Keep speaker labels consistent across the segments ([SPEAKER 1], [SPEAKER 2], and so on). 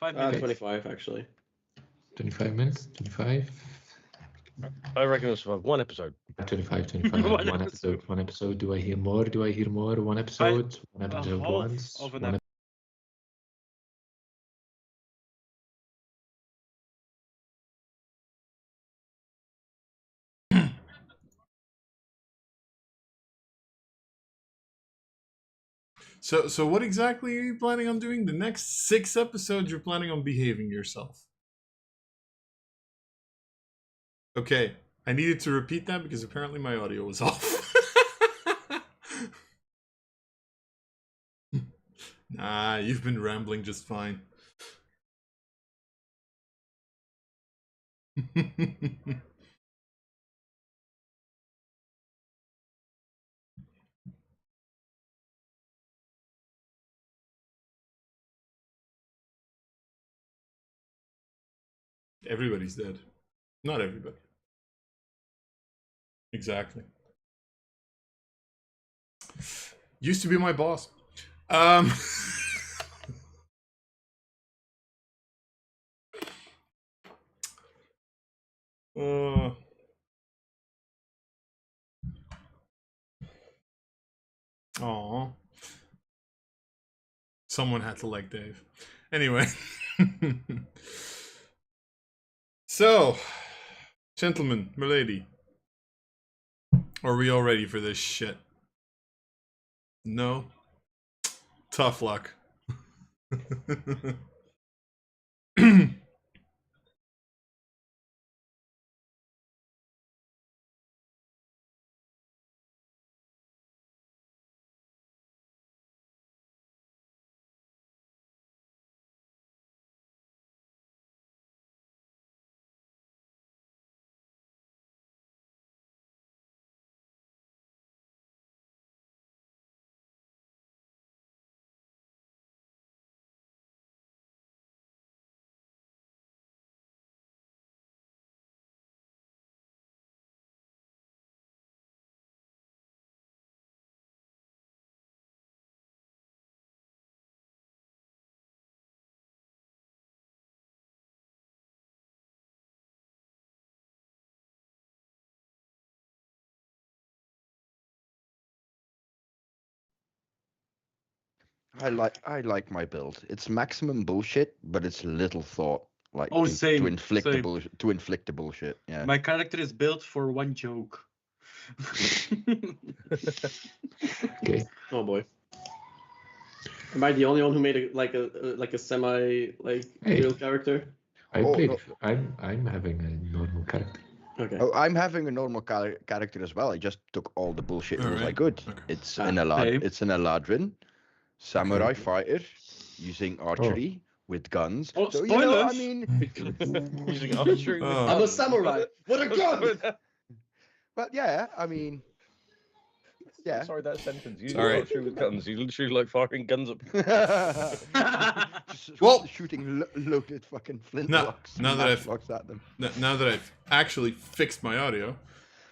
[SPEAKER 1] 5 minutes.
[SPEAKER 2] 25 actually.
[SPEAKER 3] 25 minutes? 25?
[SPEAKER 4] I reckon it's for one episode.
[SPEAKER 3] 25.
[SPEAKER 1] One
[SPEAKER 3] One episode. One episode. Do I hear more? One episode. One episode
[SPEAKER 1] half
[SPEAKER 3] once.
[SPEAKER 1] of an
[SPEAKER 3] One
[SPEAKER 1] episode.
[SPEAKER 5] So what exactly are you planning on doing? The next 6 episodes you're planning on behaving yourself. Okay, I needed to repeat that because apparently my audio was off. Nah, you've been rambling just fine. Everybody's dead. Not everybody. Exactly. Used to be my boss. Aw. Someone had to like Dave. Anyway. So, gentlemen, milady. Are we all ready for this shit? No? Tough luck.
[SPEAKER 6] I like my build. It's maximum bullshit, but it's little thought. Like
[SPEAKER 1] Oh,
[SPEAKER 6] to
[SPEAKER 1] same,
[SPEAKER 6] inflict the
[SPEAKER 1] same.
[SPEAKER 6] bullshit. To inflict the bullshit. Yeah.
[SPEAKER 1] My character is built for one joke.
[SPEAKER 3] Okay.
[SPEAKER 2] Oh boy. Am I the only one who made a semi real character?
[SPEAKER 3] I'm having a normal character.
[SPEAKER 2] Okay.
[SPEAKER 6] Oh, I'm having a normal character as well. I just took all the bullshit rules I could.
[SPEAKER 5] Okay.
[SPEAKER 6] It's
[SPEAKER 1] Ah,
[SPEAKER 6] an
[SPEAKER 1] same.
[SPEAKER 6] It's an Eladrin, samurai
[SPEAKER 3] Okay.
[SPEAKER 6] fighter, using archery with guns.
[SPEAKER 1] Oh,
[SPEAKER 6] so, you know, I
[SPEAKER 1] spoilers!
[SPEAKER 6] mean,
[SPEAKER 4] Using archery.
[SPEAKER 5] Oh.
[SPEAKER 2] I'm a samurai. What a gun!
[SPEAKER 6] but yeah, I mean, yeah.
[SPEAKER 4] Sorry, that sentence. You
[SPEAKER 5] Sorry.
[SPEAKER 4] archery with guns. You literally like firing guns up.
[SPEAKER 5] Well-
[SPEAKER 6] Shooting loaded fucking flint
[SPEAKER 5] Now-
[SPEAKER 6] blocks,
[SPEAKER 5] now that I've-
[SPEAKER 6] matchlocks at them.
[SPEAKER 5] Now that I've actually fixed my audio,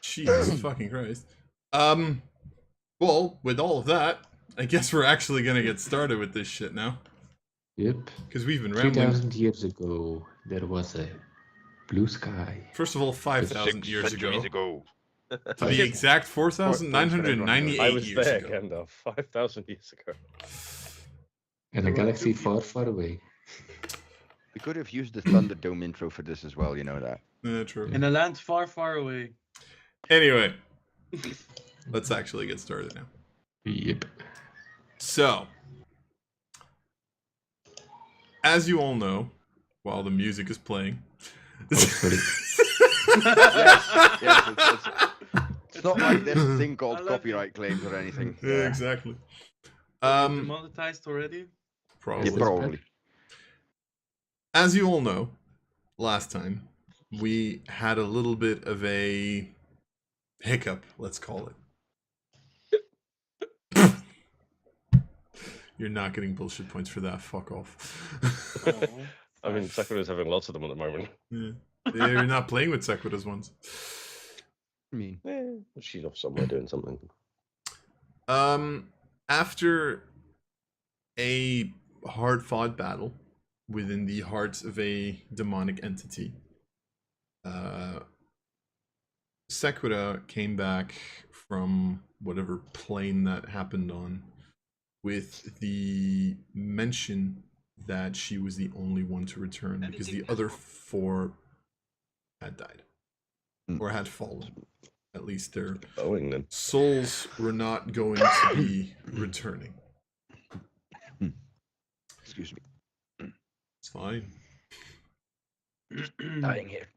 [SPEAKER 5] Jesus fucking Christ. Well, with all of that, I guess we're actually gonna get started with this shit now.
[SPEAKER 3] Yep.
[SPEAKER 5] Because we've been rambling.
[SPEAKER 3] 3,000 years ago, there was a blue sky.
[SPEAKER 5] First of all, 5,000
[SPEAKER 6] 6
[SPEAKER 5] years
[SPEAKER 6] centuries
[SPEAKER 5] ago. To be exact, 4,998
[SPEAKER 4] I was
[SPEAKER 5] years
[SPEAKER 4] there,
[SPEAKER 5] ago.
[SPEAKER 4] Gandalf, 5,000 years ago.
[SPEAKER 3] In a galaxy far, far away.
[SPEAKER 6] We could have used the Thunderdome intro for this as well, you know that.
[SPEAKER 5] Yeah, true.
[SPEAKER 1] In a land far, far away.
[SPEAKER 5] Anyway, let's actually get started now.
[SPEAKER 3] Yep.
[SPEAKER 5] So, as you all know, while the music is playing,
[SPEAKER 3] Hopefully.
[SPEAKER 6] Yes, it's not like there's a thing
[SPEAKER 1] I
[SPEAKER 6] called
[SPEAKER 1] love
[SPEAKER 6] copyright claims or anything.
[SPEAKER 5] yeah, exactly.
[SPEAKER 1] Demonetized already?
[SPEAKER 5] Probably.
[SPEAKER 6] Yeah, probably.
[SPEAKER 5] As you all know, last time we had a little bit of a hiccup, let's call it. You're not getting bullshit points for that. Fuck off.
[SPEAKER 4] I mean, Sakura's having lots of them at the moment.
[SPEAKER 5] Yeah. You're not playing with Sequida's ones.
[SPEAKER 6] I mean,
[SPEAKER 4] She's off somewhere doing something.
[SPEAKER 5] After a hard-fought battle, within the heart of a demonic entity. Sekura came back from whatever plane that happened on with the mention that she was the only one to return because the other 4 had died or had fallen. At least their souls were not going to be returning.
[SPEAKER 6] Excuse me.
[SPEAKER 5] It's fine.
[SPEAKER 6] Dying here.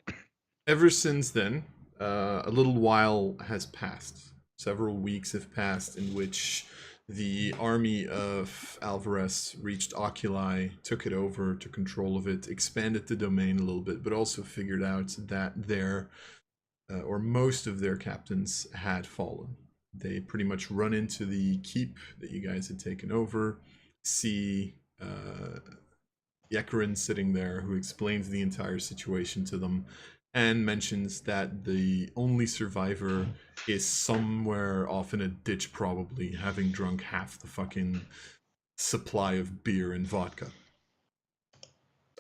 [SPEAKER 5] Ever since then, a little while has passed. Several weeks have passed in which the army of Alvarez reached Oculi, took it over, took control of it, expanded the domain a little bit, but also figured out that their, or most of their captains had fallen. They pretty much run into the keep that you guys had taken over, see Yekarin sitting there, who explains the entire situation to them, and mentions that the only survivor is somewhere off in a ditch, probably, having drunk half the fucking supply of beer and vodka.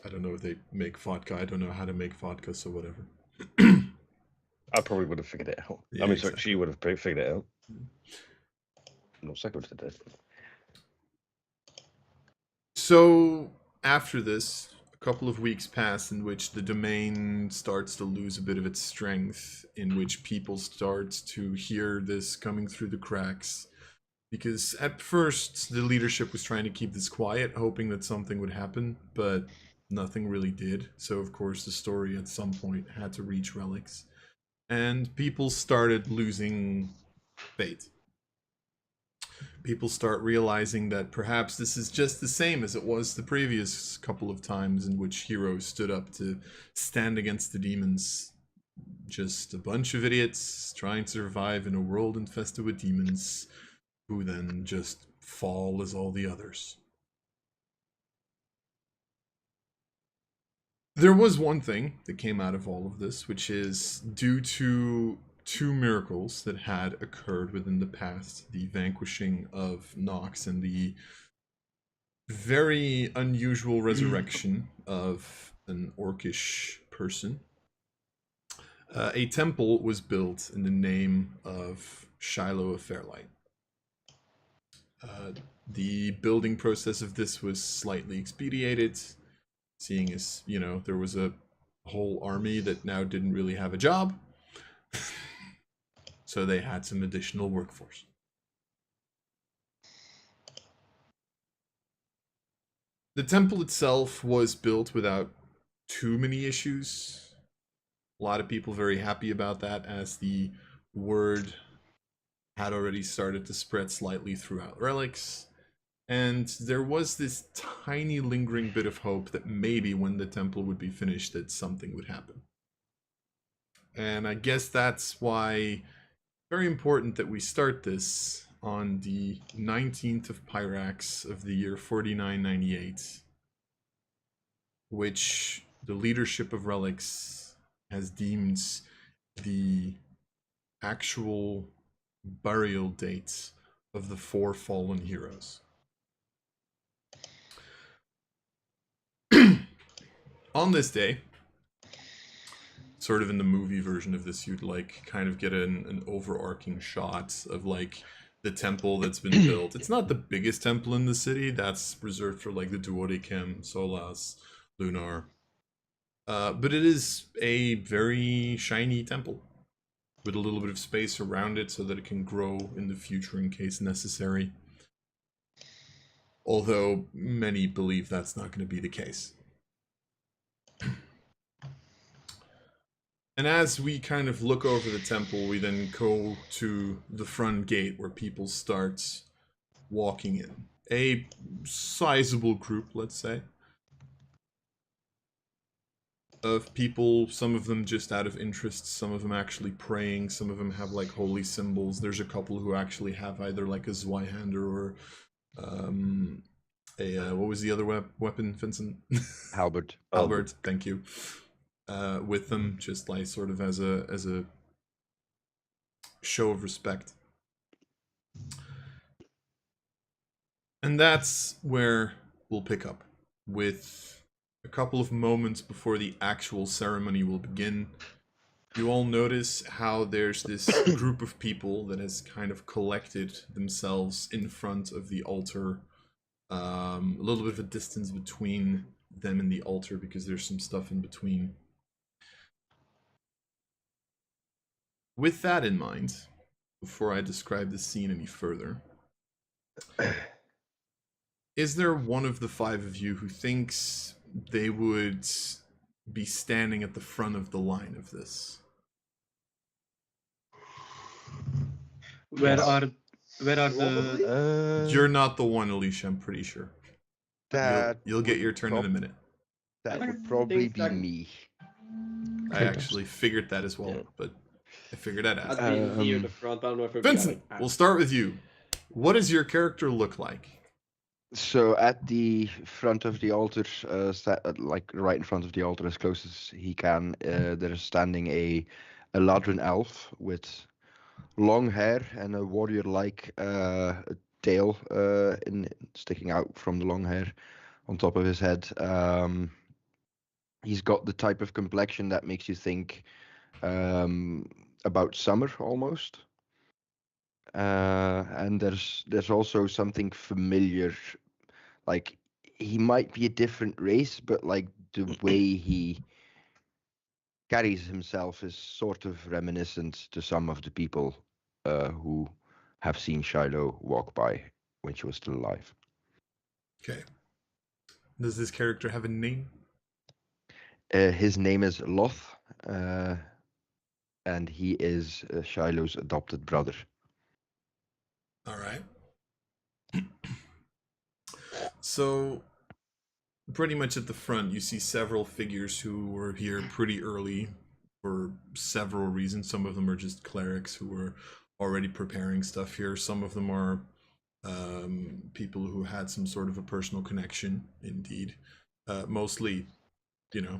[SPEAKER 5] I don't know if they make vodka. I don't know how to make vodka, so whatever.
[SPEAKER 4] I probably would have figured it out.
[SPEAKER 5] Yeah,
[SPEAKER 4] I mean,
[SPEAKER 5] exactly.
[SPEAKER 4] she would have figured it out. No, Sekiro did it.
[SPEAKER 5] So, after this, a couple of weeks pass in which the domain starts to lose a bit of its strength, in which people start to hear this coming through the cracks. Because at first, the leadership was trying to keep this quiet, hoping that something would happen, but nothing really did. So, of course, the story at some point had to reach Relics. And people started losing faith. People start realizing that perhaps this is just the same as it was the previous couple of times in which heroes stood up to stand against the demons. Just a bunch of idiots trying to survive in a world infested with demons, who then just fall as all the others. There was one thing that came out of all of this, which is due to 2 miracles that had occurred within the past, the vanquishing of Nox and the very unusual resurrection of an orcish person. A temple was built in the name of Shiloh of Fairlight. The building process of this was slightly expedited, seeing as, you know, there was a whole army that now didn't really have a job. So they had some additional workforce. The temple itself was built without too many issues. A lot of people very happy about that, as the word had already started to spread slightly throughout Relics. And there was this tiny lingering bit of hope that maybe when the temple would be finished that something would happen. And I guess that's why very important that we start this on the 19th of Pyrax of the year 4998, which the leadership of Relics has deemed the actual burial dates of the 4 fallen heroes. On this day, sort of in the movie version of this, you'd like kind of get an overarching shot of like the temple that's been built. It's not the biggest temple in the city. That's reserved for like the Duodecim, Solas, Lunar. But it is a very shiny temple with a little bit of space around it so that it can grow in the future in case necessary. Although many believe that's not going to be the case. And as we kind of look over the temple, we then go to the front gate where people start walking in. A sizable group, let's say, of people, some of them just out of interest, some of them actually praying, some of them have like holy symbols. There's a couple who actually have either like a Zweihander or what was the other weapon, Vincent?
[SPEAKER 6] Halbert.
[SPEAKER 5] Albert, thank you. With them, just like sort of as a show of respect. And that's where we'll pick up with a couple of moments before the actual ceremony will begin, you all notice how there's this group of people that has kind of collected themselves in front of the altar. A little bit of a distance between them and the altar because there's some stuff in between. With that in mind, before I describe the scene any further, is there one of the five of you who thinks they would be standing at the front of the line of this?
[SPEAKER 1] Where
[SPEAKER 3] Yes.
[SPEAKER 1] are the?
[SPEAKER 5] You're not the one, Alicia, I'm pretty sure.
[SPEAKER 6] That
[SPEAKER 5] You'll get
[SPEAKER 6] would
[SPEAKER 5] your turn in a minute.
[SPEAKER 6] That
[SPEAKER 2] I
[SPEAKER 6] would probably
[SPEAKER 2] think
[SPEAKER 6] be
[SPEAKER 2] that-
[SPEAKER 6] me.
[SPEAKER 5] I actually figured that as well,
[SPEAKER 4] Yeah.
[SPEAKER 5] but I figured that out.
[SPEAKER 2] I'd be near the front, but I don't know if it'd be
[SPEAKER 5] Vincent,
[SPEAKER 2] like,
[SPEAKER 5] we'll start with you. What does your character look like?
[SPEAKER 6] So at the front of the altar, like right in front of the altar, as close as he can, there's standing a Ladrin elf with long hair and a warrior-like tail sticking out from the long hair on top of his head. He's got the type of complexion that makes you think about summer almost. And there's also something familiar, like he might be a different race, but like the way he carries himself is sort of reminiscent to some of the people who have seen Shiloh walk by when she was still alive.
[SPEAKER 5] Okay. Does this character have a name?
[SPEAKER 6] His name is Loth, and he is Shiloh's adopted brother.
[SPEAKER 5] All right. So, pretty much at the front, you see several figures who were here pretty early for several reasons. Some of them are just clerics who were already preparing stuff here. Some of them are people who had some sort of a personal connection, indeed. Mostly,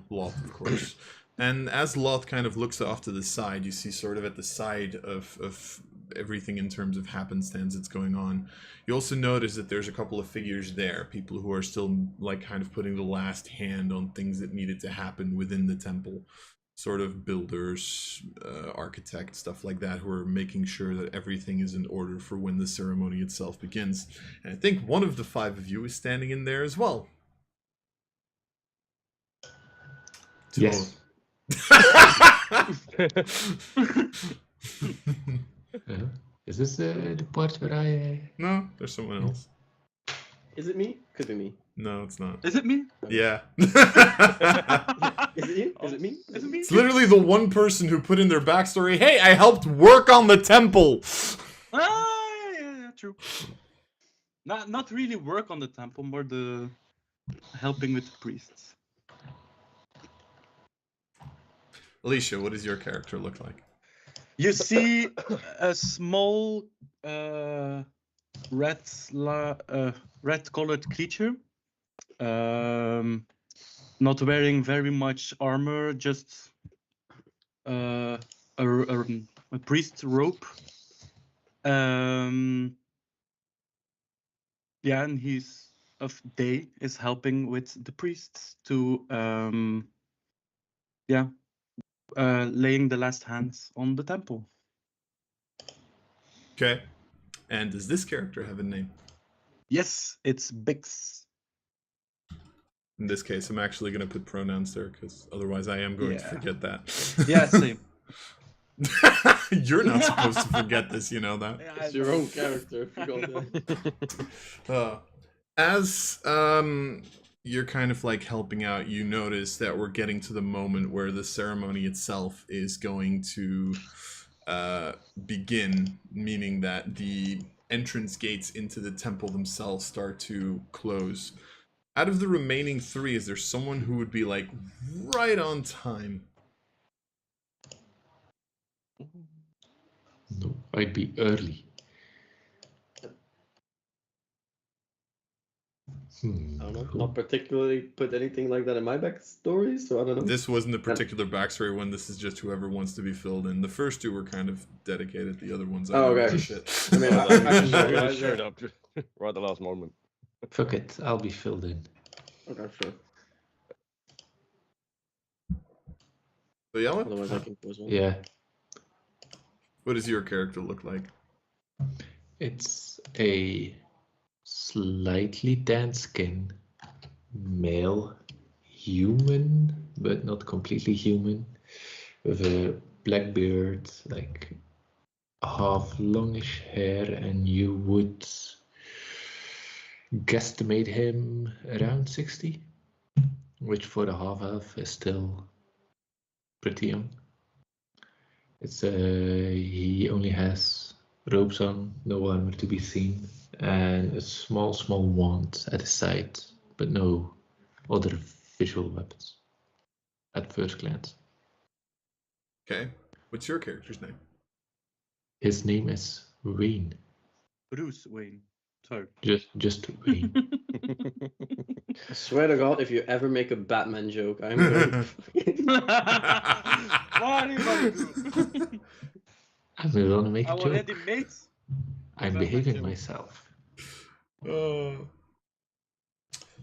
[SPEAKER 5] Loth, of course. And as Loth kind of looks off to the side, you see sort of at the side of everything in terms of happenstance that's going on. You also notice that there's a couple of figures there, people who are still like kind of putting the last hand on things that needed to happen within the temple. Sort of builders, architects, stuff like that, who are making sure that everything is in order for when the ceremony itself begins. And I think one of the five of you is standing in there as well.
[SPEAKER 3] Yes. Is this the part where I...
[SPEAKER 5] No, there's someone else.
[SPEAKER 2] is it me? Could be me.
[SPEAKER 5] No, it's not.
[SPEAKER 1] Is it me?
[SPEAKER 5] Yeah.
[SPEAKER 2] Is it you? Is it me?
[SPEAKER 1] Is it me?
[SPEAKER 5] It's literally the one person who put in their backstory, hey, I helped work on the temple.
[SPEAKER 1] Ah, yeah, true. Not really work on the temple, more the helping with the priests.
[SPEAKER 5] Alicia, what does your character look like?
[SPEAKER 1] You see a small red-colored creature, not wearing very much armor, just a priest robe. Yeah, and he's of day is helping with the priests to laying the last hands on the temple.
[SPEAKER 5] Okay. And does this character have a name?
[SPEAKER 1] Yes, it's Bix.
[SPEAKER 5] In this case, I'm actually going to put pronouns there, because otherwise I am going to
[SPEAKER 1] Yeah.
[SPEAKER 5] forget that.
[SPEAKER 1] Yeah, same.
[SPEAKER 5] You're not supposed to forget this, you know that.
[SPEAKER 2] It's your own character. Forgot that.
[SPEAKER 5] As you're kind of like helping out, you notice that we're getting to the moment where the ceremony itself is going to begin, meaning that the entrance gates into the temple themselves start to close. Out of the remaining three, is there someone who would be like right on time?
[SPEAKER 3] No, I'd be early.
[SPEAKER 2] I don't know. Not particularly put anything like that in my backstory, so I don't know.
[SPEAKER 5] This wasn't a particular backstory one. This is just whoever wants to be filled in. The first two were kind of dedicated. The other ones, I
[SPEAKER 2] Oh,
[SPEAKER 5] don't give
[SPEAKER 2] okay.
[SPEAKER 5] a shit.
[SPEAKER 2] I mean, I
[SPEAKER 4] Really showed up right at the last moment.
[SPEAKER 3] Fuck it, I'll be filled in.
[SPEAKER 2] Okay, sure.
[SPEAKER 5] So yellow?
[SPEAKER 2] Otherwise, I can go as well.
[SPEAKER 3] Yeah,
[SPEAKER 5] What does your character look like?
[SPEAKER 3] it's a slightly tan skin, male, human, but not completely human, with a black beard, like half longish hair, and you would guesstimate him around 60, which for the half elf is still pretty young. It's he only has robes on, no armor to be seen, and a small wand at his side, but no other visual weapons at first glance.
[SPEAKER 5] Okay. What's your character's name?
[SPEAKER 3] His name is Wayne.
[SPEAKER 1] Bruce Wayne. Sorry.
[SPEAKER 3] Just Wayne.
[SPEAKER 2] I swear to God, if you ever make a Batman joke, I'm going.
[SPEAKER 1] What are you gonna do?
[SPEAKER 3] I'm gonna make
[SPEAKER 1] I
[SPEAKER 3] a
[SPEAKER 1] already
[SPEAKER 3] joke.
[SPEAKER 1] made.
[SPEAKER 3] I'm
[SPEAKER 1] Batman
[SPEAKER 3] behaving
[SPEAKER 1] joke.
[SPEAKER 3] myself.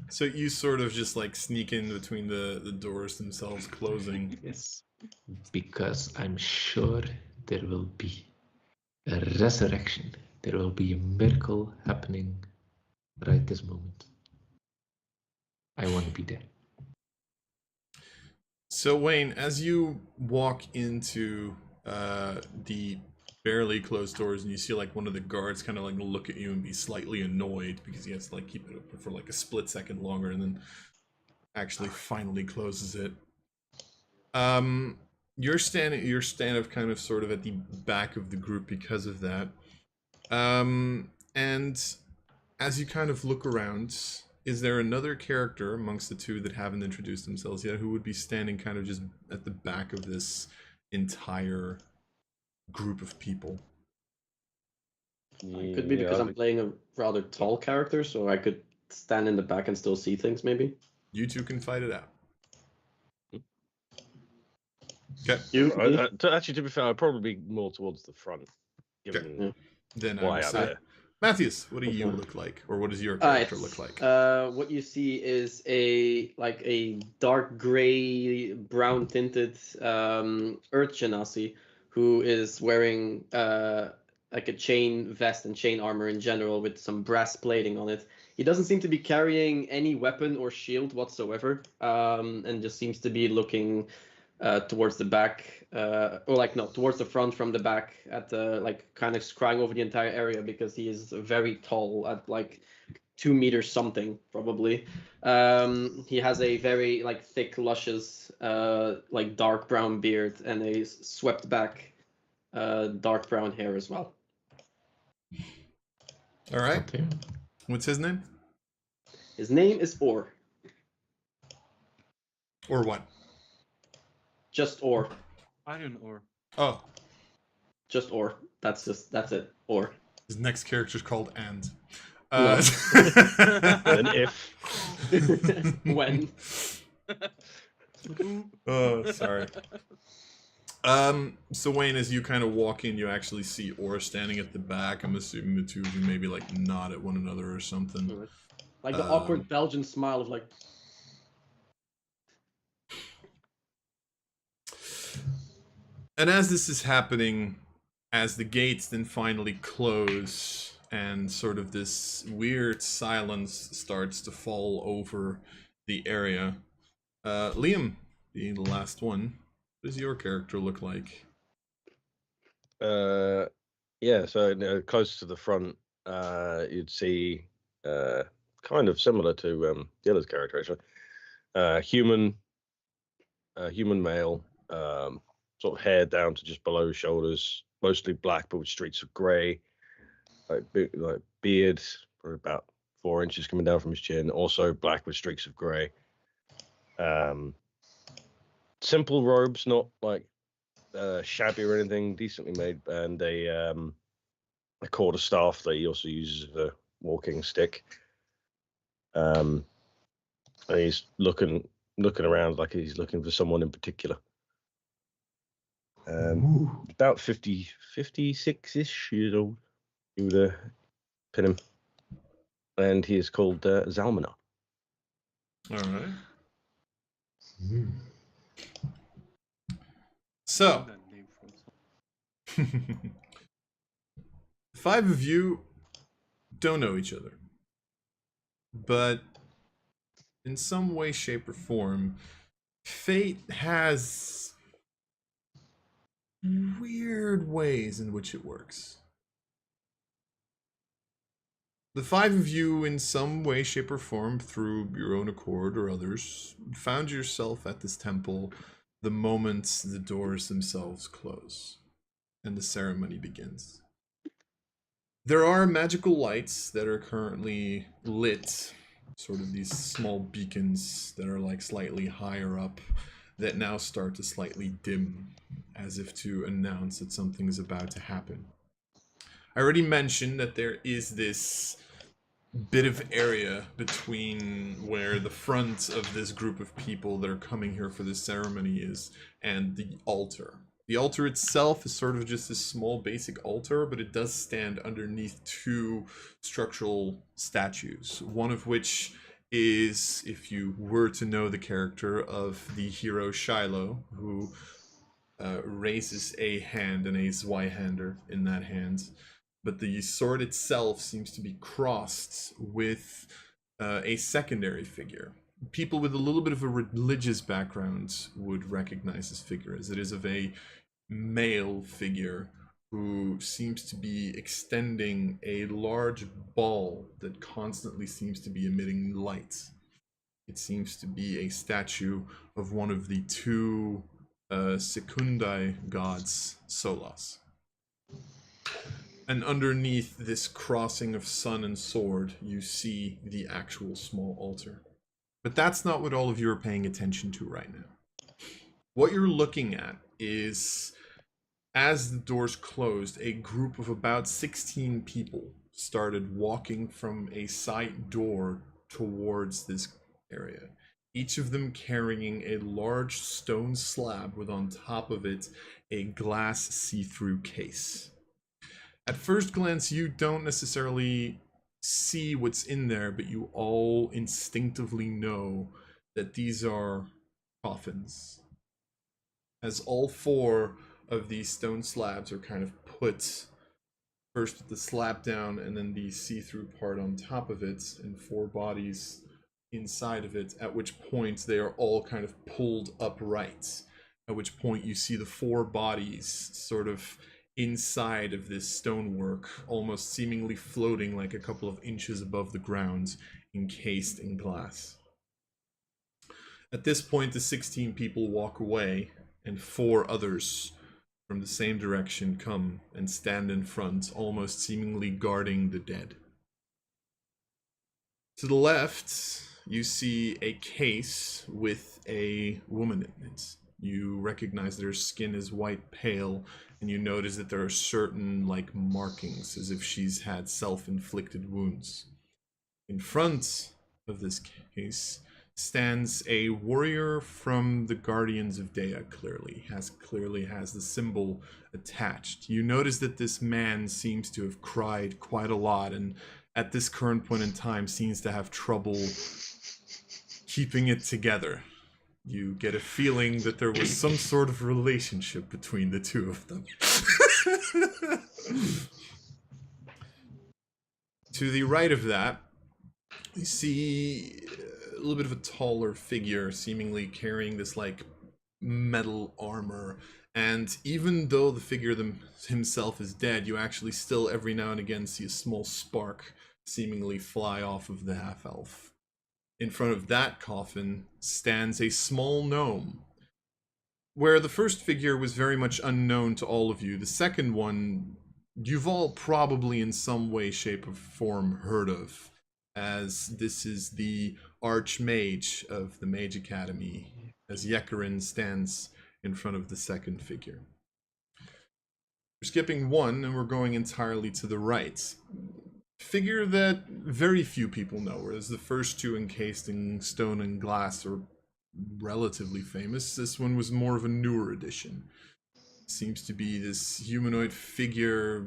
[SPEAKER 5] So you sort of just like sneak in between the doors themselves closing.
[SPEAKER 3] Yes. Because I'm sure there will be a resurrection. There will be a miracle happening right this moment. I want to be there.
[SPEAKER 5] So Wayne, as you walk into the barely closed doors and you see like one of the guards kind of like look at you and be slightly annoyed because he has to like keep it open for like a split second longer and then actually finally closes it. You're standing kind of sort of at the back of the group because of that. And as you kind of look around, is there another character amongst the two that haven't introduced themselves yet who would be standing kind of just at the back of this entire group of people?
[SPEAKER 2] It could be because I'm playing a rather tall character, so I could stand in the back and still see things, maybe.
[SPEAKER 5] You two can fight it out. Okay.
[SPEAKER 4] Actually, to be fair, I'd probably be more towards the front. Given
[SPEAKER 2] Yeah.
[SPEAKER 5] Then I
[SPEAKER 4] why
[SPEAKER 5] would
[SPEAKER 4] I'm
[SPEAKER 5] say,
[SPEAKER 4] there.
[SPEAKER 5] Matthias, what do you look like, or what does your character look like?
[SPEAKER 2] What you see is a dark gray, brown tinted Earth Genasi who is wearing like a chain vest and chain armor in general with some brass plating on it. He doesn't seem to be carrying any weapon or shield whatsoever, and just seems to be looking towards the back, towards the front from the back, at the like kind of scrying over the entire area because he is very tall, at like 2 meters something probably. He has a very like thick, luscious, like dark brown beard and a swept back, dark brown hair as well.
[SPEAKER 5] All right.
[SPEAKER 3] Okay.
[SPEAKER 5] What's his name?
[SPEAKER 2] His name is Or.
[SPEAKER 5] Or what?
[SPEAKER 2] Just Or.
[SPEAKER 1] Iron ore.
[SPEAKER 5] Oh,
[SPEAKER 2] Just Or. That's it. Or.
[SPEAKER 5] his next character's called And.
[SPEAKER 2] No.
[SPEAKER 4] An if.
[SPEAKER 2] When.
[SPEAKER 5] Oh, sorry. So Wayne, as you kind of walk in, you actually see Or standing at the back. I'm assuming the two of you maybe like nod at one another or something.
[SPEAKER 2] Like the awkward Belgian smile of like.
[SPEAKER 5] And as this is happening, as the gates then finally close and sort of this weird silence starts to fall over the area, Liam, being the last one, what does your character look like?
[SPEAKER 4] Yeah, so close to the front, you'd see kind of similar to the other's character actually. Human male, sort of hair down to just below his shoulders, mostly black but with streaks of grey, like beard, probably about 4 inches coming down from his chin, also black with streaks of grey. Simple robes, not like shabby or anything, decently made, and a quarterstaff that he also uses as a walking stick. And he's looking around like he's looking for someone in particular. About 56-ish years old. You would pin him. And he is called Zalmanar.
[SPEAKER 5] All right. So,
[SPEAKER 1] That name from some-
[SPEAKER 5] 5 of you don't know each other. But in some way, shape, or form, fate has weird ways in which it works. The 5 of you, in some way, shape, or form, through your own accord or others, found yourself at this temple the moment the doors themselves close and the ceremony begins. There are magical lights that are currently lit, sort of these small beacons that are like slightly higher up that now start to slightly dim, as if to announce that something is about to happen. I already mentioned that there is this bit of area between where the front of this group of people that are coming here for this ceremony is and the altar. The altar itself is sort of just a small basic altar, but it does stand underneath 2 structural statues, one of which is, if you were to know the character of the hero Shiloh, who raises a hand, an Zweihander in that hand. But the sword itself seems to be crossed with a secondary figure. People with a little bit of a religious background would recognize this figure, as it is of a male figure who seems to be extending a large ball that constantly seems to be emitting light. It seems to be a statue of one of the 2 Secundii gods, Solas. And underneath this crossing of sun and sword, you see the actual small altar. But that's not what all of you are paying attention to right now. What you're looking at is, as the doors closed, a group of about 16 people started walking from a side door towards this area. Each of them carrying a large stone slab with on top of it a glass see-through case. At first glance, you don't necessarily see what's in there, but you all instinctively know that these are coffins. As all 4 of these stone slabs are kind of put first with the slab down and then the see-through part on top of it, and 4 bodies inside of it, at which point they are all kind of pulled upright. At which point you see the 4 bodies sort of inside of this stonework, almost seemingly floating like a couple of inches above the ground, encased in glass. At this point, the 16 people walk away, and 4 others from the same direction come and stand in front, almost seemingly guarding the dead. To the left, you see a case with a woman in it. You recognize that her skin is white pale, and you notice that there are certain markings, as if she's had self-inflicted wounds. In front of this case stands a warrior from the Guardians of Dea, clearly has the symbol attached. You notice that this man seems to have cried quite a lot, and at this current point in time seems to have trouble keeping it together. You get a feeling that there was some sort of relationship between the 2 of them. To the right of that, you see a little bit of a taller figure, seemingly carrying this metal armor. And even though the figure himself is dead, you actually still every now and again see a small spark seemingly fly off of the half-elf. In front of that coffin stands a small gnome. Where the first figure was very much unknown to all of you, the second one you've all probably in some way, shape, or form heard of, as this is the Archmage of the Mage Academy, as Yekarin stands in front of the second figure. We're skipping 1 and we're going entirely to the right. Figure that very few people know, whereas the first 2 encased in stone and glass are relatively famous. This one was more of a newer edition. Seems to be this humanoid figure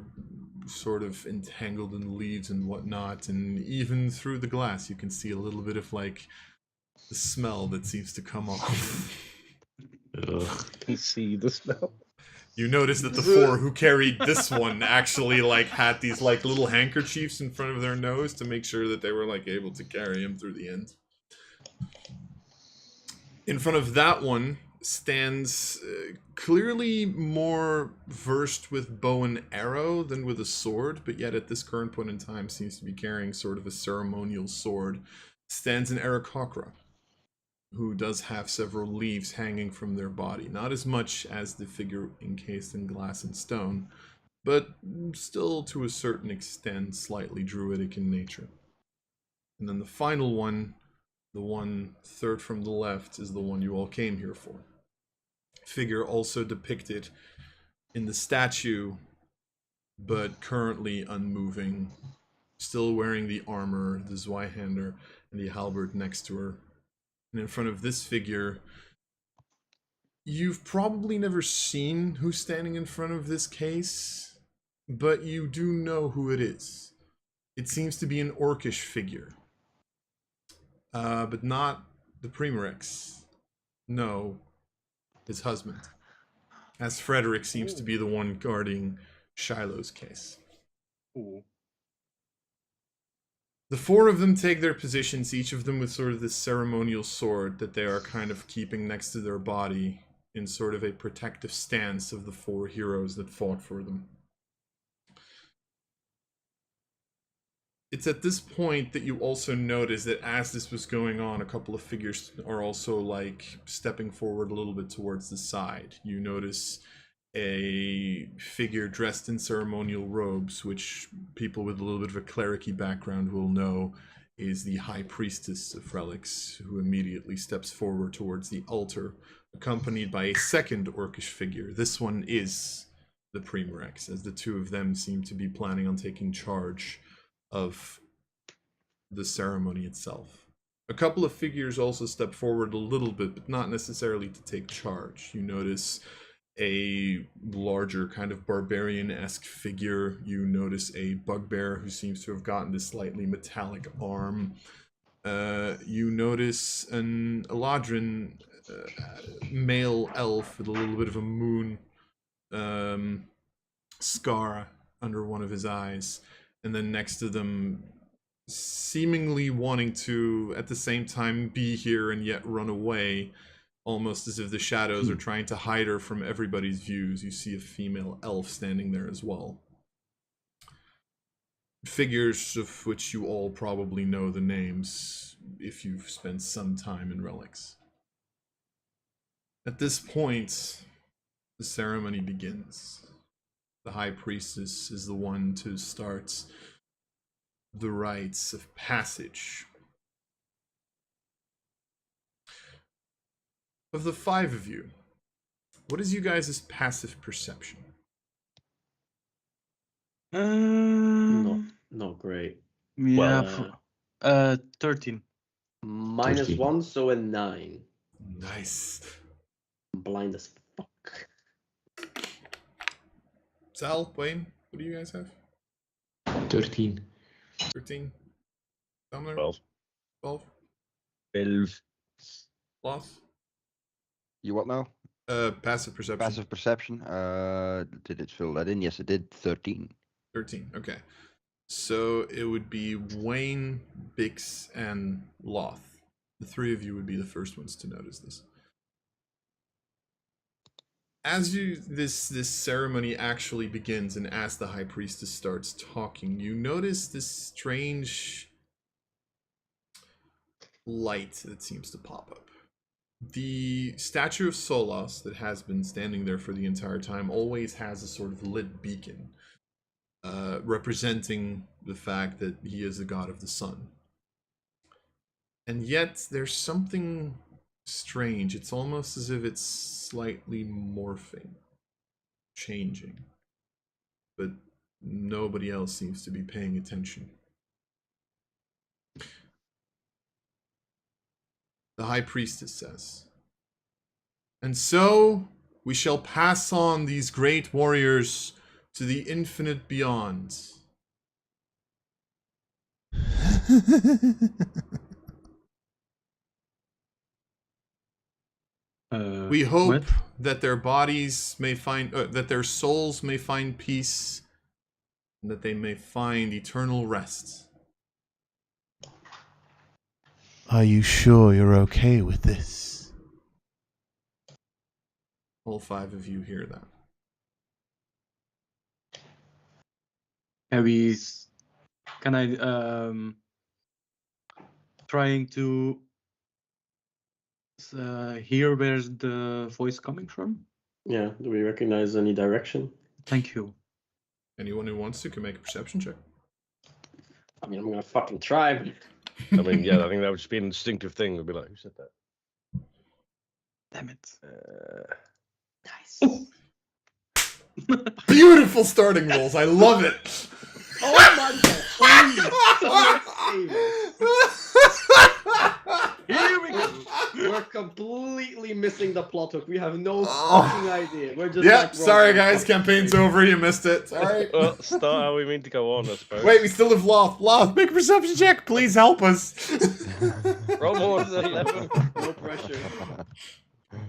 [SPEAKER 5] sort of entangled in leaves and whatnot, and even through the glass you can see a little bit of the smell that seems to come off.
[SPEAKER 4] can see the smell.
[SPEAKER 5] You notice that the four who carried this one actually like had these like little handkerchiefs in front of their nose to make sure that they were like able to carry him through the end. In front of that one stands clearly more versed with bow and arrow than with a sword, but yet at this current point in time seems to be carrying sort of a ceremonial sword. Stands an Aarakocra, who does have several leaves hanging from their body. Not as much as the figure encased in glass and stone, but still to a certain extent slightly druidic in nature. And then the final one, the one third from the left, is the one you all came here for. Figure also depicted in the statue, but currently unmoving, still wearing the armor, the Zweihander, and the halberd next to her. And in front of this figure, you've probably never seen who's standing in front of this case, but you do know who it is. It seems to be an orcish figure. But not the Primarex. No, his husband. As Frederick seems to be the one guarding Shiloh's case.
[SPEAKER 1] Ooh.
[SPEAKER 5] The four of them take their positions, each of them with sort of this ceremonial sword that they are kind of keeping next to their body in sort of a protective stance of the four heroes that fought for them. It's at this point that you also notice that as this was going on, a couple of figures are also like stepping forward a little bit towards the side. You notice a figure dressed in ceremonial robes, which people with a little bit of a clericy background will know is the High Priestess of Relics, who immediately steps forward towards the altar, accompanied by a second orcish figure. This one is the Primarex, as the two of them seem to be planning on taking charge of the ceremony itself. A couple of figures also step forward a little bit, but not necessarily to take charge. You notice a larger kind of barbarian-esque figure. You notice a bugbear who seems to have gotten this slightly metallic arm. You notice an Eladrin male elf with a little bit of a moon scar under one of his eyes. And then next to them, seemingly wanting to, at the same time, be here and yet run away, almost as if the shadows are trying to hide her from everybody's views. You see a female elf standing there as well. Figures of which you all probably know the names if you've spent some time in Relics. At this point, the ceremony begins. The High Priestess is the one to start the rites of passage. Of the five of you, what is you guys' passive perception?
[SPEAKER 2] Not great.
[SPEAKER 1] Yeah. 13.
[SPEAKER 2] Minus
[SPEAKER 3] 13.
[SPEAKER 2] 1, so a 9.
[SPEAKER 5] Nice.
[SPEAKER 2] I'm blind as fuck.
[SPEAKER 5] Sal, Wayne, what do you guys have?
[SPEAKER 3] 13.
[SPEAKER 5] 13? Sumner?
[SPEAKER 4] 12.
[SPEAKER 5] 12?
[SPEAKER 4] 12.
[SPEAKER 5] Loss?
[SPEAKER 6] You what now?
[SPEAKER 5] Passive perception.
[SPEAKER 6] Passive perception. Did it fill that in? Yes, it did. 13.
[SPEAKER 5] 13, okay. So it would be Wayne, Bix, and Loth. The three of you would be the first ones to notice this. As this ceremony actually begins, and as the High Priestess starts talking, you notice this strange light that seems to pop up. The statue of Solas that has been standing there for the entire time always has a sort of lit beacon, representing the fact that he is the god of the sun. And yet there's something strange. It's almost as if it's slightly morphing, changing, but nobody else seems to be paying attention. The High Priestess says, "And so we shall pass on these great warriors to the infinite beyond." We hope
[SPEAKER 1] With?
[SPEAKER 5] that their bodies may find, that their souls may find peace, and that they may find eternal rest.
[SPEAKER 7] Are you sure you're okay with this?
[SPEAKER 5] All 5 of you hear that.
[SPEAKER 1] Can I trying to hear where's the voice coming from?
[SPEAKER 2] Yeah. Do we recognize any direction?
[SPEAKER 1] Thank you.
[SPEAKER 5] Anyone who wants to can make a perception check.
[SPEAKER 2] I mean, I'm gonna fucking try. But...
[SPEAKER 4] I mean, yeah, I think that would just be an instinctive thing. Would be like, who said that?
[SPEAKER 1] Damn it.
[SPEAKER 2] Nice.
[SPEAKER 5] Beautiful starting rolls. I love it.
[SPEAKER 2] Oh my god!
[SPEAKER 1] Here we go.
[SPEAKER 2] We're completely missing the plot hook. We have no fucking idea. We're just
[SPEAKER 5] Yep,
[SPEAKER 2] like,
[SPEAKER 5] sorry guys, campaign's over, you missed it. Alright.
[SPEAKER 4] Well, start how we mean to go on, I suppose.
[SPEAKER 5] Wait, we still have Loth. Loth, make a perception check, please help us.
[SPEAKER 4] Roll more than 11.
[SPEAKER 2] No pressure.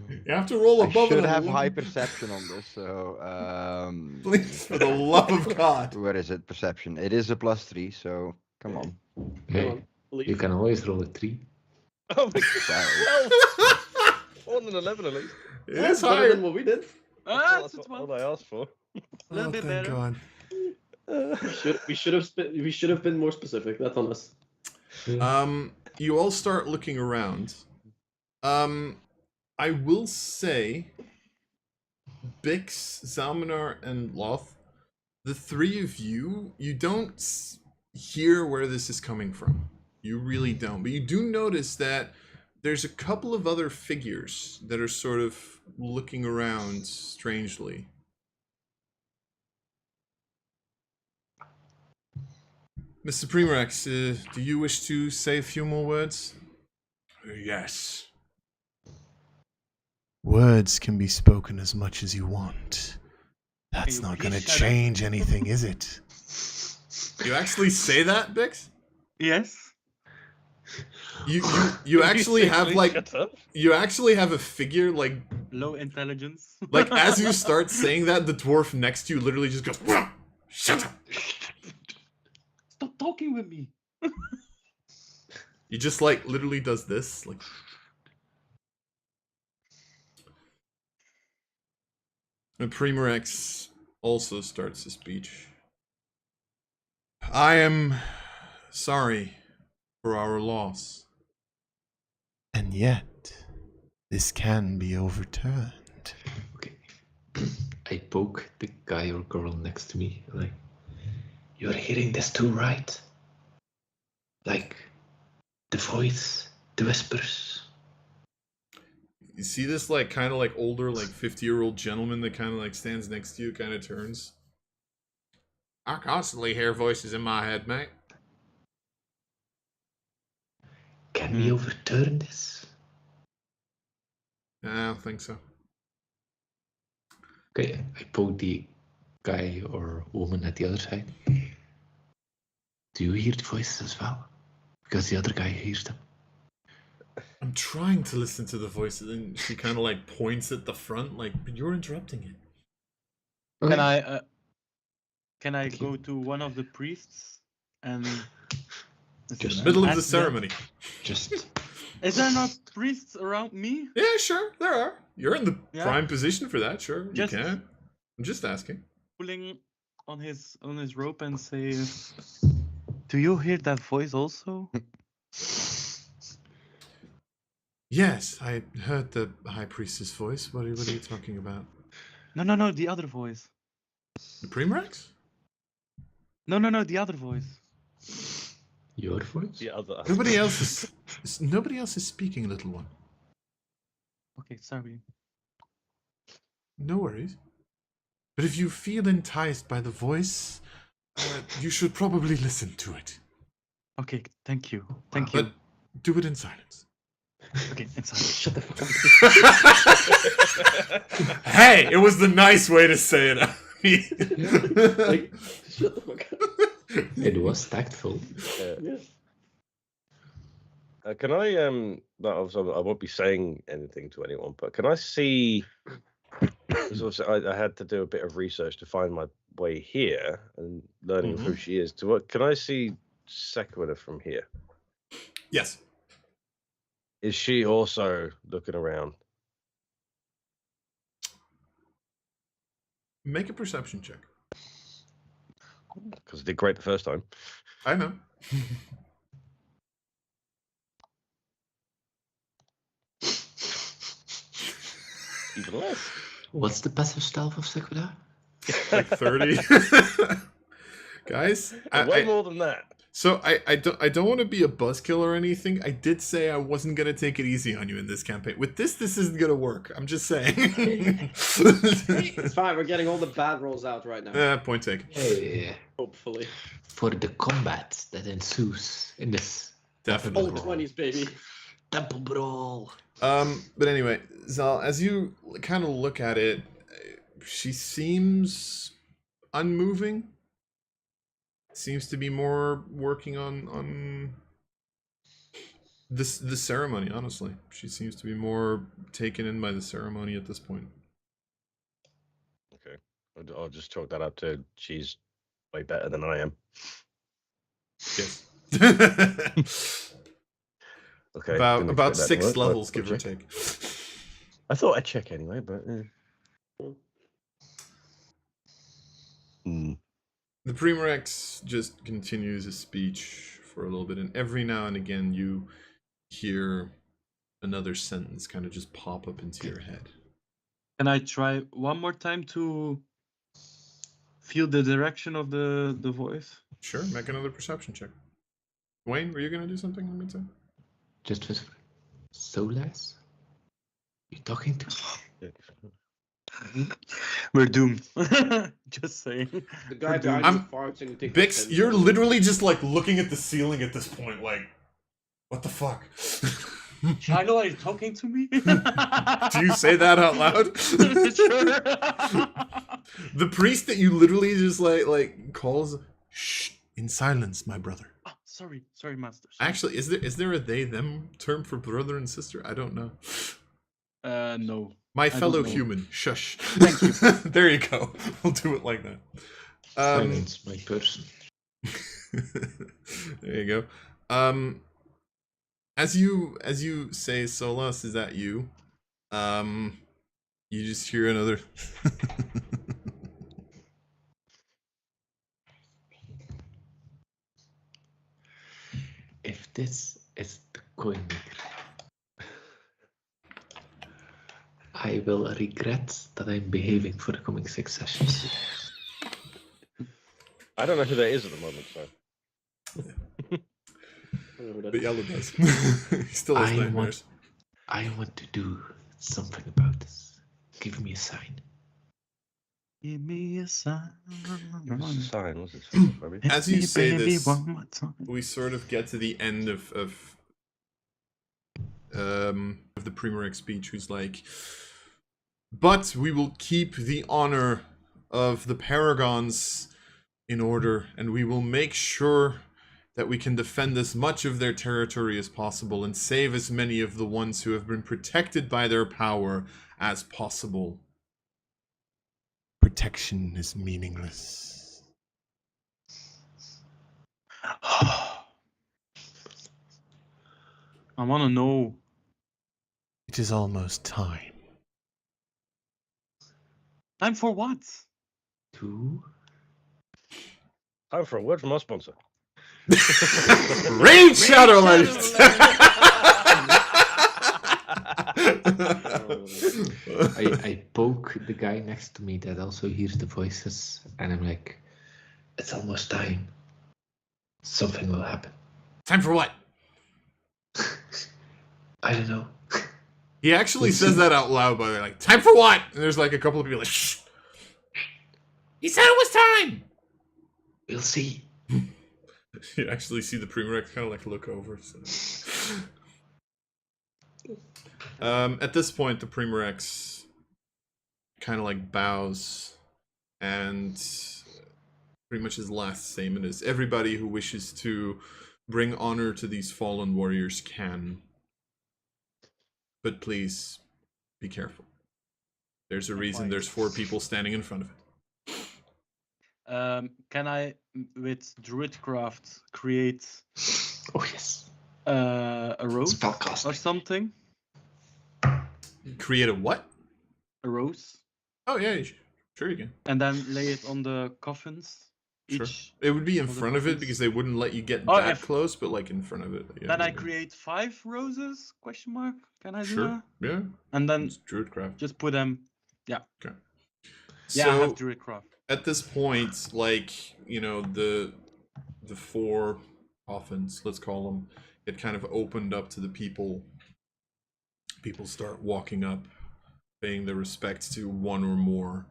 [SPEAKER 5] You have to roll
[SPEAKER 6] I
[SPEAKER 5] above
[SPEAKER 6] should
[SPEAKER 5] an
[SPEAKER 6] have
[SPEAKER 5] 11.
[SPEAKER 6] high perception on this, so
[SPEAKER 5] Please, for the love of God.
[SPEAKER 6] where is it? Perception. It is a +3, so come on.
[SPEAKER 3] Hey, you can always roll a 3.
[SPEAKER 4] Oh my
[SPEAKER 6] Sorry.
[SPEAKER 4] god. More than 11 at least.
[SPEAKER 5] It
[SPEAKER 2] That's
[SPEAKER 5] is
[SPEAKER 2] better
[SPEAKER 5] higher.
[SPEAKER 2] than what we did.
[SPEAKER 4] That's
[SPEAKER 1] It's
[SPEAKER 4] what I asked for.
[SPEAKER 1] A little
[SPEAKER 5] Oh,
[SPEAKER 1] bit
[SPEAKER 5] thank
[SPEAKER 1] better.
[SPEAKER 5] God.
[SPEAKER 2] We should have been more specific. That's on us.
[SPEAKER 5] You all start looking around. I will say, Bix, Zalmanar, and Loth, the 3 of you, you don't hear where this is coming from. You really don't. But you do notice that there's a couple of other figures that are sort of looking around strangely. Mr. Primarex, do you wish to say a few more words? Yes.
[SPEAKER 7] Words can be spoken as much as you want. That's
[SPEAKER 1] you
[SPEAKER 7] not
[SPEAKER 1] please
[SPEAKER 7] gonna
[SPEAKER 1] shut up?
[SPEAKER 7] change anything, is it?
[SPEAKER 5] You actually say that, Bix?
[SPEAKER 1] Yes.
[SPEAKER 5] You actually have like
[SPEAKER 4] Shut up.
[SPEAKER 5] you actually have a figure like
[SPEAKER 1] Low intelligence.
[SPEAKER 5] as you start saying that, the dwarf next to you literally just goes, "Whoa, shut up."
[SPEAKER 1] Stop talking with me.
[SPEAKER 5] He just like literally does this, like. And Primarex also starts a speech. I am sorry for our loss.
[SPEAKER 7] And yet, this can be overturned.
[SPEAKER 3] Okay. I poke the guy or girl next to me, like, you're hearing this too, right? Like, the voice, the whispers.
[SPEAKER 5] You see this like kind of like older, like 50-year-old gentleman that kind of like stands next to you, kind of turns. I constantly hear voices in my head, mate.
[SPEAKER 3] Can we overturn this?
[SPEAKER 5] I don't think so.
[SPEAKER 3] Okay, I poke the guy or woman at the other side. Do you hear the voices as well? Because the other guy hears them.
[SPEAKER 5] I'm trying to listen to the voices, and she kind of like points at the front, like, but you're interrupting it.
[SPEAKER 3] Okay.
[SPEAKER 1] Can I go to one of the priests and
[SPEAKER 3] Just
[SPEAKER 5] In the middle of
[SPEAKER 1] ask
[SPEAKER 5] the
[SPEAKER 1] them-
[SPEAKER 5] ceremony.
[SPEAKER 3] Just
[SPEAKER 1] Is there not priests around me?
[SPEAKER 5] Yeah, sure, there are. You're in the
[SPEAKER 1] Yeah.
[SPEAKER 5] prime position for that, sure.
[SPEAKER 1] Just-
[SPEAKER 5] You can. I'm just asking.
[SPEAKER 1] Pulling on his rope and say, "Do you hear that voice also?"
[SPEAKER 5] Yes, I heard the high priestess voice. What are you talking about?
[SPEAKER 1] No, the other voice.
[SPEAKER 5] The Primarex?
[SPEAKER 1] No, the other voice.
[SPEAKER 3] your voice?
[SPEAKER 4] The other.
[SPEAKER 5] Nobody else is speaking, little one.
[SPEAKER 1] Okay, sorry.
[SPEAKER 5] No worries. But if you feel enticed by the voice, you should probably listen to it.
[SPEAKER 1] Okay, thank you. Thank you.
[SPEAKER 5] But do it in silence.
[SPEAKER 1] Okay, inside.
[SPEAKER 2] Shut the fuck up.
[SPEAKER 5] Hey, it was the nice way to say it.
[SPEAKER 2] Like, shut the fuck up.
[SPEAKER 3] It was tactful.
[SPEAKER 2] Yeah.
[SPEAKER 4] Can I no, obviously I won't be saying anything to anyone, but can I see? Because obviously I had to do a bit of research to find my way here and learning who she is. To what can I see Sequita from here?
[SPEAKER 5] Yes.
[SPEAKER 4] Is she also looking around?
[SPEAKER 5] Make a perception check.
[SPEAKER 4] Because I did great the first time.
[SPEAKER 5] I know.
[SPEAKER 4] Even less.
[SPEAKER 3] What's the passive stealth of Sequita?
[SPEAKER 5] Like 30. Guys,
[SPEAKER 4] Way more than that.
[SPEAKER 5] So I don't want to be a buzzkill or anything. I did say I wasn't gonna take it easy on you in this campaign. With this isn't gonna work. I'm just saying.
[SPEAKER 2] It's fine. We're getting all the bad rolls out right now.
[SPEAKER 5] Point taken.
[SPEAKER 3] Hey,
[SPEAKER 2] Hopefully.
[SPEAKER 3] for the combat that ensues in this
[SPEAKER 5] Definitely.
[SPEAKER 2] All 20s, baby.
[SPEAKER 3] temple brawl.
[SPEAKER 5] But anyway, Zal, as you kind of look at it, she seems unmoving. Seems to be more working on the ceremony. Honestly, she seems to be more taken in by the ceremony at this point.
[SPEAKER 4] Okay, I'll just chalk that up to she's way better than I am.
[SPEAKER 5] Yes.
[SPEAKER 4] Okay.
[SPEAKER 5] about 6
[SPEAKER 4] work,
[SPEAKER 5] levels,
[SPEAKER 4] but
[SPEAKER 5] give or
[SPEAKER 4] check.
[SPEAKER 5] take.
[SPEAKER 4] I thought I'd check anyway, but.
[SPEAKER 5] The Primarex just continues his speech for a little bit, and every now and again you hear another sentence kind of just pop up into your head.
[SPEAKER 1] Can I try one more time to feel the direction of the voice?
[SPEAKER 5] Sure, make another perception check. Wayne, were you going to do something in the meantime?
[SPEAKER 3] Just whisper. Solas? You talking to me?
[SPEAKER 1] We're doomed. Just saying.
[SPEAKER 2] The guy
[SPEAKER 5] Dude,
[SPEAKER 2] behind
[SPEAKER 5] I'm-
[SPEAKER 2] you farts and you think
[SPEAKER 5] Bix, you're literally just like looking at the ceiling at this point, like, what the fuck?
[SPEAKER 1] I know you're talking to me.
[SPEAKER 5] Do you say that out loud?
[SPEAKER 1] Sure.
[SPEAKER 5] The priest that you literally just like calls, shh, in silence, my brother.
[SPEAKER 1] Oh, sorry, master. Sorry.
[SPEAKER 5] Actually, is there a they them term for brother and sister? I don't know.
[SPEAKER 1] No.
[SPEAKER 5] My
[SPEAKER 1] don't
[SPEAKER 5] fellow
[SPEAKER 1] know.
[SPEAKER 5] human. Shush.
[SPEAKER 1] Thank you.
[SPEAKER 5] There you go. We'll do it like that.
[SPEAKER 3] Silence, my person.
[SPEAKER 5] There you go. As you say Solas, is that you? You just hear another
[SPEAKER 3] If this is the coin maker, I will regret that I'm behaving for the coming 6 sessions.
[SPEAKER 4] I don't know who that is at the moment, so.
[SPEAKER 5] but Yellow does. He still has nightmares.
[SPEAKER 3] I want to do something about this. Give me a sign.
[SPEAKER 1] Give me a sign.
[SPEAKER 4] What's the sign? What's it? Maybe?
[SPEAKER 5] As you say this,
[SPEAKER 1] one more time.
[SPEAKER 5] we sort of get to the end of the Primarex speech, who's like, but we will keep the honor of the Paragons in order, and we will make sure that we can defend as much of their territory as possible and save as many of the ones who have been protected by their power as possible.
[SPEAKER 7] Protection is meaningless.
[SPEAKER 1] I want to know.
[SPEAKER 7] It is almost time.
[SPEAKER 1] Time for what?
[SPEAKER 3] 2.
[SPEAKER 4] Time for a word from our sponsor.
[SPEAKER 5] Raid Shadowlands!
[SPEAKER 3] I poke the guy next to me that also hears the voices, and I'm like, it's almost time. Something will happen.
[SPEAKER 5] Time for what?
[SPEAKER 3] I don't know.
[SPEAKER 5] He actually says that out loud, by the way, like, time for what? And there's like a couple of people like, shh. He said it was time!
[SPEAKER 3] We'll see.
[SPEAKER 5] You actually see the Primarex kind of like look over. So. At this point, the Primarex kind of like bows, and pretty much his last statement is, everybody who wishes to bring honor to these fallen warriors can. But please, be careful. There's a reason there's 4 people standing in front of it.
[SPEAKER 1] Can I, with Druidcraft, create
[SPEAKER 3] Oh yes.
[SPEAKER 1] a rose
[SPEAKER 3] Spellcasting.
[SPEAKER 1] or something?
[SPEAKER 5] Create a what?
[SPEAKER 1] A rose,
[SPEAKER 5] Oh yeah, sure you can.
[SPEAKER 1] and then lay it on the coffins.
[SPEAKER 5] Sure.
[SPEAKER 1] Each.
[SPEAKER 5] It would be in
[SPEAKER 1] of the
[SPEAKER 5] front of it
[SPEAKER 1] coffins.
[SPEAKER 5] because they wouldn't let you get
[SPEAKER 1] Oh,
[SPEAKER 5] that
[SPEAKER 1] if-
[SPEAKER 5] close, but like in front of it. Yeah,
[SPEAKER 1] Then I
[SPEAKER 5] maybe.
[SPEAKER 1] create 5 roses? Question mark. Can I do
[SPEAKER 5] Sure.
[SPEAKER 1] that?
[SPEAKER 5] Yeah.
[SPEAKER 1] And then
[SPEAKER 5] It's Druidcraft.
[SPEAKER 1] just put them. Yeah.
[SPEAKER 5] Okay.
[SPEAKER 1] Yeah,
[SPEAKER 5] So
[SPEAKER 1] I have Druidcraft.
[SPEAKER 5] at this point, like, you know, the 4 coffins, let's call them, get kind of opened up to the people. People start walking up, paying their respects to one or more.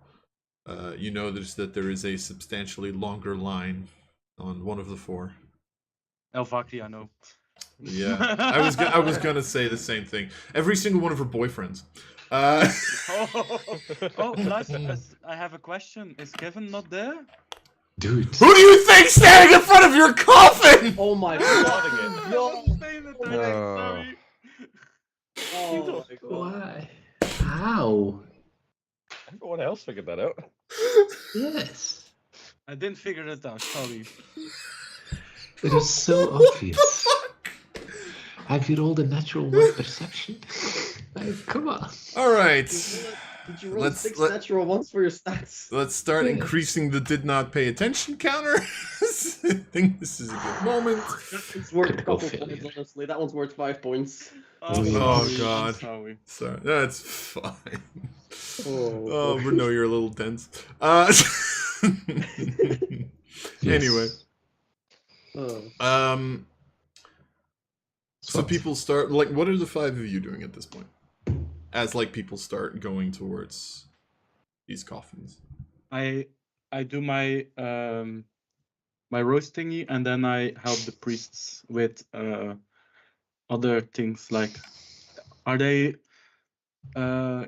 [SPEAKER 5] You notice that there is a substantially longer line on one of the 4.
[SPEAKER 1] Elvaki, I know.
[SPEAKER 5] Yeah, I was gonna say the same thing. Every single one of her boyfriends.
[SPEAKER 1] Oh, plus, I have a question. Is Kevin not there?
[SPEAKER 3] Dude.
[SPEAKER 5] Who do you think standing in front of your coffin?
[SPEAKER 2] Oh my
[SPEAKER 4] Starting
[SPEAKER 2] god!
[SPEAKER 4] it.
[SPEAKER 2] Yo!
[SPEAKER 1] Sorry.
[SPEAKER 2] Oh my god!
[SPEAKER 3] Why? How?
[SPEAKER 4] Everyone else figured that out.
[SPEAKER 3] Yes.
[SPEAKER 1] I didn't figure it out. Sorry.
[SPEAKER 3] It is so obvious. Have you rolled a natural 1 perception? Like, come on.
[SPEAKER 5] All right,
[SPEAKER 2] Did you roll
[SPEAKER 5] Let's-
[SPEAKER 2] 6
[SPEAKER 5] let-
[SPEAKER 2] natural ones for your stats?
[SPEAKER 5] let's start
[SPEAKER 3] Yeah.
[SPEAKER 5] increasing the did not pay attention counter. I think this is a good moment.
[SPEAKER 2] It's worth a
[SPEAKER 3] Critical
[SPEAKER 2] couple
[SPEAKER 3] failure.
[SPEAKER 2] points, honestly. That one's worth 5 points.
[SPEAKER 1] Oh,
[SPEAKER 3] yeah.
[SPEAKER 5] Oh,
[SPEAKER 1] sorry,
[SPEAKER 5] God.
[SPEAKER 1] I'm sorry.
[SPEAKER 5] Sorry, that's fine.
[SPEAKER 2] Oh,
[SPEAKER 5] Oh, we know you're a little tense. Anyway,
[SPEAKER 2] Oh.
[SPEAKER 5] so people start, like, what are the 5 of you doing at this point? As like people start going towards these coffins.
[SPEAKER 1] I do my my roast thingy, and then I help the priests with other things. Like, are they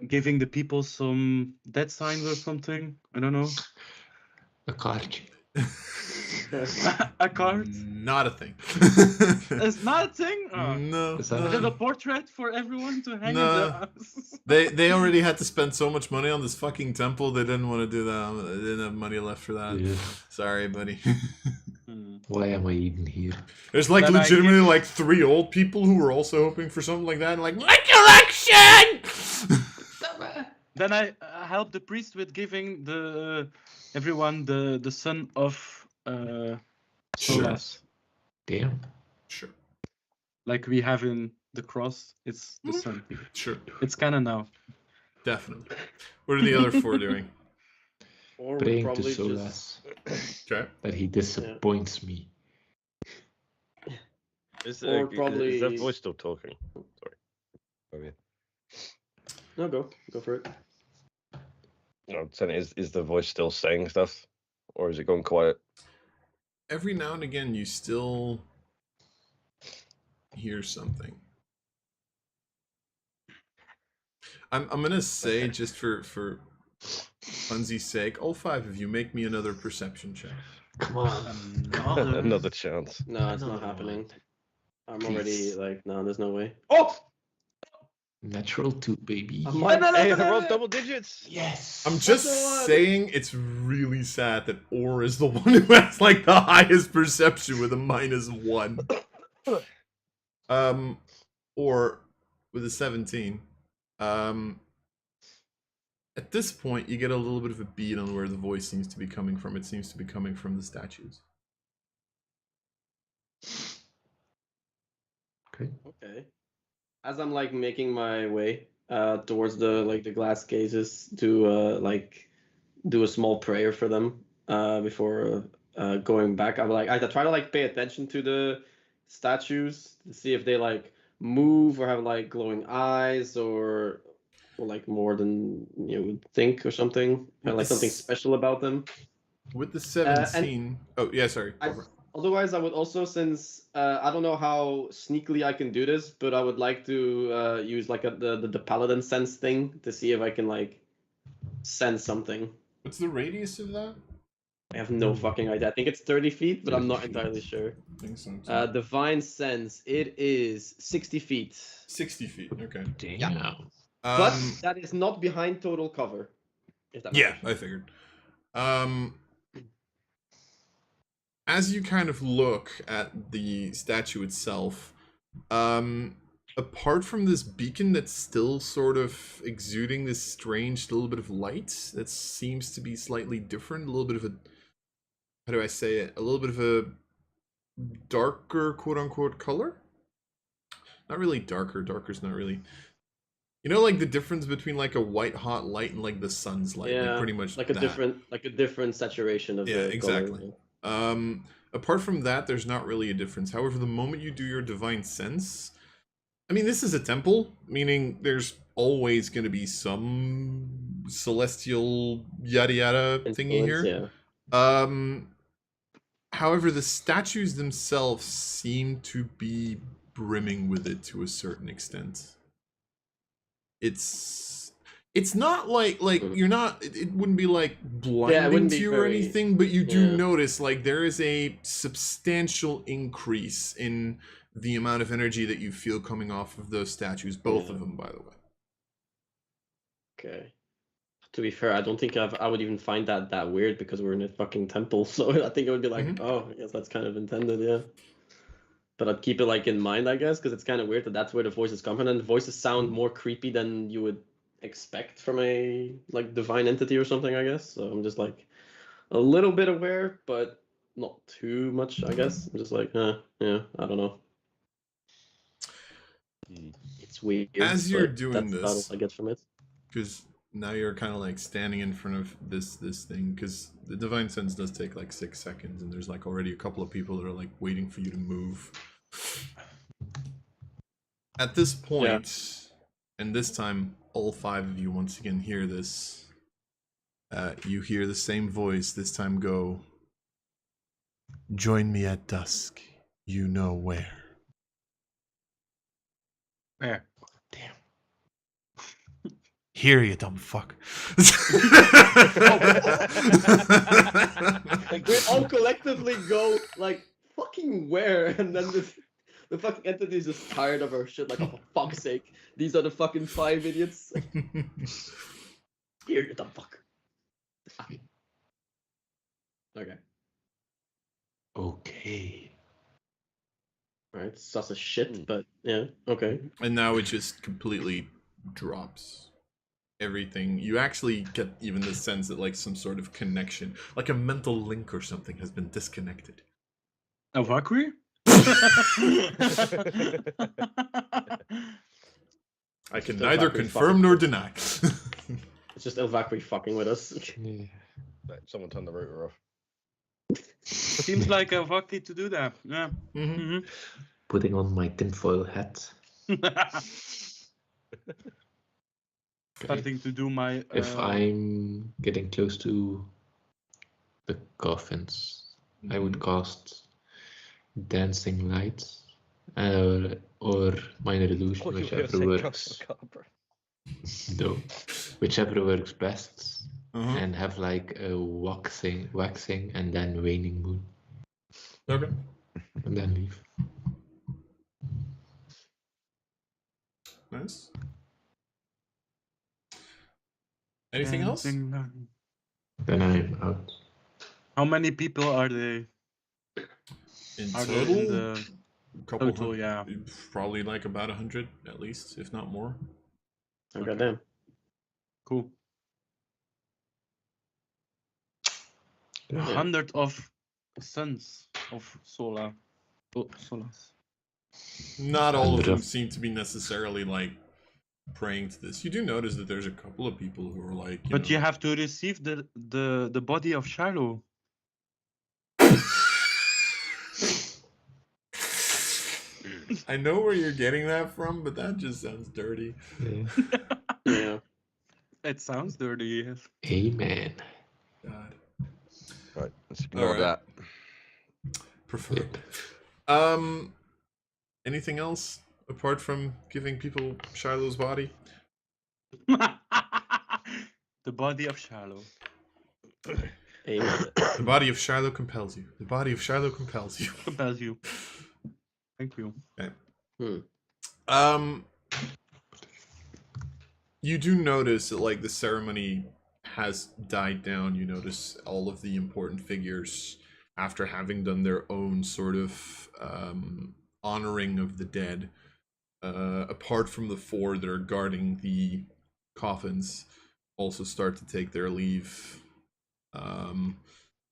[SPEAKER 1] giving the people some dead signs or something? I don't know.
[SPEAKER 3] A card.
[SPEAKER 1] A card?
[SPEAKER 5] Not a thing.
[SPEAKER 1] It's not a thing. Oh.
[SPEAKER 5] No.
[SPEAKER 3] Is that-
[SPEAKER 1] Is it a portrait for everyone to hang
[SPEAKER 5] No.
[SPEAKER 1] in their house?
[SPEAKER 5] They already had to spend so much money on this fucking temple. They didn't want to do that. They didn't have money left for that.
[SPEAKER 3] Yeah.
[SPEAKER 5] Sorry, buddy.
[SPEAKER 3] Why am I even here?
[SPEAKER 5] There's like
[SPEAKER 1] Then I
[SPEAKER 5] legitimately like 3 old people who were also hoping for something like that. And like, my collection.
[SPEAKER 1] Then I help the priest with giving everyone the son of Solas.
[SPEAKER 3] Damn.
[SPEAKER 5] Sure,
[SPEAKER 1] Like we have in the cross, it's the sun.
[SPEAKER 5] sure,
[SPEAKER 1] It's canon now.
[SPEAKER 5] definitely. What are the other 4 doing?
[SPEAKER 2] Or we
[SPEAKER 3] Praying to
[SPEAKER 2] probably
[SPEAKER 3] Solas
[SPEAKER 2] just...
[SPEAKER 5] Okay.
[SPEAKER 3] that he disappoints me.
[SPEAKER 4] Is,
[SPEAKER 2] Or
[SPEAKER 4] is
[SPEAKER 2] probably-
[SPEAKER 4] that voice still talking? Sorry. Okay.
[SPEAKER 2] No, go for it.
[SPEAKER 4] No, I'm saying, is the voice still saying stuff, or is it gone quiet?
[SPEAKER 5] Every now and again, you still hear something. I'm gonna say, just for funsy's sake, all 5 of you make me another perception check.
[SPEAKER 3] Come on.
[SPEAKER 4] Another chance.
[SPEAKER 2] No, it's
[SPEAKER 3] No.
[SPEAKER 2] not happening. I'm
[SPEAKER 3] Please.
[SPEAKER 2] already like, no, there's no way.
[SPEAKER 1] Oh!
[SPEAKER 3] Natural 2, baby.
[SPEAKER 2] I might-
[SPEAKER 4] Hey, I rolled double digits.
[SPEAKER 3] Yes.
[SPEAKER 5] I'm just
[SPEAKER 2] the one.
[SPEAKER 5] saying it's really sad that Or is the one who has like the highest perception with a -1. Or with a 17. At this point, you get a little bit of a beat on where the voice seems to be coming from. It seems to be coming from the statues.
[SPEAKER 2] Okay. As I'm like making my way towards the glass cases to like do a small prayer for them before going back, I try to like pay attention to the statues to see if they like move or have like glowing eyes or like more than you would think or something, or like something special about them.
[SPEAKER 5] With the 17... oh, yeah, sorry.
[SPEAKER 2] I-
[SPEAKER 5] Over.
[SPEAKER 2] Otherwise, I would also, since I don't know how sneakily I can do this, but I would like to use like the paladin sense thing to see if I can like sense something.
[SPEAKER 5] What's the radius of that?
[SPEAKER 2] I have no fucking idea. I think it's 30 feet, but I'm not
[SPEAKER 3] 30
[SPEAKER 2] entirely
[SPEAKER 3] feet.
[SPEAKER 2] sure.
[SPEAKER 5] I think so. Too.
[SPEAKER 2] Divine Sense, it is 60 feet.
[SPEAKER 5] 60 feet. Okay.
[SPEAKER 3] Damn.
[SPEAKER 2] But that is not behind total cover. If that
[SPEAKER 5] Yeah,
[SPEAKER 2] matters.
[SPEAKER 5] I figured. As you kind of look at the statue itself, apart from this beacon that's still sort of exuding this strange little bit of light that seems to be slightly different, a little bit of a, how do I say it, a little bit of a darker quote-unquote color? Not really darker's not really... You know, like the difference between like a white hot light and like the sun's light,
[SPEAKER 2] Yeah,
[SPEAKER 5] like pretty much
[SPEAKER 2] like a
[SPEAKER 5] that.
[SPEAKER 2] different saturation of
[SPEAKER 5] Yeah,
[SPEAKER 2] the
[SPEAKER 5] exactly.
[SPEAKER 2] color.
[SPEAKER 5] Apart from that, there's not really a difference. However, the moment you do your divine sense, I mean, this is a temple, meaning there's always going to be some celestial yada yada thingy
[SPEAKER 2] Influence,
[SPEAKER 5] here.
[SPEAKER 2] yeah.
[SPEAKER 5] However, the statues themselves seem to be brimming with it to a certain extent. It's not like you're not, it wouldn't be like blinding to you or anything, but you do notice like there is a substantial increase in the amount of energy that you feel coming off of those statues, both of them, by the way.
[SPEAKER 2] Okay. To be fair, I don't think I would even find that weird because we're in a fucking temple, so I think it would be like, oh, I guess that's kind of intended, yeah. But I'd keep it like in mind, I guess, because it's kind of weird that that's where the voices come from, and the voices sound more creepy than you would expect from a like divine entity or something, I guess. So I'm just like a little bit aware, but not too much, I guess. I'm just like, yeah, I don't know. It's weird.
[SPEAKER 5] As you're doing
[SPEAKER 2] that's
[SPEAKER 5] this,
[SPEAKER 2] all I get from it.
[SPEAKER 5] because now you're kind of like standing in front of this thing, because the divine sense does take like 6 seconds, and there's like already a couple of people that are like waiting for you to move. At this point, and this time all 5 of you once again hear this. You hear the same voice this time go,
[SPEAKER 7] Join me at dusk. You know where.
[SPEAKER 1] Where?
[SPEAKER 7] Damn. Here, you dumb fuck.
[SPEAKER 2] Like they all collectively go like fucking where, and then the fucking entity is just tired of our shit. Like, oh, for fuck's sake, these are the fucking 5 idiots. Here, you dumb fuck. Okay.
[SPEAKER 3] Okay.
[SPEAKER 2] Right, sus as shit, but yeah, okay.
[SPEAKER 5] And now it just completely drops. Everything. You actually get even the sense that like some sort of connection, like a mental link or something has been disconnected.
[SPEAKER 1] A Valkyrie?
[SPEAKER 5] I can neither confirm nor deny.
[SPEAKER 2] It's just Valkyrie fucking with us.
[SPEAKER 3] Yeah.
[SPEAKER 4] Someone turn the router off.
[SPEAKER 1] Seems like a Valkyrie to do that. Yeah.
[SPEAKER 3] Putting on my tinfoil hat.
[SPEAKER 1] Starting to do my.
[SPEAKER 3] If I'm getting close to the coffins, I would cast Dancing Lights or Minor Illusion, whichever works. No, whichever works best, and have like a waxing, and then waning moon.
[SPEAKER 5] Okay.
[SPEAKER 3] And then leave.
[SPEAKER 5] Nice. Anything else?
[SPEAKER 3] Then I'm out.
[SPEAKER 1] How many people are they?
[SPEAKER 5] In
[SPEAKER 1] Are they
[SPEAKER 5] total,
[SPEAKER 1] in the
[SPEAKER 5] couple
[SPEAKER 1] total?
[SPEAKER 5] hundred,
[SPEAKER 1] Yeah.
[SPEAKER 5] probably like about 100 at least, if not more.
[SPEAKER 2] Oh, goddamn.
[SPEAKER 1] Cool.
[SPEAKER 2] Yeah.
[SPEAKER 1] 100 of sons of Solas.
[SPEAKER 5] Not all of them
[SPEAKER 3] 100.
[SPEAKER 5] seem to be necessarily like praying to this. You do notice that there's a couple of people who are like,
[SPEAKER 1] But you have to receive the body of Shiloh.
[SPEAKER 5] I know where you're getting that from, but that just sounds dirty.
[SPEAKER 3] Yeah.
[SPEAKER 2] Yeah.
[SPEAKER 1] It sounds dirty, yes.
[SPEAKER 3] Amen.
[SPEAKER 5] God.
[SPEAKER 6] Right, let's ignore
[SPEAKER 5] Alright.
[SPEAKER 6] that.
[SPEAKER 5] Preferably. Anything else apart from giving people Shiloh's body?
[SPEAKER 1] The body of Shiloh.
[SPEAKER 2] Aeminad.
[SPEAKER 5] The body of Shiloh compels you. The body of Shiloh compels you.
[SPEAKER 1] Compels you. Thank you.
[SPEAKER 5] You do notice that like the ceremony has died down. You notice all of the important figures, after having done their own sort of honoring of the dead, apart from the 4 that are guarding the coffins, also start to take their leave.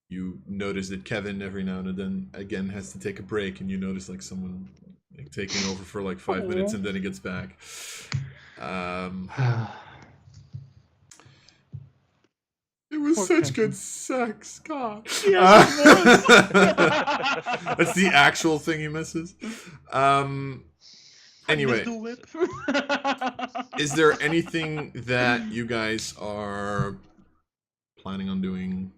[SPEAKER 5] You notice that Kevin every now and then again has to take a break, and you notice like someone like taking over for like 5 minutes, and then he gets back. It was
[SPEAKER 1] Poor
[SPEAKER 5] such
[SPEAKER 1] Kevin.
[SPEAKER 5] good sex, God.
[SPEAKER 1] Yes,
[SPEAKER 5] That's the actual thing he misses. Anyway,
[SPEAKER 1] the whip.
[SPEAKER 5] is there anything that you guys are planning on doing,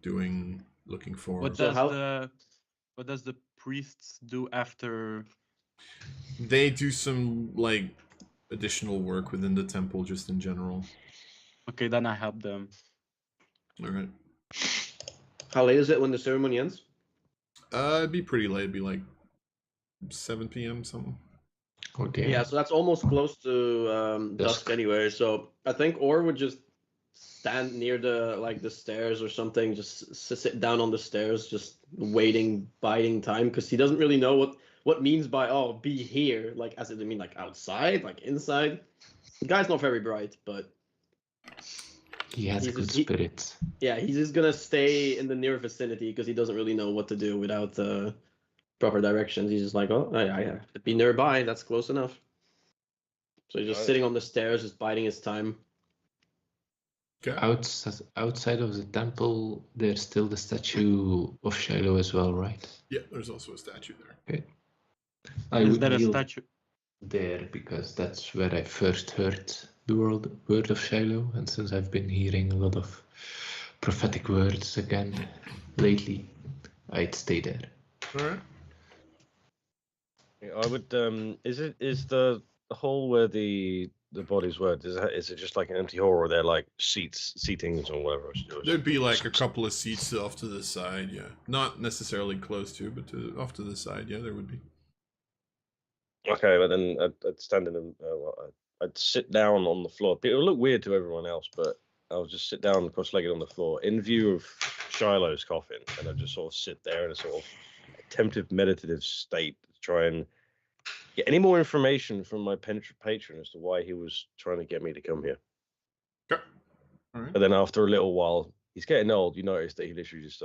[SPEAKER 5] looking for?
[SPEAKER 1] What
[SPEAKER 2] So
[SPEAKER 1] does the priests do after?
[SPEAKER 5] They do some like additional work within the temple, just in general.
[SPEAKER 1] Okay, then I help them.
[SPEAKER 5] All right.
[SPEAKER 2] How late is it when the ceremony ends?
[SPEAKER 5] It'd be pretty late. It'd be like 7 p.m. something.
[SPEAKER 3] Oh dear.
[SPEAKER 2] Yeah, so that's almost close to dusk anyway. So I think Orr would just stand near the stairs or something, just sit down on the stairs, just waiting, biding time, because he doesn't really know what means by be here, like as it mean like outside, like inside. The guy's not very bright, but
[SPEAKER 3] He has
[SPEAKER 2] he's
[SPEAKER 3] good
[SPEAKER 2] just- he-
[SPEAKER 3] spirits.
[SPEAKER 2] yeah, he's just gonna stay in the near vicinity because he doesn't really know what to do without proper directions. He's just like, I have to be nearby. That's close enough. So he's just
[SPEAKER 4] Right.
[SPEAKER 2] sitting on the stairs, just biding his time.
[SPEAKER 5] Okay.
[SPEAKER 3] Outside of the temple, there's still the statue of Shiloh as well, right?
[SPEAKER 5] Yeah, there's also a statue there.
[SPEAKER 3] I
[SPEAKER 1] Is
[SPEAKER 3] would
[SPEAKER 1] there a
[SPEAKER 3] kneel
[SPEAKER 1] statue?
[SPEAKER 3] there because that's where I first heard the word of Shiloh, and since I've been hearing a lot of prophetic words again lately, I'd stay there.
[SPEAKER 5] All right.
[SPEAKER 4] I would. Is the hall where the bodies were? Is it just like an empty hall, or are there like seatings or whatever?
[SPEAKER 5] There'd be like a couple of seats off to the side, yeah. Not necessarily close to, but off to the side, yeah, there would be.
[SPEAKER 4] Okay, but then I'd stand in the. I'd sit down on the floor. It would look weird to everyone else, but I'll just sit down cross-legged on the floor in view of Shiloh's coffin, and I'd just sort of sit there in a sort of attentive, meditative state to try and get any more information from my patron as to why he was trying to get me to come here.
[SPEAKER 5] Okay. All right.
[SPEAKER 4] But then after a little while, he's getting old. You notice that he literally just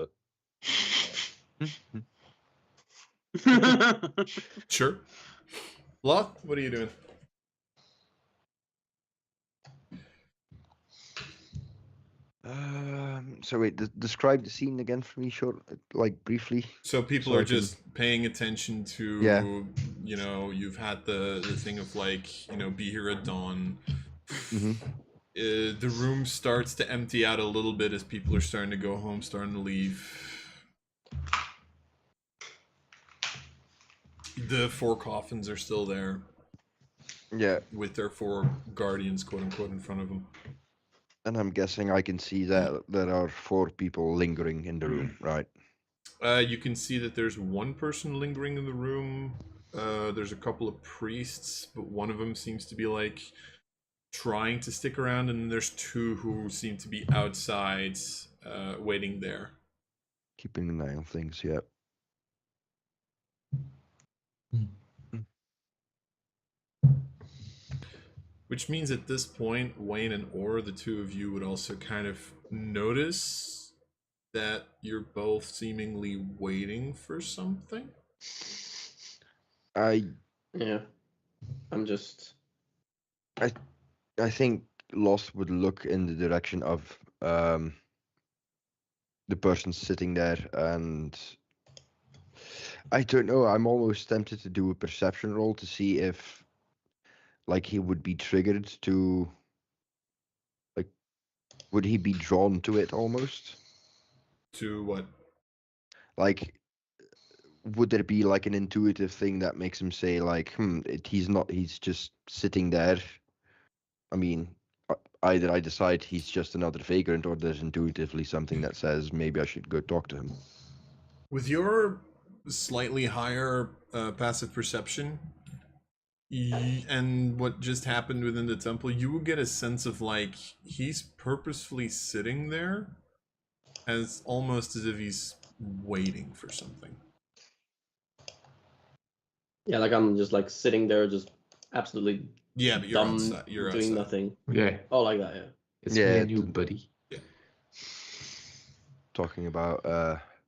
[SPEAKER 5] Sure. Loth, what are you doing?
[SPEAKER 6] So wait, describe the scene again for me, short, like briefly.
[SPEAKER 5] So people
[SPEAKER 6] So
[SPEAKER 5] are
[SPEAKER 6] I can-
[SPEAKER 5] just paying attention to,
[SPEAKER 6] Yeah.
[SPEAKER 5] you know, you've had the thing of like, you know, be here at dawn.
[SPEAKER 6] Mm-hmm.
[SPEAKER 5] The room starts to empty out a little bit as people are starting to go home, starting to leave. The 4 coffins are still there
[SPEAKER 6] Yeah,
[SPEAKER 5] with their 4 guardians, quote unquote, in front of them.
[SPEAKER 6] and I'm guessing I can see that there are 4 people lingering in the room, right?
[SPEAKER 5] You can see that there's 1 person lingering in the room. There's a couple of priests, but one of them seems to be like trying to stick around, and then there's 2 who seem to be outside, waiting there.
[SPEAKER 6] Keeping an eye on things, yeah.
[SPEAKER 5] Which means at this point, Wayne and Orr, the 2 of you, would also kind of notice that you're both seemingly waiting for something.
[SPEAKER 2] Yeah. I'm just.
[SPEAKER 6] I think Lost would look in the direction of the person sitting there, and I don't know. I'm almost tempted to do a perception roll to see if, like, he would be triggered to, like, would he be drawn to it almost?
[SPEAKER 5] To what?
[SPEAKER 6] Like, would there be like an intuitive thing that makes him say like, he's just sitting there. I mean, either I decide he's just another vagrant, or there's intuitively something that says maybe I should go talk to him.
[SPEAKER 5] With your slightly higher passive perception and what just happened within the temple, you will get a sense of like he's purposefully sitting there, as almost as if he's waiting for something.
[SPEAKER 2] Yeah, like I'm just like sitting there, just absolutely
[SPEAKER 5] Yeah, but you're
[SPEAKER 2] dumb,
[SPEAKER 5] outside. You're
[SPEAKER 2] doing
[SPEAKER 5] outside.
[SPEAKER 2] nothing.
[SPEAKER 3] Yeah,
[SPEAKER 2] Oh, like that, yeah.
[SPEAKER 3] it's
[SPEAKER 6] Yeah,
[SPEAKER 3] me and you, buddy.
[SPEAKER 6] Talking about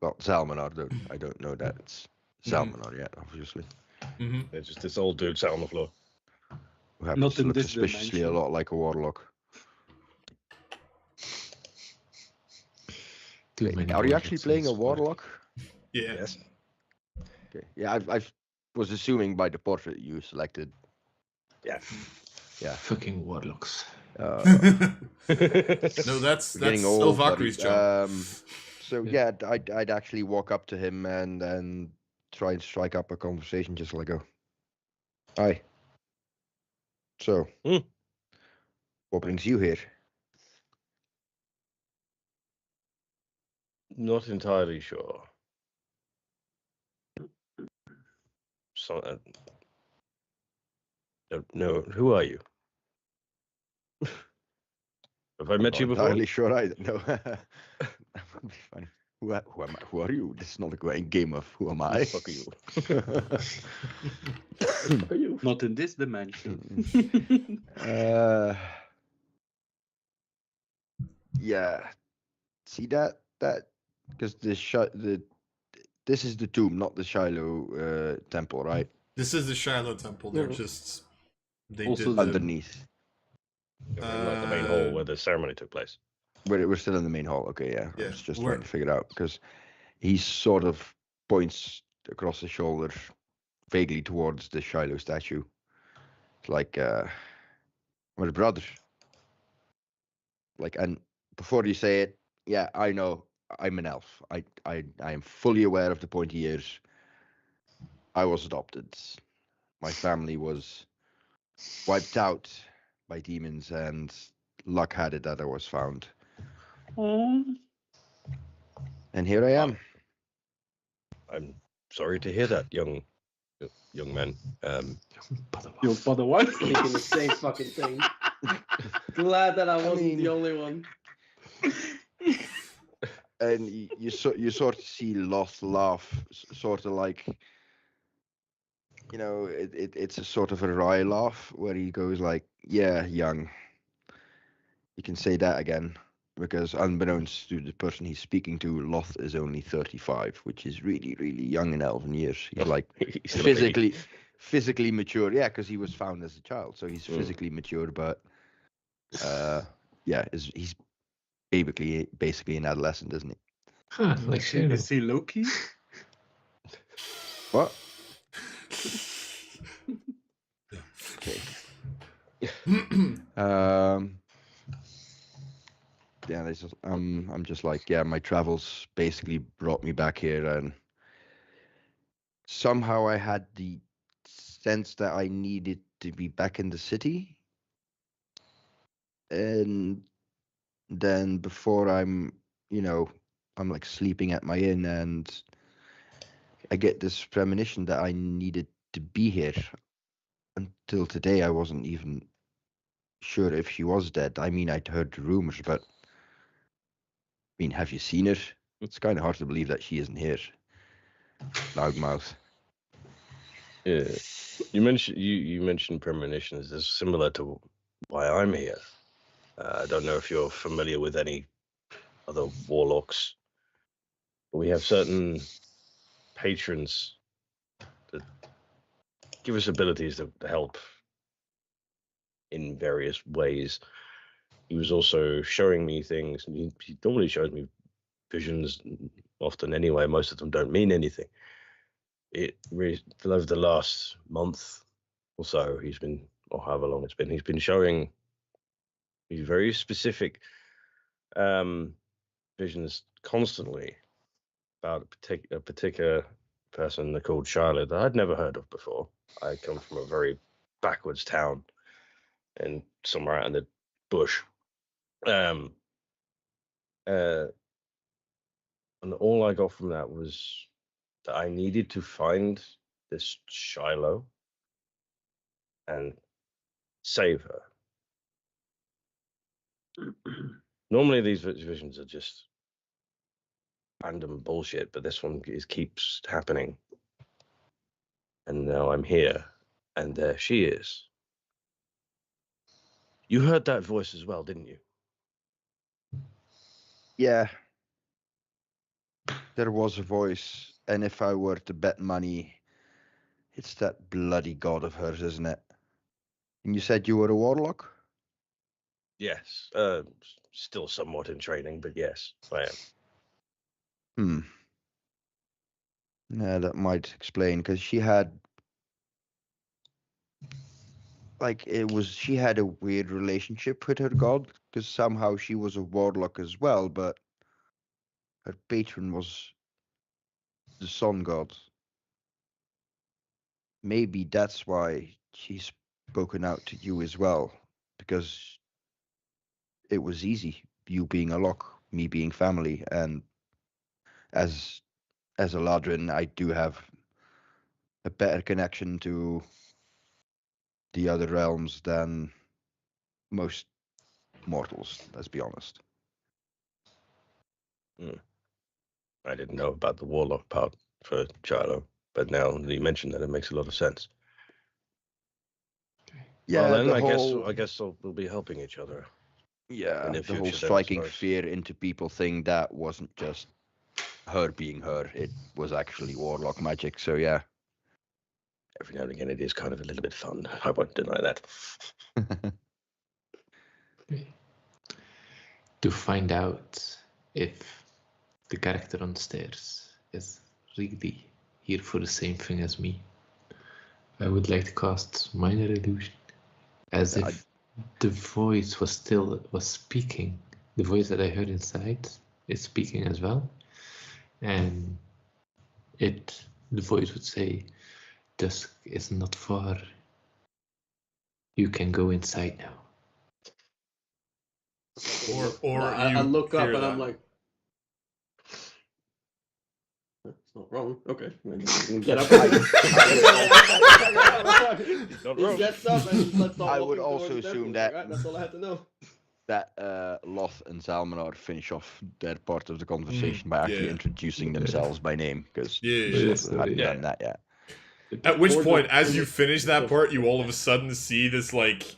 [SPEAKER 6] well, Zalmanar. I don't know that it's Zalmanar yet, obviously.
[SPEAKER 5] Mm-hmm.
[SPEAKER 4] There's just this old dude sat on the floor.
[SPEAKER 6] Who happens
[SPEAKER 1] Not
[SPEAKER 6] to
[SPEAKER 1] in
[SPEAKER 6] look
[SPEAKER 1] this
[SPEAKER 6] suspiciously a
[SPEAKER 1] dimension.
[SPEAKER 6] lot like a warlock.
[SPEAKER 3] Too many
[SPEAKER 6] Are you actually
[SPEAKER 3] warlocks
[SPEAKER 6] playing a
[SPEAKER 3] in this world.
[SPEAKER 6] warlock?
[SPEAKER 5] Yeah.
[SPEAKER 4] Yes.
[SPEAKER 6] Okay. Yeah, I was assuming by the portrait you selected.
[SPEAKER 4] Yeah.
[SPEAKER 6] Yeah.
[SPEAKER 3] Fucking warlocks.
[SPEAKER 5] No, that's
[SPEAKER 6] We're getting old, buddy.
[SPEAKER 5] Elvakri's job.
[SPEAKER 6] So yeah, I'd actually walk up to him and try and strike up a conversation, just like go, "Hi. So, what brings you here?"
[SPEAKER 4] Not entirely sure. So, don't know. Who are you? Have I met
[SPEAKER 6] Not
[SPEAKER 4] you before?
[SPEAKER 6] entirely sure either. No, that would be funny. Who am I? Who are you? This is not a great game of who am I?
[SPEAKER 4] Fuck you.
[SPEAKER 2] Are you?
[SPEAKER 1] Not in this dimension.
[SPEAKER 6] Yeah. See that because this is the tomb, not the Shiloh temple, right?
[SPEAKER 5] This is the Shiloh temple. They're
[SPEAKER 2] Mhm.
[SPEAKER 5] just they
[SPEAKER 1] Also
[SPEAKER 5] did
[SPEAKER 1] the-
[SPEAKER 6] Underneath,
[SPEAKER 4] Like the main hall where the ceremony took place.
[SPEAKER 6] where we're still in the main hall. Okay, yeah. I
[SPEAKER 5] Yeah,
[SPEAKER 6] was just
[SPEAKER 5] we're-
[SPEAKER 6] trying to figure it out because he sort of points across his shoulder, vaguely towards the Shiloh statue. It's like, my brother. Like, and before you say it, yeah, I know I'm an elf. I am fully aware of the pointy ears. I was adopted. My family was wiped out by demons, and luck had it that I was found. And here I am.
[SPEAKER 4] I'm sorry to hear that, young man.
[SPEAKER 1] Your father what?
[SPEAKER 2] Thinking the same fucking thing. Glad that I wasn't
[SPEAKER 6] mean-
[SPEAKER 2] the only one.
[SPEAKER 6] And you sort of see Loth laugh, sort of like, you know, it's a sort of a wry laugh where he goes like, "Yeah, young. You can say that again." Because unbeknownst to the person he's speaking to, Loth is only 35, which is really, really young in elven years. He's like
[SPEAKER 4] He's still a baby.
[SPEAKER 6] physically mature. Yeah, because he was found as a child, so he's physically mature, but yeah, he's basically an adolescent, isn't he?
[SPEAKER 3] Huh, like Shadow.
[SPEAKER 1] Is he Loki?
[SPEAKER 6] What? Okay. Yeah, I'm just like, yeah, my travels basically brought me back here, and somehow I had the sense that I needed to be back in the city. And then before I'm like sleeping at my inn, and I get this premonition that I needed to be here. Until today, I wasn't even sure if she was dead. I mean, I'd heard the rumors, but I mean, have you seen her? It's kind of hard to believe that she isn't here. Loudmouth.
[SPEAKER 4] Yeah. You mentioned premonitions. Is similar to why I'm here. I don't know if you're familiar with any other warlocks. But we have certain patrons that give us abilities to help in various ways. He was also showing me things. He normally shows me visions often anyway. Most of them don't mean anything. Over the last month or so, he's been, or however long it's been, he's been showing these very specific visions constantly about a particular person called Charlotte that I'd never heard of before. I come from a very backwards town and somewhere out in the bush, And all I got from that was that I needed to find this Shiloh and save her. Normally these visions are just random bullshit, but this one keeps happening. And now I'm here, and there she is. You heard that voice as well, didn't you?
[SPEAKER 6] Yeah. There was a voice, and if I were to bet money, it's that bloody god of hers, isn't it? And you said you were a warlock?
[SPEAKER 4] Yes. Still somewhat in training, but yes, I am.
[SPEAKER 6] Yeah, that might explain, because she had she had a weird relationship with her god, because somehow she was a warlock as well, but her patron was the sun god. Maybe that's why she's spoken out to you as well, because it was easy, you being a lock, me being family, and as a Ladrin, I do have a better connection to the other realms than most mortals, let's be honest.
[SPEAKER 4] I didn't know about the warlock part for Shiloh, but now that you mentioned that, it makes a lot of sense.
[SPEAKER 6] Yeah,
[SPEAKER 4] well, then
[SPEAKER 6] the
[SPEAKER 4] I
[SPEAKER 6] whole,
[SPEAKER 4] guess we'll be helping each other.
[SPEAKER 6] yeah,
[SPEAKER 4] in the
[SPEAKER 6] the whole
[SPEAKER 4] future, then, I
[SPEAKER 6] striking
[SPEAKER 4] suppose.
[SPEAKER 6] fear into people thing, that wasn't just her being her, it was actually warlock magic, so yeah.
[SPEAKER 4] Every now and again, it is kind of a little bit fun. I won't deny that.
[SPEAKER 3] To find out if the character on the stairs is really here for the same thing as me, I would like to cast Minor Illusion, as if the voice was speaking. The voice that I heard inside is speaking as well, and the voice would say, "Dusk is not far. You can go inside now."
[SPEAKER 5] Or
[SPEAKER 2] I
[SPEAKER 5] you
[SPEAKER 2] look up
[SPEAKER 5] hear
[SPEAKER 2] and
[SPEAKER 5] that.
[SPEAKER 2] I'm like, that's not wrong. Okay. Get up.
[SPEAKER 4] Not
[SPEAKER 2] He
[SPEAKER 4] wrong.
[SPEAKER 2] gets up and let's start
[SPEAKER 6] I
[SPEAKER 2] walking
[SPEAKER 6] would also
[SPEAKER 2] towards the
[SPEAKER 6] assume
[SPEAKER 2] temple.
[SPEAKER 6] that-
[SPEAKER 2] Right? That's all I had to know.
[SPEAKER 6] that Loth and Zalmanar finish off their part of the conversation by actually
[SPEAKER 5] yeah.
[SPEAKER 6] introducing themselves by name, because
[SPEAKER 5] Yeah.
[SPEAKER 6] hadn't done that yet.
[SPEAKER 5] At which
[SPEAKER 2] Towards
[SPEAKER 5] point,
[SPEAKER 2] the-
[SPEAKER 5] as you
[SPEAKER 2] towards the-
[SPEAKER 5] finish that part, you all of a sudden see this like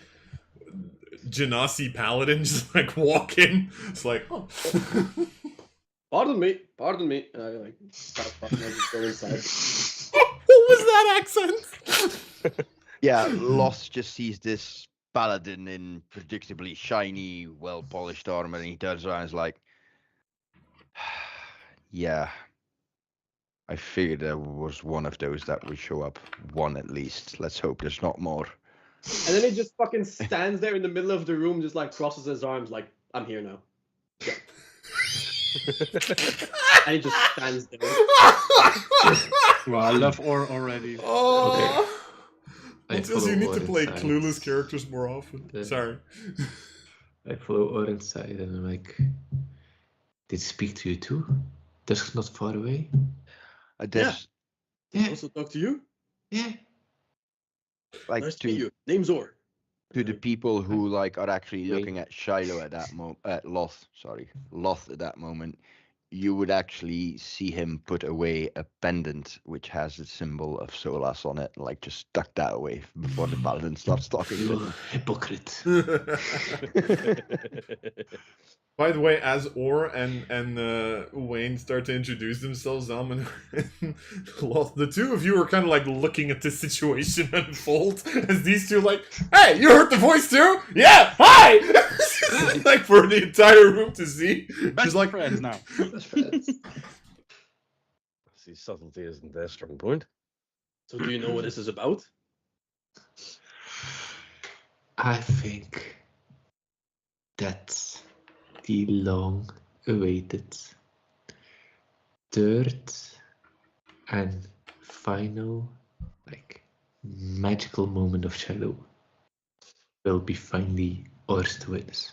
[SPEAKER 5] Genasi paladin just like walk in. It's like, oh.
[SPEAKER 2] Pardon me. And I like start walking and just go inside.
[SPEAKER 5] What was that accent?
[SPEAKER 6] Yeah, Loth just sees this paladin in predictably shiny, well-polished armor, and he turns around and is like, yeah, I figured there was one of those that would show up. One at least. Let's hope there's not more.
[SPEAKER 2] And then he just fucking stands there in the middle of the room, just like crosses his arms, like, I'm here now. Go. And he just stands there.
[SPEAKER 1] Well, I love Or already.
[SPEAKER 5] Oh.
[SPEAKER 3] I
[SPEAKER 5] It tells you
[SPEAKER 3] follow
[SPEAKER 5] need to
[SPEAKER 3] Or
[SPEAKER 5] play
[SPEAKER 3] inside.
[SPEAKER 5] clueless characters more often.
[SPEAKER 3] Yeah.
[SPEAKER 5] Sorry.
[SPEAKER 3] I follow Or inside, and I'm like, "Did he speak to you too? Dusk's not far away."
[SPEAKER 6] There's
[SPEAKER 3] Yeah,
[SPEAKER 2] Also talk to you.
[SPEAKER 3] yeah.
[SPEAKER 6] like
[SPEAKER 2] Nice to meet you. Name's Or.
[SPEAKER 6] to the people who like are actually
[SPEAKER 3] Wait.
[SPEAKER 6] looking at Shiloh at that moment, Loth at that moment, you would actually see him put away a pendant which has the symbol of Solas on it, like just tuck that away before the paladin starts talking to
[SPEAKER 3] You
[SPEAKER 6] him.
[SPEAKER 3] hypocrite.
[SPEAKER 5] By the way, as Or and Wayne start to introduce themselves, Zalman and Loth, the two of you are kind of like looking at this situation unfold as these two like, hey, you heard the voice too? Yeah, hi! Like for the entire room to see.
[SPEAKER 1] Best
[SPEAKER 5] Just like,
[SPEAKER 1] friends now.
[SPEAKER 4] See, subtlety isn't their strong point.
[SPEAKER 2] So do you know what this is about?
[SPEAKER 3] I think that's the long-awaited third and final, like, magical moment of Shiloh will be finally ours to witness.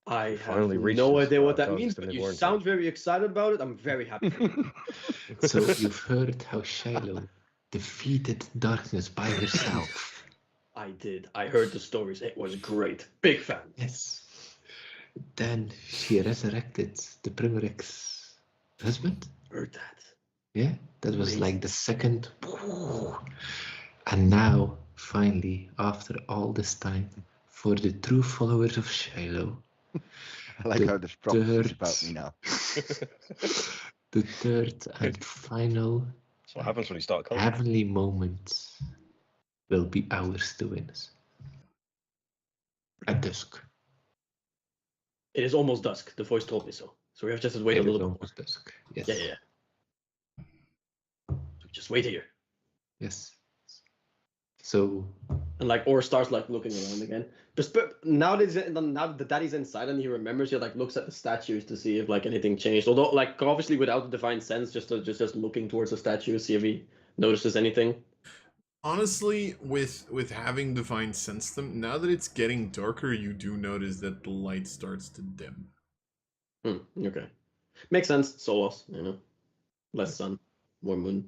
[SPEAKER 2] I have
[SPEAKER 4] finally reached
[SPEAKER 2] no
[SPEAKER 4] this
[SPEAKER 2] idea what
[SPEAKER 4] far.
[SPEAKER 2] that means, but you sound very excited about it. I'm very happy for you.
[SPEAKER 3] So you've heard how Shiloh defeated darkness by herself.
[SPEAKER 2] I did. I heard the stories. It was great. Big fan.
[SPEAKER 3] Yes. Then she resurrected the Primarch's husband.
[SPEAKER 2] Heard that.
[SPEAKER 3] Yeah, that was
[SPEAKER 2] Amazing.
[SPEAKER 3] like the second. And now, finally, after all this time, for the true followers of Shiloh,
[SPEAKER 6] I like
[SPEAKER 3] the
[SPEAKER 6] how there's prophecies
[SPEAKER 3] third-
[SPEAKER 6] about me now.
[SPEAKER 3] the third and final
[SPEAKER 4] That's what happens when you start culture.
[SPEAKER 3] heavenly moment will be ours to witness. At dusk.
[SPEAKER 2] It is almost dusk. The voice told me so. So we have just to wait
[SPEAKER 3] It
[SPEAKER 2] a
[SPEAKER 3] is
[SPEAKER 2] little bit.
[SPEAKER 3] almost dusk. Yes.
[SPEAKER 2] Yeah. So just wait here.
[SPEAKER 3] Yes. So
[SPEAKER 2] And like Or starts like looking around again. But now that Daddy's inside and he remembers, he like looks at the statues to see if like anything changed. Although like obviously without the divine sense, just looking towards the statue, see if he notices anything.
[SPEAKER 5] Honestly, with having divine sense them, now that it's getting darker, you do notice that the light starts to dim.
[SPEAKER 2] Okay. Makes sense. Solos, less sun, more moon.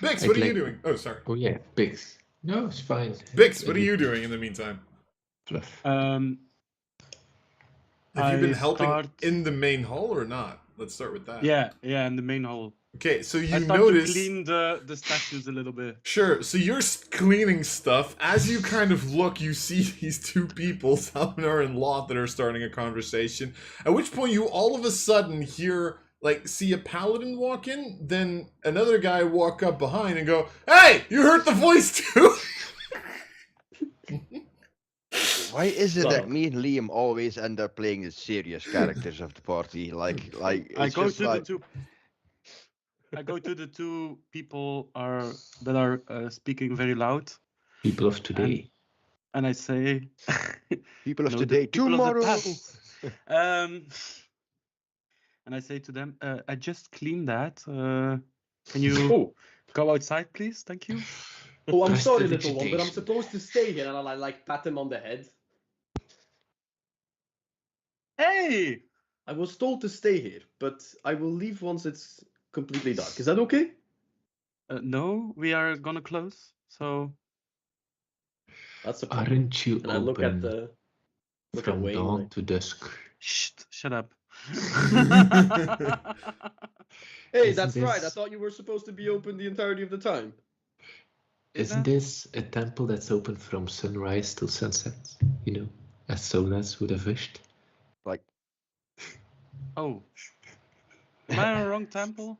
[SPEAKER 5] Bix,
[SPEAKER 3] I'd
[SPEAKER 5] what are you
[SPEAKER 3] like-
[SPEAKER 5] doing? Oh, sorry.
[SPEAKER 3] oh yeah, Bix. No, it's fine.
[SPEAKER 5] Bix, what are you doing in the meantime?
[SPEAKER 3] Fluff.
[SPEAKER 5] Have you
[SPEAKER 1] I
[SPEAKER 5] been helping
[SPEAKER 1] start-
[SPEAKER 5] in the main hall or not? Let's start with that.
[SPEAKER 1] Yeah, in the main hall.
[SPEAKER 5] Okay, so you
[SPEAKER 1] I start
[SPEAKER 5] notice.
[SPEAKER 1] to clean the statues a little bit.
[SPEAKER 5] Sure, so you're cleaning stuff. As you kind of look, you see these two people, Salmanar and Lot, that are starting a conversation. At which point you all of a sudden see a paladin walk in, then another guy walk up behind and go, "Hey, you heard the voice too?"
[SPEAKER 6] Why is it
[SPEAKER 2] Well-
[SPEAKER 6] that me and Liam always end up playing the serious characters of the party? Like
[SPEAKER 1] I
[SPEAKER 6] it's
[SPEAKER 1] go
[SPEAKER 6] just
[SPEAKER 1] to
[SPEAKER 6] like
[SPEAKER 1] the two. I go to the two people that are speaking very loud,
[SPEAKER 3] People of today.
[SPEAKER 1] and I say,
[SPEAKER 6] people of
[SPEAKER 1] No, the
[SPEAKER 6] today,
[SPEAKER 1] people of the
[SPEAKER 6] tomorrow.
[SPEAKER 1] past. and I say to them, I just cleaned that. Can you
[SPEAKER 2] Oh,
[SPEAKER 1] go outside, please? Thank you.
[SPEAKER 2] oh, I'm sorry, little one,
[SPEAKER 3] Prestidigitation.
[SPEAKER 2] but I'm supposed to stay here, and I like pat him on the head.
[SPEAKER 1] Hey,
[SPEAKER 2] I was told to stay here, but I will leave once it's completely dark. Is that okay?
[SPEAKER 1] no, we are gonna close. So
[SPEAKER 2] That's a problem.
[SPEAKER 3] Aren't you
[SPEAKER 2] And I look at
[SPEAKER 3] open
[SPEAKER 2] at
[SPEAKER 3] from
[SPEAKER 2] Wayne.
[SPEAKER 3] dawn
[SPEAKER 2] like,
[SPEAKER 3] to dusk?
[SPEAKER 1] shut up.
[SPEAKER 2] hey,
[SPEAKER 3] Isn't
[SPEAKER 2] that's right. I
[SPEAKER 3] this-
[SPEAKER 2] thought you were supposed to be open the entirety of the time.
[SPEAKER 3] Isn't this a temple that's open from sunrise till sunset? You know, as Solas would have wished.
[SPEAKER 6] Like
[SPEAKER 1] Oh, am I in a wrong temple?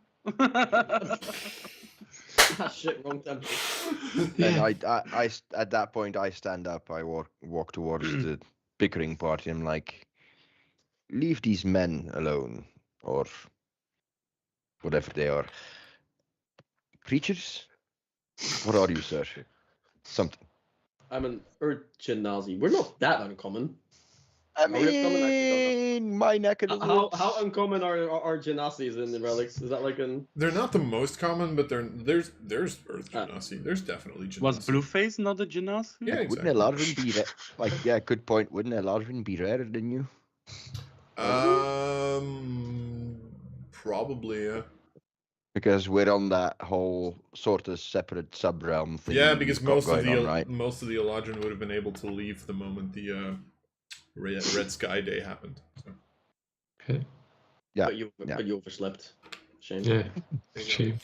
[SPEAKER 2] Ah, shit, wrong temple.
[SPEAKER 6] and I at that point I stand up, I walk towards the bickering party. I'm like, leave these men alone, or whatever they are. Creatures? What are you, sir? Something.
[SPEAKER 2] I'm an urchin Nazi. We're not that uncommon.
[SPEAKER 6] I
[SPEAKER 2] we have common accents,
[SPEAKER 6] mean, my neck of the woods.
[SPEAKER 2] How uncommon are Genazis in the relics? Is that like an...
[SPEAKER 5] They're not the most common, but there's Earth Genasi. There's definitely Genasi.
[SPEAKER 1] Was Blueface not a Genasi?
[SPEAKER 5] Yeah,
[SPEAKER 6] Wouldn't
[SPEAKER 5] exactly.
[SPEAKER 6] Eladrin be like? Yeah, good point. Wouldn't Eladrin be rarer than you?
[SPEAKER 5] Probably, yeah.
[SPEAKER 6] Because we're on that whole sort of separate sub-realm thing.
[SPEAKER 5] Yeah,
[SPEAKER 6] you've
[SPEAKER 5] because
[SPEAKER 6] got
[SPEAKER 5] most of
[SPEAKER 6] going on, right?
[SPEAKER 5] the Eladrin would have been able to leave the moment the Red Sky Day happened. So.
[SPEAKER 3] Okay.
[SPEAKER 6] Yeah,
[SPEAKER 2] But you overslept. Shame.
[SPEAKER 3] Yeah. Shame.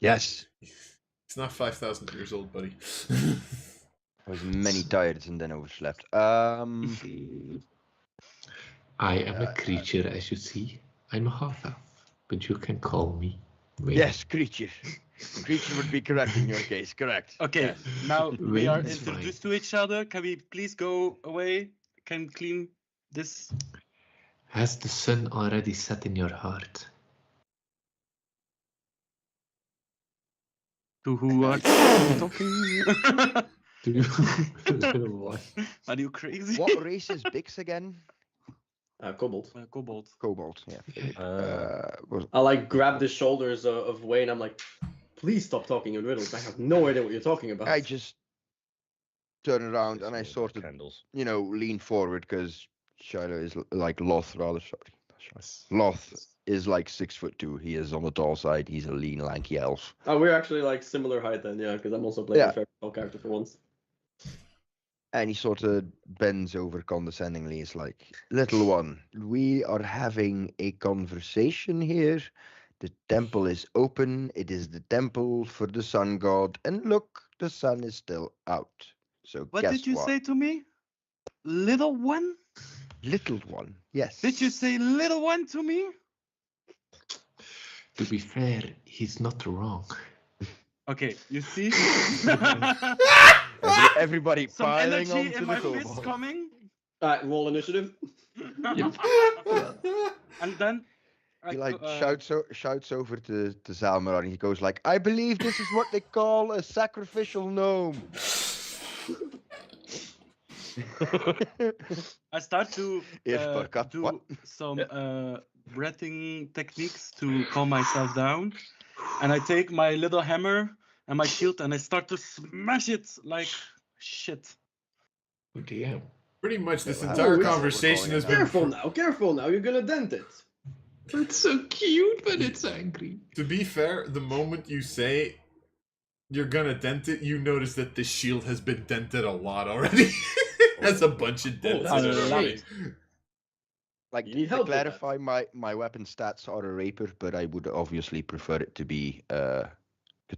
[SPEAKER 6] Yes.
[SPEAKER 5] It's not 5,000 years old, buddy.
[SPEAKER 6] I was many tired and then overslept.
[SPEAKER 3] I am a creature, as you see. I'm a half-elf, but you can call me Wayne.
[SPEAKER 6] Yes, creature. Creature would be correct in your case. Correct.
[SPEAKER 1] Okay, now we are
[SPEAKER 3] Wayne is
[SPEAKER 1] introduced to each other. Can we please go away? Can clean this?
[SPEAKER 3] Has the sun already set in your heart?
[SPEAKER 1] To who are you talking?
[SPEAKER 3] Do you little one?
[SPEAKER 1] Are you crazy?
[SPEAKER 6] What race is Bix again?
[SPEAKER 2] Kobold.
[SPEAKER 1] Kobold.
[SPEAKER 6] Cobalt. Yeah. Was-
[SPEAKER 2] I like grab the shoulders of Wayne. I'm like, please stop talking in riddles. I have no idea what you're talking about.
[SPEAKER 6] I just turn around and I sort of,
[SPEAKER 4] Candles.
[SPEAKER 6] lean forward because Shiloh is like Loth, rather. Sorry. Loth is like 6'2". He is on the tall side. He's a lean, lanky elf.
[SPEAKER 2] Oh, we're actually like similar height then, yeah, because I'm also playing
[SPEAKER 6] Yeah.
[SPEAKER 2] a very tall character for once.
[SPEAKER 6] And he sort of bends over condescendingly. It's like, little one, we are having a conversation here. The temple is open. It is the temple for the sun god. And look, the sun is still out. So
[SPEAKER 1] What
[SPEAKER 6] guess
[SPEAKER 1] did you
[SPEAKER 6] what?
[SPEAKER 1] say to me? Little one?
[SPEAKER 6] Little one, yes.
[SPEAKER 1] Did you say little one to me?
[SPEAKER 3] To be fair, he's not wrong.
[SPEAKER 1] Okay, you see?
[SPEAKER 6] Everybody
[SPEAKER 1] Some
[SPEAKER 6] piling
[SPEAKER 1] energy
[SPEAKER 6] onto
[SPEAKER 1] in
[SPEAKER 6] the
[SPEAKER 1] my fist
[SPEAKER 6] kobold.
[SPEAKER 1] coming.
[SPEAKER 2] Roll initiative.
[SPEAKER 1] And then
[SPEAKER 6] He like shouts over to Zalmar, and he goes like, I believe this is what they call a sacrificial gnome.
[SPEAKER 1] I start to
[SPEAKER 6] What?
[SPEAKER 1] do some breathing techniques to calm myself down, and I take my little hammer and my shield and I start to smash it like shit.
[SPEAKER 3] Oh, damn.
[SPEAKER 5] Pretty much this
[SPEAKER 6] Yeah, well,
[SPEAKER 5] entire
[SPEAKER 6] that's what we're
[SPEAKER 5] conversation
[SPEAKER 6] calling
[SPEAKER 5] has
[SPEAKER 6] it
[SPEAKER 5] been.
[SPEAKER 2] Careful now, you're gonna dent it.
[SPEAKER 3] It's so cute, but it's angry.
[SPEAKER 5] To be fair, the moment you say you're gonna dent it, you notice that the shield has been dented a lot already. Has a bunch of dents
[SPEAKER 2] that's
[SPEAKER 5] in it already.
[SPEAKER 2] great.
[SPEAKER 6] Like,
[SPEAKER 2] You need
[SPEAKER 6] to
[SPEAKER 2] help with that.
[SPEAKER 6] clarify, my weapon stats are a rapier, but I would obviously prefer it to be katana,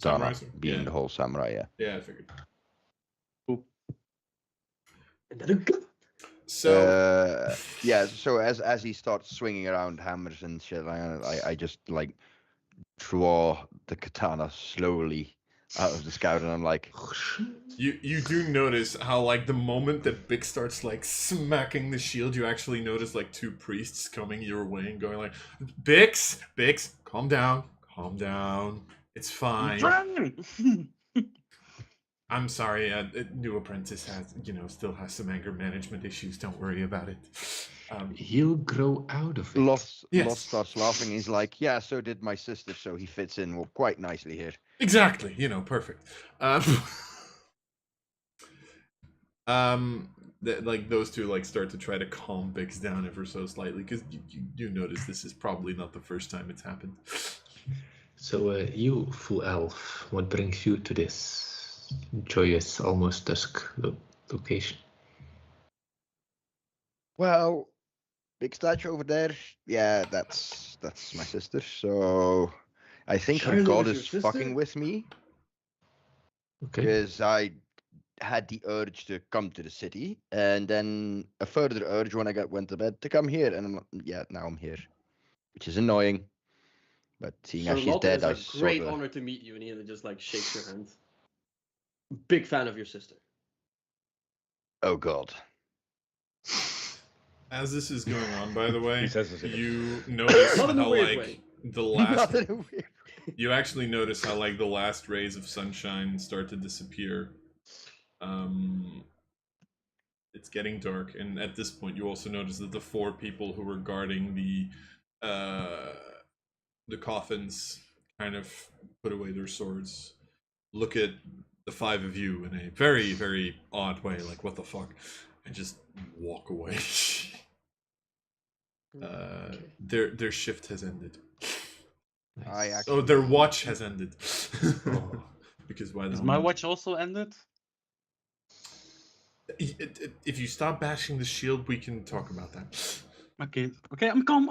[SPEAKER 5] Samurai,
[SPEAKER 6] being
[SPEAKER 5] yeah.
[SPEAKER 6] the whole samurai, yeah.
[SPEAKER 5] Yeah, I figured.
[SPEAKER 2] And then a gun.
[SPEAKER 5] So
[SPEAKER 6] Yeah, so as he starts swinging around hammers and shit, I just like draw the katana slowly out of the scout, and I'm like,
[SPEAKER 5] you do notice how like the moment that Bix starts like smacking the shield, you actually notice like two priests coming your way and going like, Bix, calm down, it's fine. I'm sorry, new apprentice has, still has some anger management issues. Don't worry about it.
[SPEAKER 3] He'll grow out of it.
[SPEAKER 6] Loth
[SPEAKER 5] Yes.
[SPEAKER 6] starts laughing. He's like, yeah, so did my sister, so he fits in quite nicely here.
[SPEAKER 5] Exactly, perfect. Like those two like start to try to calm Bix down ever so slightly, because you do notice this is probably not the first time it's happened.
[SPEAKER 3] So, you, full elf, what brings you to this joyous, almost dusk location?
[SPEAKER 6] Well, big statue over there. Yeah, that's my sister. So I think her
[SPEAKER 2] Shiloh
[SPEAKER 6] god
[SPEAKER 2] is
[SPEAKER 6] is
[SPEAKER 2] your
[SPEAKER 6] fucking
[SPEAKER 2] sister?
[SPEAKER 6] with me
[SPEAKER 3] Okay.
[SPEAKER 6] because I had the urge to come to the city, and then a further urge when I went to bed to come here, and now I'm here, which is annoying. But seeing as she's
[SPEAKER 2] Charlotte,
[SPEAKER 6] dead, I
[SPEAKER 2] it's a great
[SPEAKER 6] sort of.
[SPEAKER 2] honor to meet you, and he just like shakes your hand. Big fan of your sister.
[SPEAKER 6] Oh God.
[SPEAKER 5] As this is going on, by the way,
[SPEAKER 4] He says this again.
[SPEAKER 5] you notice
[SPEAKER 2] Not in a
[SPEAKER 5] how
[SPEAKER 2] weird
[SPEAKER 5] like
[SPEAKER 2] way.
[SPEAKER 5] the last
[SPEAKER 6] Not in a weird.
[SPEAKER 5] you actually notice how like the last rays of sunshine start to disappear. It's getting dark, and at this point you also notice that the four people who were guarding the coffins kind of put away their swords, look at the five of you in a very, very odd way, like what the fuck, and just walk away. Their shift has ended.
[SPEAKER 6] I
[SPEAKER 3] Nice.
[SPEAKER 6] actually.
[SPEAKER 5] Their watch has ended.
[SPEAKER 3] Oh.
[SPEAKER 5] Because why the
[SPEAKER 1] Is
[SPEAKER 5] hell
[SPEAKER 1] my
[SPEAKER 5] not?
[SPEAKER 1] watch also ended?
[SPEAKER 5] If you stop bashing the shield, we can talk about that.
[SPEAKER 1] Okay, I'm calm.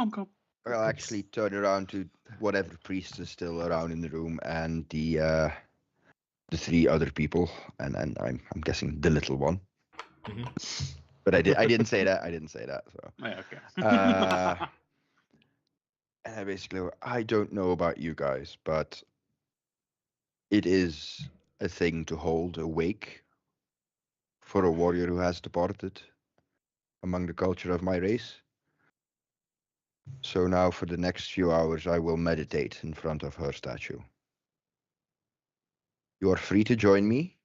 [SPEAKER 6] I'll actually turn around to whatever priest is still around in the room, and the three other people, and I'm guessing the little one.
[SPEAKER 5] Mhm.
[SPEAKER 6] But I didn't say that. I didn't say that. So.
[SPEAKER 1] Oh, yeah, okay.
[SPEAKER 6] And I basically, I don't know about you guys, but it is a thing to hold a wake for a warrior who has departed among the culture of my race. So now for the next few hours, I will meditate in front of her statue. You are free to join me.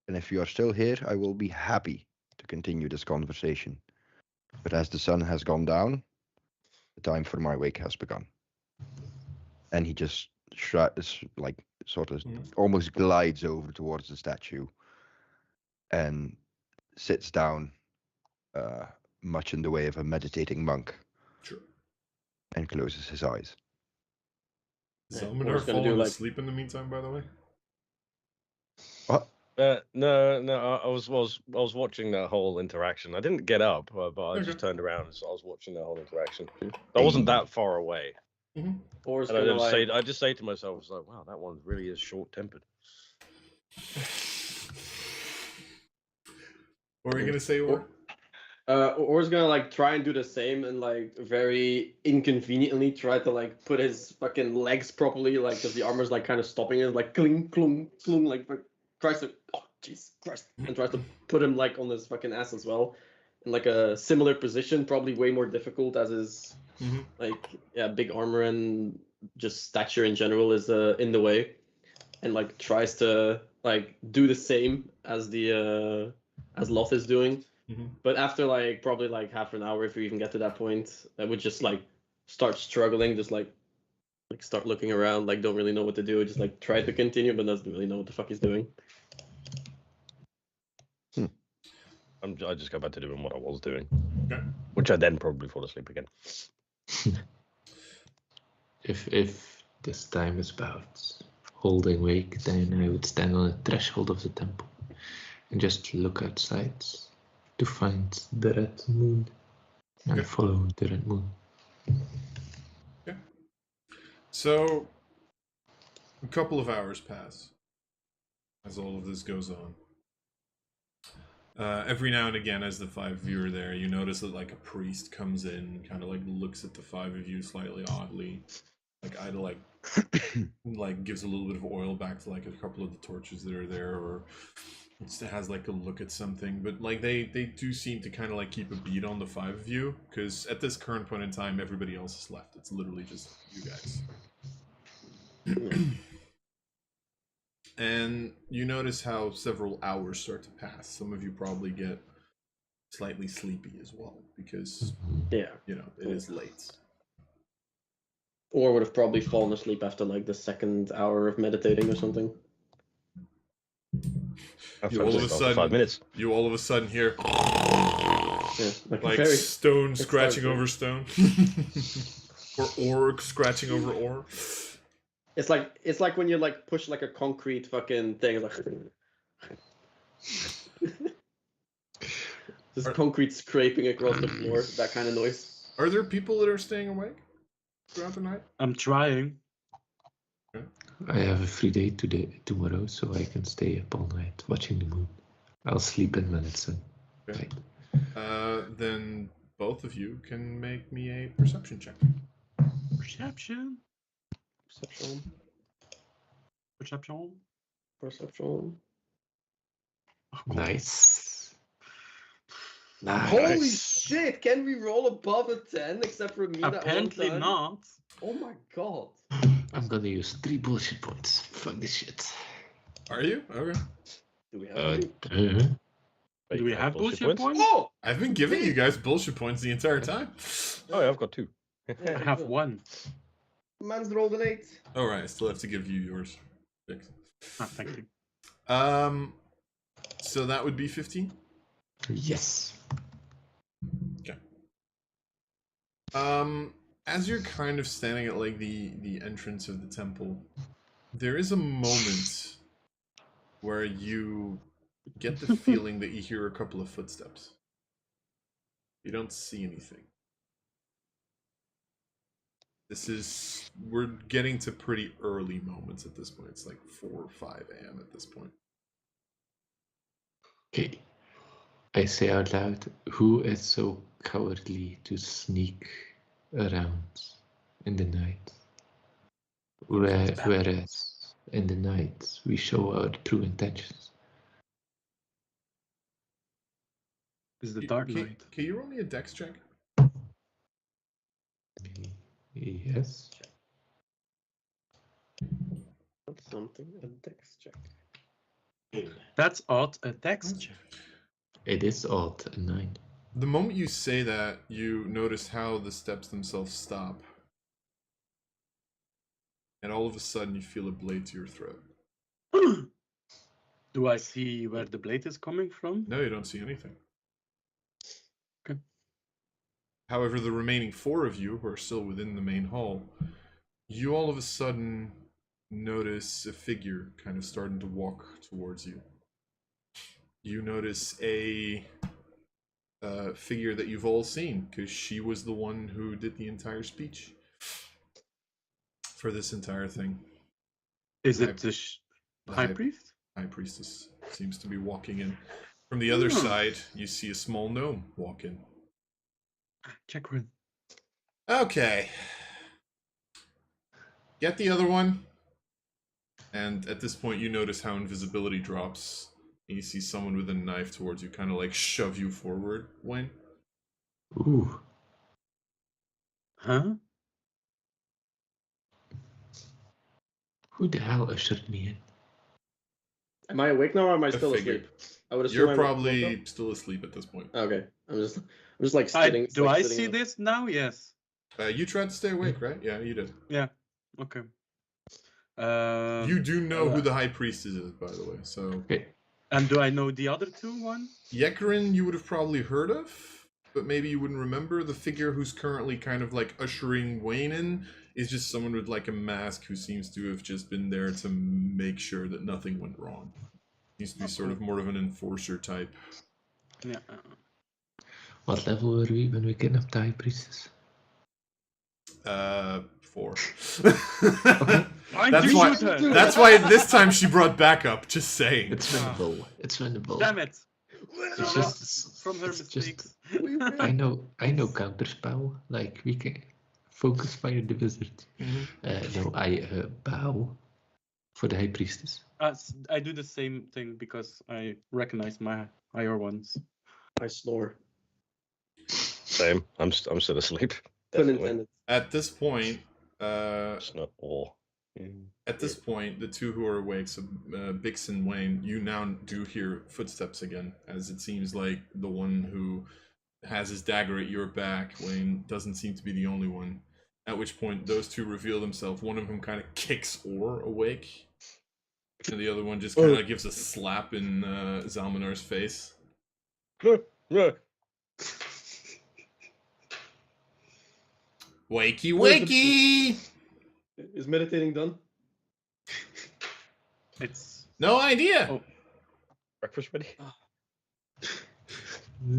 [SPEAKER 6] And if you are still here, I will be happy to continue this conversation. But as the sun has gone down, the time for my wake has begun. And he just sort of almost glides over towards the statue and sits down much in the way of a meditating monk,
[SPEAKER 5] Sure.
[SPEAKER 6] and closes his eyes.
[SPEAKER 5] Is
[SPEAKER 2] Yeah,
[SPEAKER 5] Aeminad
[SPEAKER 2] or it's gonna do,
[SPEAKER 5] fallen
[SPEAKER 2] like-
[SPEAKER 5] asleep in the meantime, by the way?
[SPEAKER 6] What?
[SPEAKER 4] No. I was watching that whole interaction. I didn't get up, but I just
[SPEAKER 5] Okay.
[SPEAKER 4] turned around, so I was watching that whole interaction. I wasn't that far away,
[SPEAKER 2] Or it's
[SPEAKER 4] and
[SPEAKER 2] gonna like
[SPEAKER 4] I just say to myself, I was like, wow, that one really is short-tempered.
[SPEAKER 5] What were you gonna say, Or?
[SPEAKER 2] or is gonna like try and do the same and like very inconveniently try to like put his fucking legs properly, like because the armor's like kind of stopping it, like cling, clung, clung, like tries to, oh Jesus Christ, and tries to put him like on his fucking ass as well, in like a similar position, probably way more difficult as his like big armor and just stature in general is in the way, and like tries to like do the same as the as Loth is doing. But after like probably like half an hour, if we even get to that point, I would just like start struggling, just like start looking around, like don't really know what to do, just like try to continue, but doesn't really know what the fuck he's doing.
[SPEAKER 4] I just go back to doing what I was doing,
[SPEAKER 5] Okay.
[SPEAKER 4] which I then probably fall asleep again.
[SPEAKER 3] If this time is about holding wake, then I would stand on the threshold of the temple and just look outside to find the red moon and
[SPEAKER 5] Okay.
[SPEAKER 3] follow the red moon.
[SPEAKER 5] So, a couple of hours pass as all of this goes on. Every now and again, as the five of you are there, you notice that like a priest comes in, kind of like looks at the five of you slightly oddly, like either like gives a little bit of oil back to like a couple of the torches that are there, or has like a look at something. But like they do seem to kind of like keep a beat on the five of you, because at this current point in time, everybody else is left. It's literally just you guys. And you notice how several hours start to pass. Some of you probably get slightly sleepy as well, because
[SPEAKER 2] Yeah.
[SPEAKER 5] you know it is late.
[SPEAKER 2] Or would have probably fallen asleep after like the second hour of meditating or something.
[SPEAKER 5] You all of a sudden,
[SPEAKER 4] 5 minutes.
[SPEAKER 5] you all of a sudden hear
[SPEAKER 2] Yeah,
[SPEAKER 5] like
[SPEAKER 2] very,
[SPEAKER 5] stone
[SPEAKER 2] it
[SPEAKER 5] scratching
[SPEAKER 2] starts
[SPEAKER 5] over stone, or ore scratching over ore.
[SPEAKER 2] it's like when you like push like a concrete fucking thing, it's like just concrete scraping across the floor, that kind of noise.
[SPEAKER 5] Are there people that are staying awake throughout the night?
[SPEAKER 1] I'm trying.
[SPEAKER 3] I have a free day tomorrow, so I can stay up all night watching the moon. I'll sleep in when it's sun.
[SPEAKER 5] Okay.
[SPEAKER 3] Right.
[SPEAKER 5] Then both of you can make me a perception check.
[SPEAKER 1] Perception.
[SPEAKER 2] Perception.
[SPEAKER 1] Perception.
[SPEAKER 2] Perception.
[SPEAKER 3] Nice.
[SPEAKER 2] Holy
[SPEAKER 3] Nice.
[SPEAKER 2] shit! Can we roll above a 10 except for me that one
[SPEAKER 1] Apparently
[SPEAKER 2] time?
[SPEAKER 1] not.
[SPEAKER 2] Oh my god.
[SPEAKER 3] I'm gonna use 3 bullshit points. Fuck this shit.
[SPEAKER 5] Are you? Okay.
[SPEAKER 2] Do we have
[SPEAKER 3] Uh,
[SPEAKER 1] Do we have bullshit points?
[SPEAKER 2] Oh!
[SPEAKER 5] I've been giving you guys bullshit points the entire time.
[SPEAKER 4] Oh, yeah, I've got 2.
[SPEAKER 1] I have one.
[SPEAKER 2] Man's rolled an 8.
[SPEAKER 5] All right, I still have to give you yours. 6.
[SPEAKER 1] Thank you.
[SPEAKER 5] So that would be 15.
[SPEAKER 3] yes.
[SPEAKER 5] Okay. As you're kind of standing at like the entrance of the temple, there is a moment where you get the feeling that you hear a couple of footsteps. You don't see anything. We're getting to pretty early moments at this point. It's like 4 or 5 a.m. at this point.
[SPEAKER 3] Okay. I say out loud, who is so cowardly to sneak around in the night? Whereas in the night we show our true intentions.
[SPEAKER 1] Is the dark night.
[SPEAKER 5] Can you roll me a dex check?
[SPEAKER 3] Yes.
[SPEAKER 2] That's something. A dex check.
[SPEAKER 1] That's odd. A text check.
[SPEAKER 3] It is odd, a 9.
[SPEAKER 5] The moment you say that, you notice how the steps themselves stop. And all of a sudden you feel a blade to your throat.
[SPEAKER 1] Do I see where the blade is coming from?
[SPEAKER 5] No, you don't see anything.
[SPEAKER 1] Okay.
[SPEAKER 5] However, the remaining 4 of you who are still within the main hall, you all of a sudden notice a figure kind of starting to walk towards you. You notice a figure that you've all seen, because she was the one who did the entire speech for this entire thing.
[SPEAKER 1] Is it the high priest?
[SPEAKER 5] High priestess seems to be walking in. From the other side, you see a small gnome walk in.
[SPEAKER 1] Chakrin.
[SPEAKER 5] Okay. Get the other one. And at this point, you notice how invisibility drops. And you see someone with a knife towards you, kind of like shove you forward, Wayne.
[SPEAKER 3] Ooh.
[SPEAKER 1] Huh?
[SPEAKER 3] Who the hell ushered me in?
[SPEAKER 2] Am I awake now or am I still
[SPEAKER 5] figure.
[SPEAKER 2] asleep? I would assume
[SPEAKER 5] You're
[SPEAKER 2] I woke
[SPEAKER 5] probably
[SPEAKER 2] up.
[SPEAKER 5] still asleep at this point.
[SPEAKER 2] Okay. I'm just like sitting.
[SPEAKER 1] Do
[SPEAKER 2] like
[SPEAKER 1] I
[SPEAKER 2] sitting
[SPEAKER 1] see
[SPEAKER 2] up.
[SPEAKER 1] this now? Yes.
[SPEAKER 5] You tried to stay awake, right? Yeah, you did.
[SPEAKER 1] Yeah. Okay.
[SPEAKER 5] You do know who the high priestess is, by the way. So,
[SPEAKER 3] Okay.
[SPEAKER 1] And do I know the other two ones?
[SPEAKER 5] Yekarin, you would have probably heard of, but maybe you wouldn't remember. The figure who's currently kind of like ushering Wayne in is just someone with like a mask who seems to have just been there to make sure that nothing went wrong. Needs to be sort of more of an enforcer type.
[SPEAKER 1] Yeah.
[SPEAKER 3] What level were we when we kidnapped the high priestess?
[SPEAKER 5] 4.
[SPEAKER 3] Okay.
[SPEAKER 5] That's why this time she brought backup. Just saying.
[SPEAKER 3] It's winnable. It's winnable.
[SPEAKER 1] Damn it!
[SPEAKER 3] It's just
[SPEAKER 1] From her
[SPEAKER 3] it's
[SPEAKER 1] mistakes.
[SPEAKER 3] I know counterspell. Like we can focus fire the wizard. No, I bow for the high priestess.
[SPEAKER 1] I do the same thing because I recognize my higher ones.
[SPEAKER 2] I snore.
[SPEAKER 4] Same. I'm still asleep.
[SPEAKER 2] Pun
[SPEAKER 4] Definitely.
[SPEAKER 2] intended.
[SPEAKER 5] At this point,
[SPEAKER 4] It's not all.
[SPEAKER 5] at this point, the two who are awake, so Bix and Wayne, you now do hear footsteps again, as it seems like the one who has his dagger at your back, Wayne, doesn't seem to be the only one. At which point, those two reveal themselves. One of them kind of kicks Orr awake, and the other one just kind of gives a slap in Zalmanar's face. Wakey, wakey!
[SPEAKER 2] Is meditating done?
[SPEAKER 1] It's
[SPEAKER 5] No idea.
[SPEAKER 1] Oh.
[SPEAKER 4] Breakfast ready?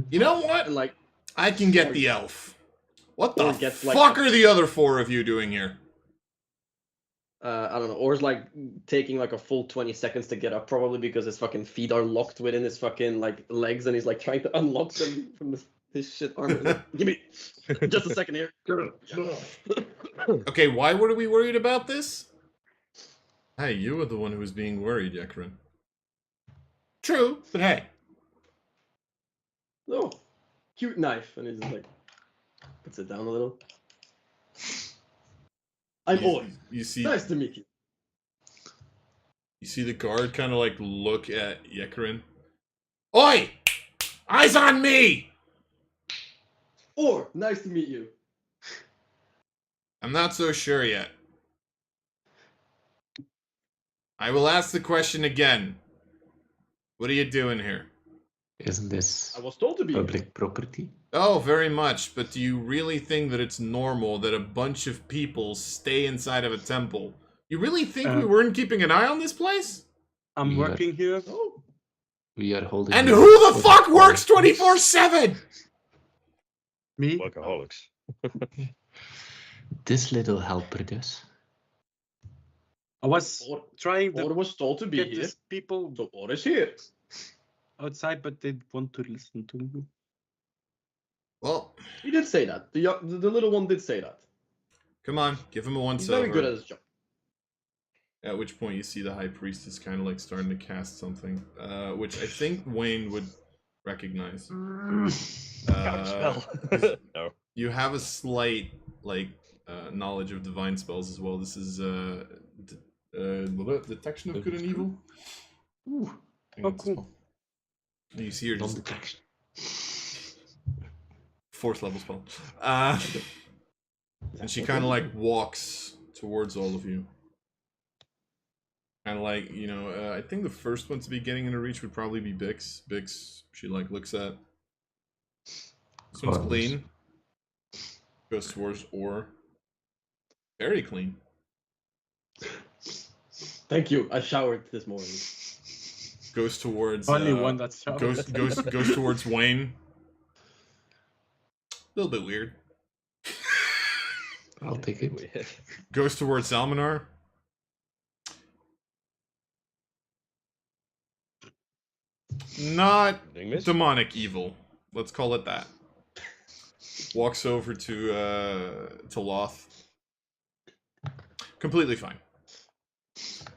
[SPEAKER 5] You know what?
[SPEAKER 2] And like,
[SPEAKER 5] I can get the elf. What the
[SPEAKER 2] Or gets, like,
[SPEAKER 5] fuck are the other 4 of you doing here?
[SPEAKER 2] I don't know, or is like taking like a full 20 seconds to get up, probably because his fucking feet are locked within his fucking like legs, and he's like trying to unlock them from his shit armor. Like, give me just a second here.
[SPEAKER 5] Okay, why were we worried about this? Hey, you were the one who was being worried, Yekarin. True, but hey.
[SPEAKER 2] No, cute knife, and he's just like puts it down a little. I'm Orr.
[SPEAKER 5] You see,
[SPEAKER 2] Nice to meet you.
[SPEAKER 5] you see the guard kind of like look at Yekarin. Oi! Eyes on me!
[SPEAKER 2] Orr, nice to meet you.
[SPEAKER 5] I'm not so sure yet. I will ask the question again. What are you doing here?
[SPEAKER 3] Isn't this
[SPEAKER 2] I was told to be here.
[SPEAKER 3] public property?
[SPEAKER 5] Oh, very much, but do you really think that it's normal that a bunch of people stay inside of a temple? You really think we weren't keeping an eye on this place?
[SPEAKER 1] I'm
[SPEAKER 3] Yeah.
[SPEAKER 1] working here.
[SPEAKER 2] Oh,
[SPEAKER 3] We are holding.
[SPEAKER 5] And
[SPEAKER 3] you
[SPEAKER 5] who the
[SPEAKER 3] for
[SPEAKER 5] fuck works
[SPEAKER 3] court.
[SPEAKER 5] 24/7?
[SPEAKER 1] Me?
[SPEAKER 4] Workaholics.
[SPEAKER 3] This little helper does.
[SPEAKER 1] I was
[SPEAKER 2] Orr,
[SPEAKER 1] trying
[SPEAKER 2] Orr
[SPEAKER 1] to
[SPEAKER 2] was told to be
[SPEAKER 1] get
[SPEAKER 2] here,
[SPEAKER 1] these people
[SPEAKER 2] so Orr is here.
[SPEAKER 1] outside, but they want to listen to me.
[SPEAKER 5] Well,
[SPEAKER 2] He did say that. The little one did say that.
[SPEAKER 5] come on, give him a once
[SPEAKER 2] He's
[SPEAKER 5] over.
[SPEAKER 2] very good at his job.
[SPEAKER 5] At which point you see the high priestess kind of like starting to cast something, which I think Wayne would recognize.
[SPEAKER 4] Counterspell. No.
[SPEAKER 5] You have a slight like knowledge of divine spells as well. This is detection of good and evil.
[SPEAKER 1] Ooh,
[SPEAKER 5] I think
[SPEAKER 1] oh,
[SPEAKER 5] that's
[SPEAKER 1] cool.
[SPEAKER 5] spell. And you see her just
[SPEAKER 3] Non-detection.
[SPEAKER 5] 4th level spell. And she kind of like walks towards all of you. Kind of like, you know, I think the first one to be getting into reach would probably be Bix. Bix, she like looks at. This one's
[SPEAKER 3] Close.
[SPEAKER 5] clean. Goes towards Or. Very clean.
[SPEAKER 2] Thank you. I showered this morning.
[SPEAKER 5] Goes towards
[SPEAKER 1] Only one that's
[SPEAKER 5] goes towards Wayne. A little bit weird.
[SPEAKER 3] I'll take it.
[SPEAKER 5] Goes towards Almanar. Not
[SPEAKER 4] Ding miss.
[SPEAKER 5] demonic evil. Let's call it that. Walks over to Loth. Completely fine.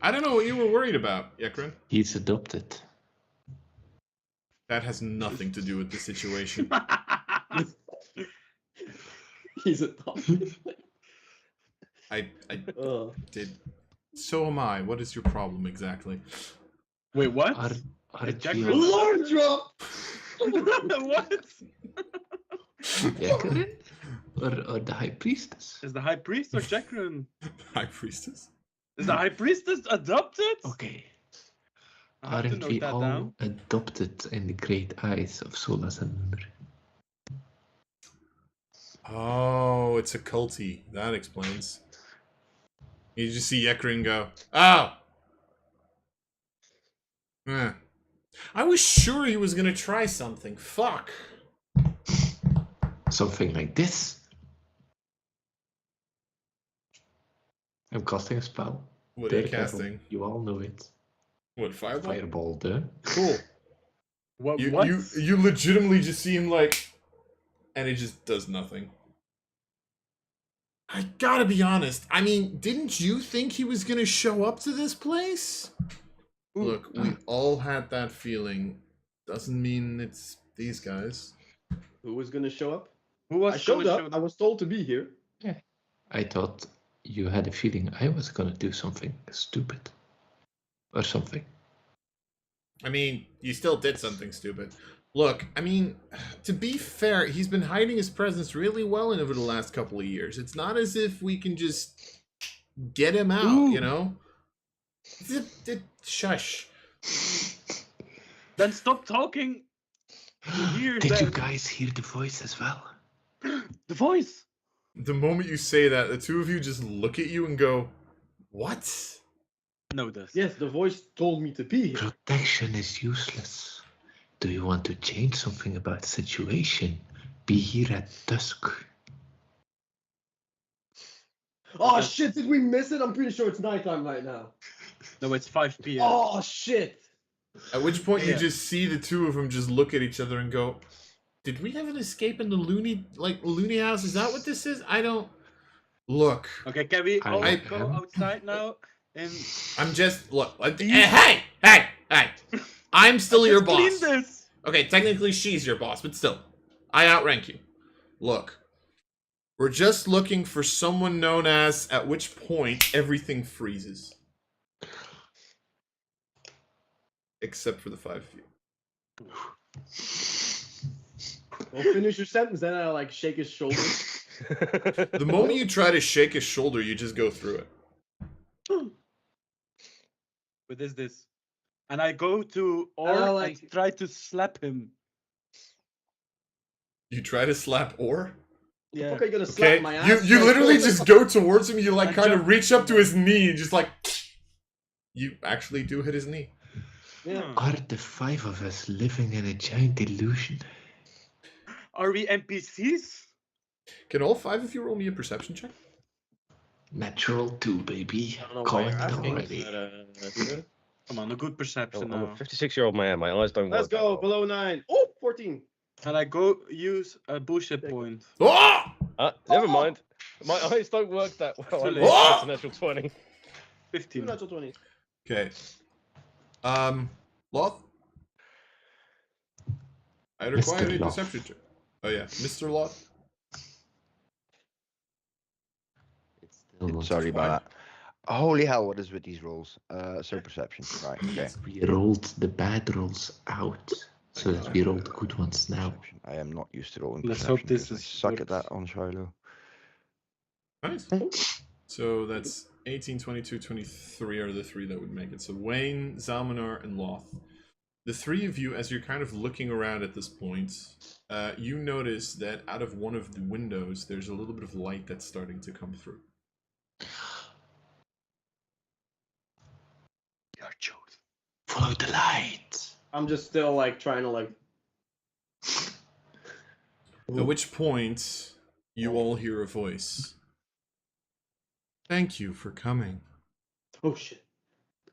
[SPEAKER 5] I don't know what you were worried about, Yekrin.
[SPEAKER 3] He's adopted.
[SPEAKER 5] That has nothing to do with the situation.
[SPEAKER 2] He's a top.
[SPEAKER 5] I
[SPEAKER 2] Ugh.
[SPEAKER 5] did. So am I. What is your problem exactly?
[SPEAKER 1] Wait, what?
[SPEAKER 3] Aren't
[SPEAKER 1] Jack
[SPEAKER 3] we
[SPEAKER 1] Ryan-
[SPEAKER 3] all
[SPEAKER 2] Lord drop!
[SPEAKER 1] What?
[SPEAKER 3] Yekrin? Or the High Priestess?
[SPEAKER 1] Is the High Priest or Jacqueline?
[SPEAKER 5] High Priestess?
[SPEAKER 1] Is the High Priestess adopted?
[SPEAKER 3] Okay.
[SPEAKER 1] I have to
[SPEAKER 3] Aren't
[SPEAKER 1] note
[SPEAKER 3] we
[SPEAKER 1] that
[SPEAKER 3] all
[SPEAKER 1] down.
[SPEAKER 3] adopted in the great eyes of Solas and Mimir?
[SPEAKER 5] Oh, it's a culty. That explains. You just see Yekrin go, oh! Eh. I was sure he was gonna try something. Fuck.
[SPEAKER 3] Something like this. I'm casting a spell.
[SPEAKER 5] What are you
[SPEAKER 3] Daredevil.
[SPEAKER 5] casting?
[SPEAKER 3] You all know it.
[SPEAKER 5] What, Fireball?
[SPEAKER 3] Fireball, duh.
[SPEAKER 5] Cool.
[SPEAKER 1] What?
[SPEAKER 5] You,
[SPEAKER 1] what?
[SPEAKER 5] you legitimately just see him like, and it just does nothing. I gotta be honest. I mean, didn't you think he was gonna show up to this place? Look, we all had that feeling. Doesn't mean it's these guys.
[SPEAKER 2] Who was gonna show up?
[SPEAKER 1] Who was
[SPEAKER 2] I showed
[SPEAKER 1] gonna
[SPEAKER 2] up.
[SPEAKER 1] show
[SPEAKER 2] I was told to be here.
[SPEAKER 3] I thought you had a feeling I was gonna do something stupid. Or something.
[SPEAKER 5] I mean, you still did something stupid. Look, I mean, to be fair, he's been hiding his presence really well over the last couple of years. It's not as if we can just get him out,
[SPEAKER 1] Ooh.
[SPEAKER 5] you know? Shush.
[SPEAKER 1] Then stop talking. Here,
[SPEAKER 3] Did you
[SPEAKER 1] then.
[SPEAKER 3] guys hear the voice as well?
[SPEAKER 1] The voice.
[SPEAKER 5] The moment you say that, the two of you just look at you and go, what?
[SPEAKER 1] No, this.
[SPEAKER 2] Yes, the voice told me to be here.
[SPEAKER 3] Protection is useless. Do you want to change something about the situation? Be here at dusk.
[SPEAKER 2] Oh shit, did we miss it? I'm pretty sure it's nighttime right now.
[SPEAKER 1] No, it's 5 p.m.
[SPEAKER 2] Oh shit.
[SPEAKER 5] At which point you
[SPEAKER 1] Yeah.
[SPEAKER 5] just see the two of them just look at each other and go, did we have an escape in the loony house? Is that what this is? I don't... Look,
[SPEAKER 1] Okay, can we all
[SPEAKER 3] I
[SPEAKER 1] go
[SPEAKER 3] am-
[SPEAKER 1] outside now? And
[SPEAKER 5] I'm just... Look, hey! I'm still your boss.
[SPEAKER 1] Clean this.
[SPEAKER 5] Okay, technically she's your boss, but still. I outrank you. Look. We're just looking for someone known as, at which point everything freezes. Except for the 5 of you.
[SPEAKER 2] Well, finish your sentence, then I like shake his shoulder.
[SPEAKER 5] The moment you try to shake his shoulder, you just go through it.
[SPEAKER 1] What is this? And I go to
[SPEAKER 2] I
[SPEAKER 1] Or
[SPEAKER 2] like-
[SPEAKER 1] and try to slap him.
[SPEAKER 5] You try to slap Or?
[SPEAKER 1] Yeah.
[SPEAKER 2] Fuck, are you gonna slap
[SPEAKER 5] Okay,
[SPEAKER 2] my ass?
[SPEAKER 5] you literally just go towards him, you like
[SPEAKER 1] I
[SPEAKER 5] kind of
[SPEAKER 1] jump.
[SPEAKER 5] reach up to his knee and just like... You actually do hit his knee.
[SPEAKER 2] Yeah.
[SPEAKER 3] Are the 5 of us living in a giant illusion?
[SPEAKER 1] Are we NPCs?
[SPEAKER 5] Can all 5 of you roll me a perception check?
[SPEAKER 3] Natural 2, baby.
[SPEAKER 2] I don't know why
[SPEAKER 3] Calling
[SPEAKER 2] you're
[SPEAKER 3] it
[SPEAKER 2] asking,
[SPEAKER 3] already.
[SPEAKER 2] but,
[SPEAKER 1] Come on, a good perception
[SPEAKER 4] I'm
[SPEAKER 1] now.
[SPEAKER 4] a 56-year-old man. My eyes don't
[SPEAKER 2] let's
[SPEAKER 4] work that
[SPEAKER 2] go,
[SPEAKER 4] well.
[SPEAKER 2] below 9. Oh, 14.
[SPEAKER 1] And I go use a bullshit point.
[SPEAKER 5] Oh!
[SPEAKER 4] Never mind. My eyes don't work that well.
[SPEAKER 1] Too
[SPEAKER 4] I'm
[SPEAKER 1] late.
[SPEAKER 4] a natural 20.
[SPEAKER 1] 15.
[SPEAKER 2] Natural 20.
[SPEAKER 5] Okay. Loth? I require
[SPEAKER 3] Mr.
[SPEAKER 5] a
[SPEAKER 3] Loth.
[SPEAKER 5] perception check. Oh yeah, Mr. Loth.
[SPEAKER 3] It's still not
[SPEAKER 6] Sorry about that. Holy hell, what is with these rolls? So perception. Right, okay.
[SPEAKER 3] We rolled the bad rolls out, so that we roll the good ones now.
[SPEAKER 6] Perception. I am not used to rolling
[SPEAKER 1] Let's
[SPEAKER 6] perception
[SPEAKER 1] hope this
[SPEAKER 6] 'cause I
[SPEAKER 1] is
[SPEAKER 6] suck at
[SPEAKER 1] works.
[SPEAKER 6] that on Shiloh.
[SPEAKER 5] Nice. So that's 18, 22, 23 are the 3 that would make it. So Wayne, Zalmanar, and Loth. The three of you, as you're kind of looking around at this point, you notice that out of one of the windows, there's a little bit of light that's starting to come through.
[SPEAKER 3] You're chosen. Follow the light.
[SPEAKER 2] I'm just still like trying to like.
[SPEAKER 5] At which point, you all hear a voice. Thank you for coming.
[SPEAKER 2] Oh shit!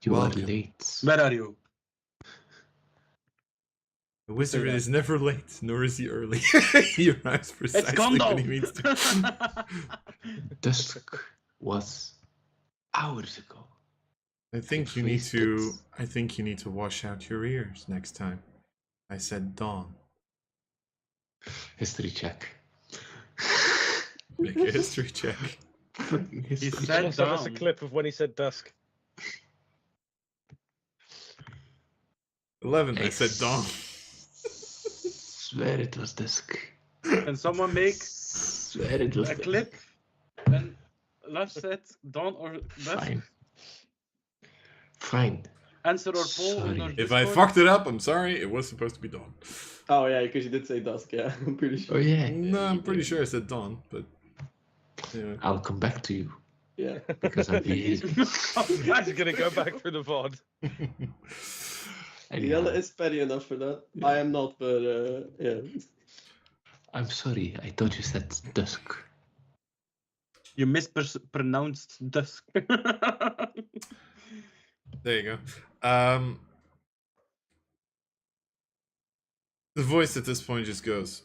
[SPEAKER 3] You
[SPEAKER 5] Welcome.
[SPEAKER 3] are late.
[SPEAKER 1] Where are you?
[SPEAKER 5] The wizard
[SPEAKER 1] that.
[SPEAKER 5] is never late, nor is he early. He arrives
[SPEAKER 1] It's
[SPEAKER 5] precisely
[SPEAKER 1] Gondo!
[SPEAKER 5] when he means to.
[SPEAKER 3] Dusk was hours ago.
[SPEAKER 5] I think you need to. I think you need to wash out your ears next time. I said dawn.
[SPEAKER 3] History check.
[SPEAKER 5] Make a history check.
[SPEAKER 3] Fucking
[SPEAKER 1] He
[SPEAKER 3] history
[SPEAKER 1] said
[SPEAKER 3] check.
[SPEAKER 4] Send us a
[SPEAKER 1] down.
[SPEAKER 4] clip of when he said dusk.
[SPEAKER 5] 11. I said dawn.
[SPEAKER 3] Swear it was dusk.
[SPEAKER 1] Can someone make
[SPEAKER 3] Swear it was
[SPEAKER 1] a
[SPEAKER 3] dusk.
[SPEAKER 1] clip? And Lars said dawn or dusk?
[SPEAKER 3] Fine. Fine.
[SPEAKER 1] Answer or poll on
[SPEAKER 3] Sorry.
[SPEAKER 1] our
[SPEAKER 5] If I
[SPEAKER 1] Discord.
[SPEAKER 5] fucked it up, I'm sorry. It was supposed to be dawn.
[SPEAKER 2] Oh yeah, because you did say dusk. Yeah, I'm pretty sure.
[SPEAKER 3] Oh yeah.
[SPEAKER 5] No, I'm pretty sure I said dawn, but anyway.
[SPEAKER 3] I'll come back to you
[SPEAKER 2] Yeah.
[SPEAKER 3] because I'm here.
[SPEAKER 4] He's gonna go back through the VOD.
[SPEAKER 3] Anyhow,
[SPEAKER 2] Yella is petty enough for that.
[SPEAKER 3] Yeah.
[SPEAKER 2] I am not, but yeah.
[SPEAKER 3] I'm sorry. I thought you said dusk.
[SPEAKER 1] You mispronounced dusk.
[SPEAKER 5] There you go. The voice at this point just goes,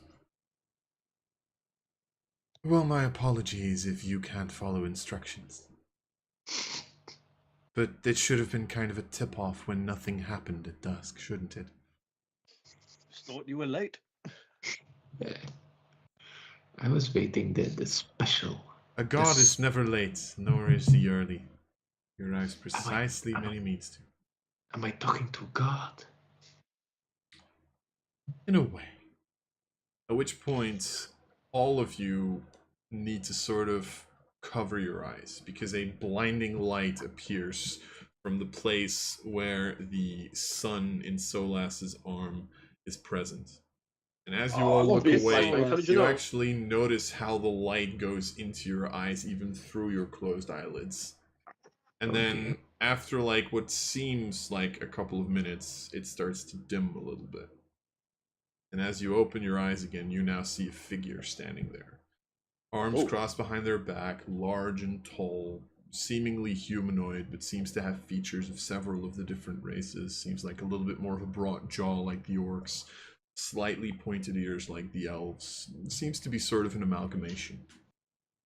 [SPEAKER 5] well, my apologies if you can't follow instructions. But it should have been kind of a tip-off when nothing happened at dusk, shouldn't it?
[SPEAKER 1] Just thought you were late.
[SPEAKER 3] I was waiting the special.
[SPEAKER 5] A god is never late, nor is he early. He arrives precisely
[SPEAKER 3] am
[SPEAKER 5] when he means to.
[SPEAKER 3] Am I talking to God?
[SPEAKER 5] In a way. At which point, all of you need to sort of cover your eyes because a blinding light appears from the place where the sun in Solas's arm is present. And as you all look
[SPEAKER 2] obvious.
[SPEAKER 5] away,
[SPEAKER 2] How did you
[SPEAKER 5] you
[SPEAKER 2] know?
[SPEAKER 5] actually notice how the light goes into your eyes, even through your closed eyelids. And then, after like what seems like a couple of minutes, it starts to dim a little bit. And as you open your eyes again, you now see a figure standing there. Arms crossed behind their back, large and tall, seemingly humanoid, but seems to have features of several of the different races. Seems like a little bit more of a broad jaw like the orcs, slightly pointed ears like the elves. Seems to be sort of an amalgamation.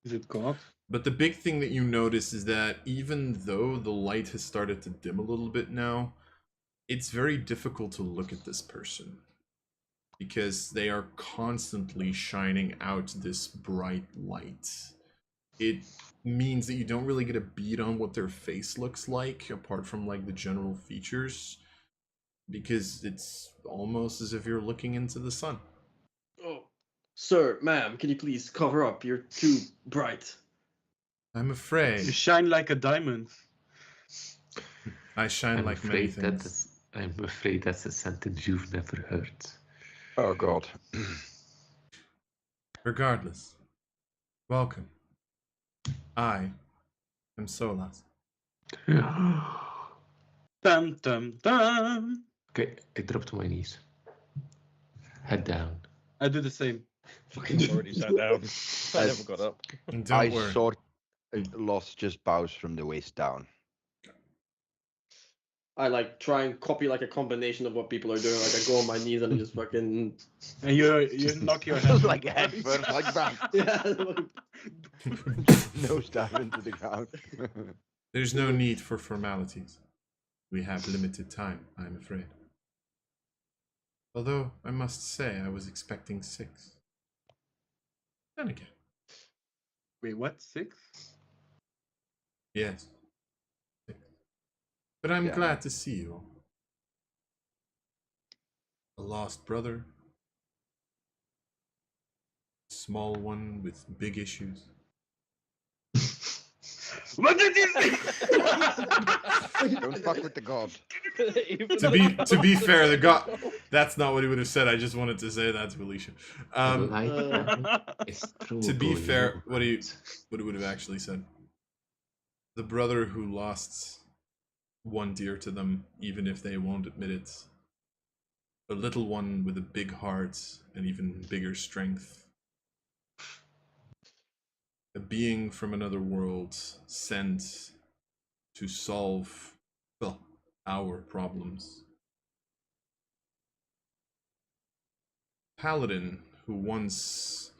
[SPEAKER 1] Is it God?
[SPEAKER 5] But the big thing that you notice is that even though the light has started to dim a little bit now, it's very difficult to look at this person. Because they are constantly shining out this bright light. It means that you don't really get a beat on what their face looks like, apart from like the general features. Because it's almost as if you're looking into the sun.
[SPEAKER 2] Oh, sir, ma'am, can you please cover up? You're too bright.
[SPEAKER 5] I'm
[SPEAKER 1] You
[SPEAKER 5] afraid.
[SPEAKER 1] shine like a diamond.
[SPEAKER 5] I shine like many things.
[SPEAKER 3] I'm afraid that's a sentence you've never heard.
[SPEAKER 6] Oh god.
[SPEAKER 5] Regardless, welcome. I am Solas.
[SPEAKER 1] Dum dum dum.
[SPEAKER 3] Okay, I dropped to my knees. Head down.
[SPEAKER 1] I do the same.
[SPEAKER 4] Fucking already sat down. I never got up.
[SPEAKER 5] And don't
[SPEAKER 6] I
[SPEAKER 5] worry.
[SPEAKER 6] saw Lost just bows from the waist down.
[SPEAKER 2] I like try and copy like a combination of what people are doing. Like I go on my knees and I just fucking
[SPEAKER 1] And you knock your head.
[SPEAKER 6] Like a head first, like that.
[SPEAKER 2] yeah.
[SPEAKER 6] Nose down into the ground.
[SPEAKER 5] There's no need for formalities. We have limited time, I'm afraid. Although, I must say, I was expecting 6. Then again,
[SPEAKER 1] Wait, what? 6?
[SPEAKER 5] yes. 6. But I'm
[SPEAKER 6] Yeah.
[SPEAKER 5] glad to see you all. A lost brother. Small one with big issues.
[SPEAKER 1] What did you say?
[SPEAKER 6] Don't fuck with the god.
[SPEAKER 5] To be fair, the god. That's not what he would have said. I just wanted to say that to Alicia. To be fair, what he would have actually said. The brother who lost one dear to them, even if they won't admit it. A little one with a big heart and even bigger strength. A being from another world sent to solve, well, our problems. Paladin who once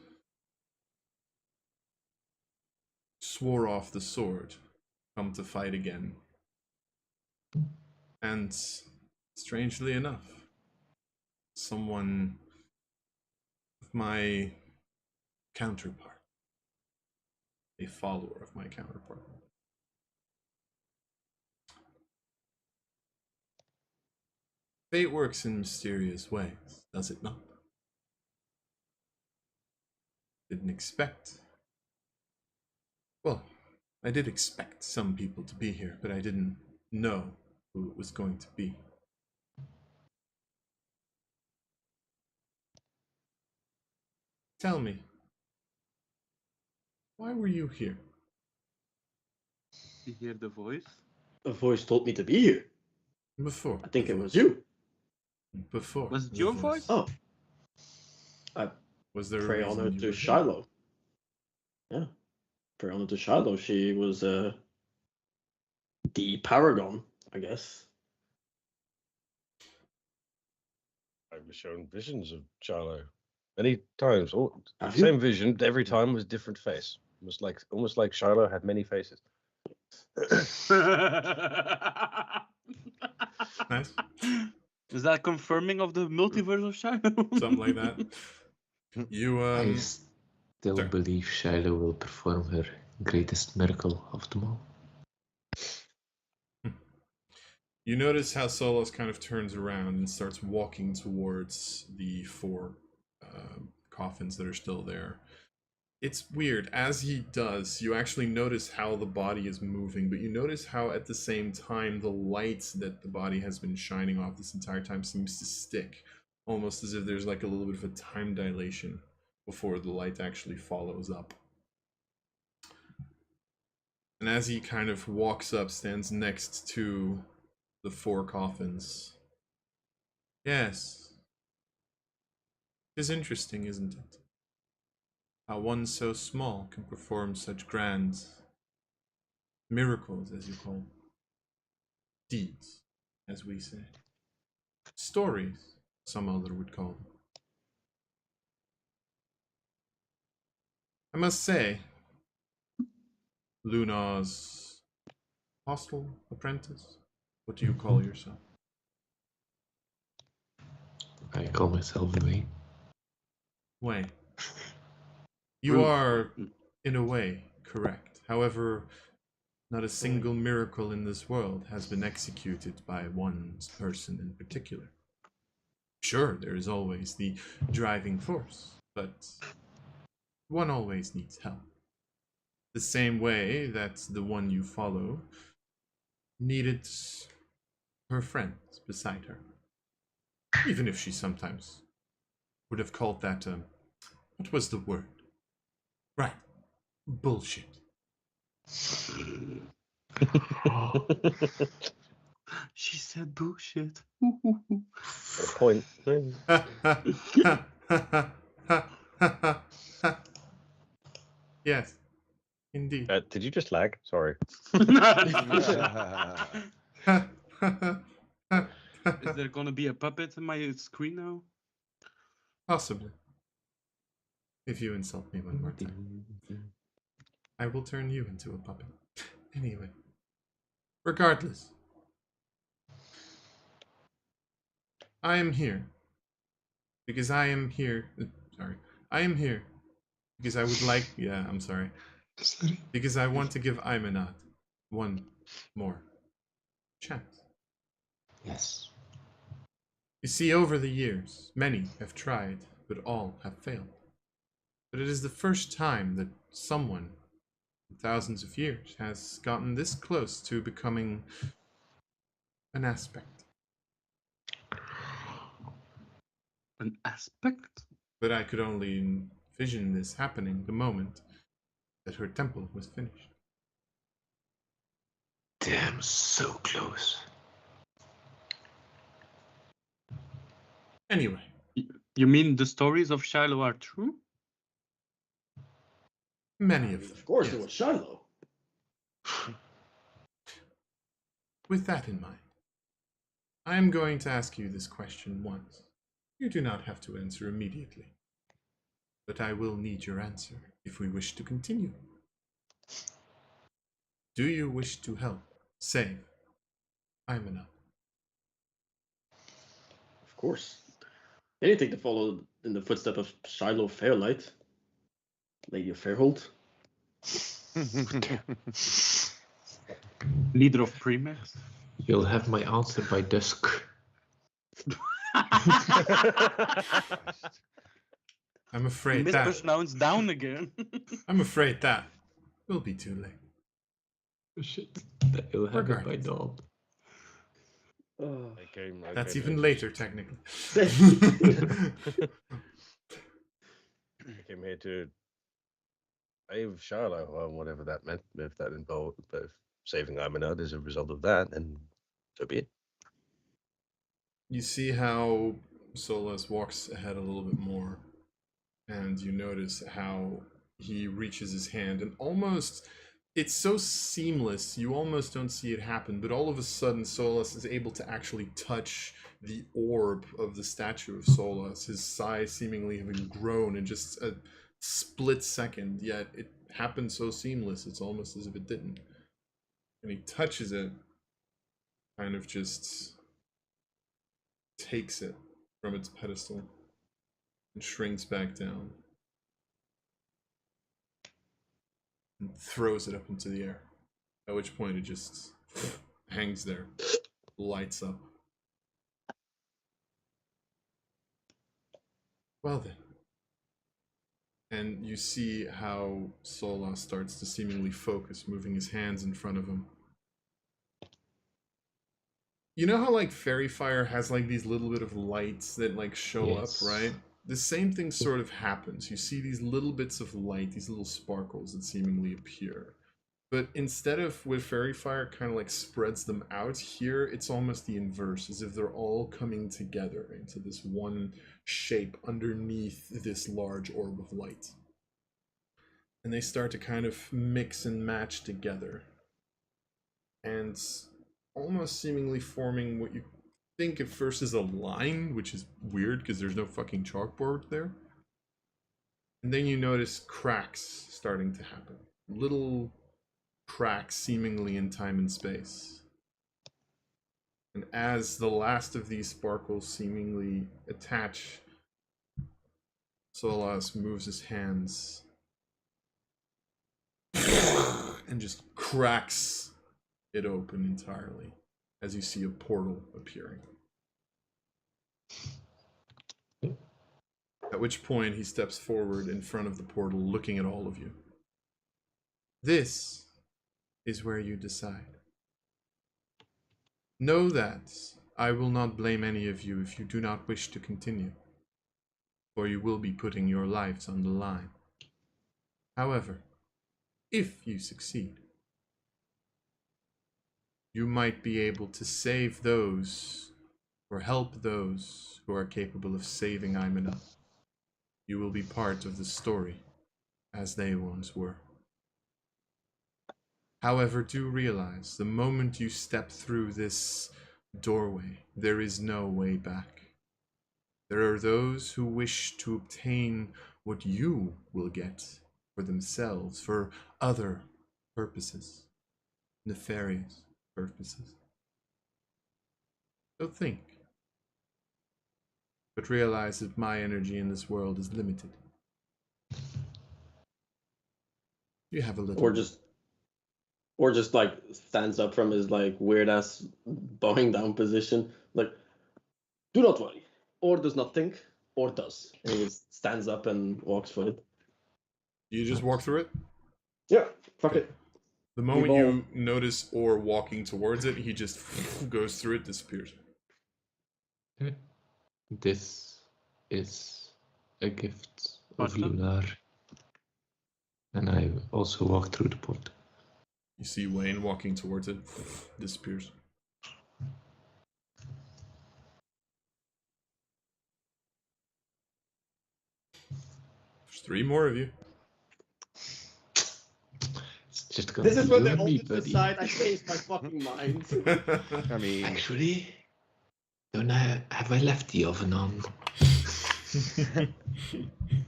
[SPEAKER 5] swore off the sword, come to fight again. And strangely enough, someone of my counterpart, a follower of my counterpart. Fate works in mysterious ways, does it not? Didn't expect. Well, I did expect some people to be here, but I didn't know who it was going to be. Tell me, why were you here?
[SPEAKER 1] You hear the voice?
[SPEAKER 2] A voice told me to be here.
[SPEAKER 5] Before.
[SPEAKER 2] I think it was you.
[SPEAKER 5] Before.
[SPEAKER 1] Was it
[SPEAKER 5] the
[SPEAKER 1] your voice?
[SPEAKER 2] Oh. I
[SPEAKER 5] Was there a
[SPEAKER 2] pray
[SPEAKER 5] reason
[SPEAKER 2] honor
[SPEAKER 5] you
[SPEAKER 2] to
[SPEAKER 5] were here?
[SPEAKER 2] Shiloh. Yeah. Pray honor to Shiloh. She was the paragon, I guess.
[SPEAKER 4] I was shown visions of Charlo many times. All
[SPEAKER 2] Have you?
[SPEAKER 4] same vision every time was different face. Almost like Shiloh had many faces.
[SPEAKER 5] Nice.
[SPEAKER 1] Is that confirming of the multiverse of Shiloh?
[SPEAKER 5] Something like that. You
[SPEAKER 3] I still
[SPEAKER 5] sorry.
[SPEAKER 3] believe Shiloh will perform her greatest miracle of them all.
[SPEAKER 5] You notice how Solos kind of turns around and starts walking towards the four coffins that are still there. It's weird. As he does, you actually notice how the body is moving, but you notice how at the same time the light that the body has been shining off this entire time seems to stick. Almost as if there's like a little bit of a time dilation before the light actually follows up. And as he kind of walks up, stands next to the four coffins. Yes. It's interesting, isn't it? How one so small can perform such grand miracles, as you call them. Deeds, as we say. Stories, some other would call them. I must say, Luna's hostel apprentice? What do you call yourself?
[SPEAKER 3] I call myself Wayne.
[SPEAKER 5] Wayne. You are, in a way, correct. However, not a single miracle in this world has been executed by one person in particular. Sure, there is always the driving force, but one always needs help. The same way that the one you follow needed her friends beside her. Even if she sometimes would have called that, what was the word? Right, bullshit.
[SPEAKER 1] She said bullshit.
[SPEAKER 4] Got a point.
[SPEAKER 5] Yes, indeed.
[SPEAKER 4] Did you just lag? Sorry.
[SPEAKER 1] Is there gonna be a puppet in my screen now?
[SPEAKER 5] Possibly. If you insult me one more time, I will turn you into a puppet. Anyway, regardless, I am here because I am here. I am here because I would like. Yeah, I'm sorry. Because I want to give Aeminad one more chance.
[SPEAKER 3] Yes.
[SPEAKER 5] You see, over the years, many have tried, but all have failed. But it is the first time that someone thousands of years, has gotten this close to becoming an aspect.
[SPEAKER 1] An aspect?
[SPEAKER 5] But I could only envision this happening the moment that her temple was finished.
[SPEAKER 3] Damn, so close.
[SPEAKER 5] Anyway,
[SPEAKER 1] You mean the stories of Shiloh are true?
[SPEAKER 5] many of them.
[SPEAKER 2] Of course,
[SPEAKER 5] yes.
[SPEAKER 2] it was Shiloh.
[SPEAKER 5] With that in mind, I am going to ask you this question once. You do not have to answer immediately, but I will need your answer if we wish to continue. Do you wish to help save Aeminad?
[SPEAKER 2] Of course. Anything to follow in the footsteps of Shiloh Fairlight. Lady of Fairhold.
[SPEAKER 1] Leader of Primax?
[SPEAKER 3] You'll have my answer by dusk.
[SPEAKER 5] I'm afraid that
[SPEAKER 1] Mispronounced down again.
[SPEAKER 5] will be too late.
[SPEAKER 3] Shit. You'll have it by
[SPEAKER 5] Regardless.
[SPEAKER 3] dawn.
[SPEAKER 2] Oh.
[SPEAKER 5] That's even later, technically.
[SPEAKER 4] I came here to save Shiloh, or whatever that meant. If that involved saving Aeminad as a result of that, then so be it.
[SPEAKER 5] You see how Solas walks ahead a little bit more, and you notice how he reaches his hand, and almost, it's so seamless, you almost don't see it happen, but all of a sudden Solas is able to actually touch the orb of the statue of Solas, his size seemingly having grown in just a split second, yet it happened so seamless, it's almost as if it didn't. And he touches it, kind of just takes it from its pedestal and shrinks back down and throws it up into the air, at which point it just hangs there, lights up. Well then. And you see how Solas starts to seemingly focus, moving his hands in front of him. You know how like fairy fire has like these little bit of lights that like show
[SPEAKER 3] Yes.
[SPEAKER 5] up, right? The same thing sort of happens. You see these little bits of light, these little sparkles that seemingly appear. But instead of with fairy fire kind of like spreads them out, here it's almost the inverse, as if they're all coming together into this one shape underneath this large orb of light. And they start to kind of mix and match together. And almost seemingly forming what you think at first is a line, which is weird because there's no fucking chalkboard there. And then you notice cracks starting to happen. Little cracks seemingly in time and space. And as the last of these sparkles seemingly attach, Solas moves his hands and just cracks it open entirely as you see a portal appearing. At which point he steps forward in front of the portal, looking at all of you. This is where you decide. Know that I will not blame any of you if you do not wish to continue, for you will be putting your lives on the line. However, if you succeed, you might be able to save those or help those who are capable of saving Aeminad. You will be part of the story as they once were. However, do realize the moment you step through this doorway, there is no way back. There are those who wish to obtain what you will get for themselves, for other purposes, nefarious purposes. So think. But realize that my energy in this world is limited. You have a little.
[SPEAKER 2] Or just like stands up from his like weird ass bowing down position, like, do not worry. Or does not think, or does. And he just stands up and walks for it.
[SPEAKER 5] You just walk through it?
[SPEAKER 2] Yeah, fuck it.
[SPEAKER 5] The moment
[SPEAKER 2] Evolve.
[SPEAKER 5] you notice Or walking towards it, he just goes through it, disappears.
[SPEAKER 3] This is a gift of
[SPEAKER 1] Awesome.
[SPEAKER 3] Lunar. And I also walk through the port.
[SPEAKER 5] You see Wayne walking towards it, disappears. There's 3 more of you.
[SPEAKER 3] It's just gonna
[SPEAKER 2] This is
[SPEAKER 3] be
[SPEAKER 2] when
[SPEAKER 3] you
[SPEAKER 2] the
[SPEAKER 3] and me,
[SPEAKER 2] oldest
[SPEAKER 3] buddy.
[SPEAKER 2] decide I changed my fucking mind.
[SPEAKER 6] I mean,
[SPEAKER 3] Actually, have I left the oven on?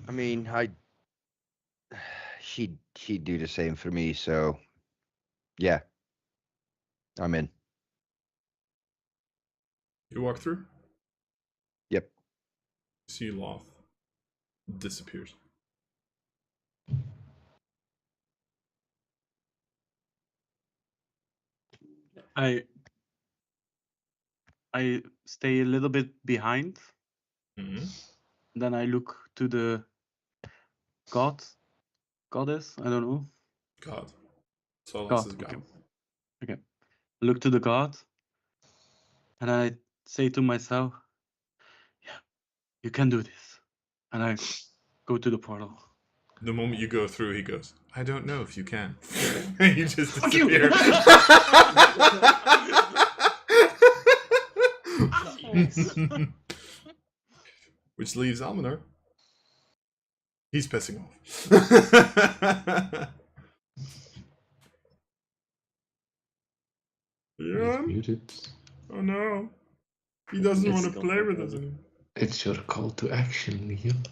[SPEAKER 6] I mean, he'd do the same for me. So, yeah, I'm in.
[SPEAKER 5] You walk through,
[SPEAKER 6] Yep.
[SPEAKER 5] see Loth, disappears.
[SPEAKER 1] I stay a little bit behind.
[SPEAKER 5] Mm-hmm.
[SPEAKER 1] Then I look to the goddess. I don't know.
[SPEAKER 5] God. Solas
[SPEAKER 1] God.
[SPEAKER 5] is God.
[SPEAKER 1] Okay. I look to the god, and I say to myself, "Yeah, you can do this." And I go to the portal.
[SPEAKER 5] The moment you go through, he goes, I don't know if you can. And you just
[SPEAKER 1] Fuck you!
[SPEAKER 5] disappear. Which leaves Almanar. He's pissing off.
[SPEAKER 3] He's
[SPEAKER 5] Yeah.
[SPEAKER 3] muted.
[SPEAKER 5] Oh no. He doesn't
[SPEAKER 2] It's
[SPEAKER 5] want to
[SPEAKER 2] gone
[SPEAKER 5] play with
[SPEAKER 2] forever.
[SPEAKER 5] us anymore.
[SPEAKER 3] It's your call to action, Liam.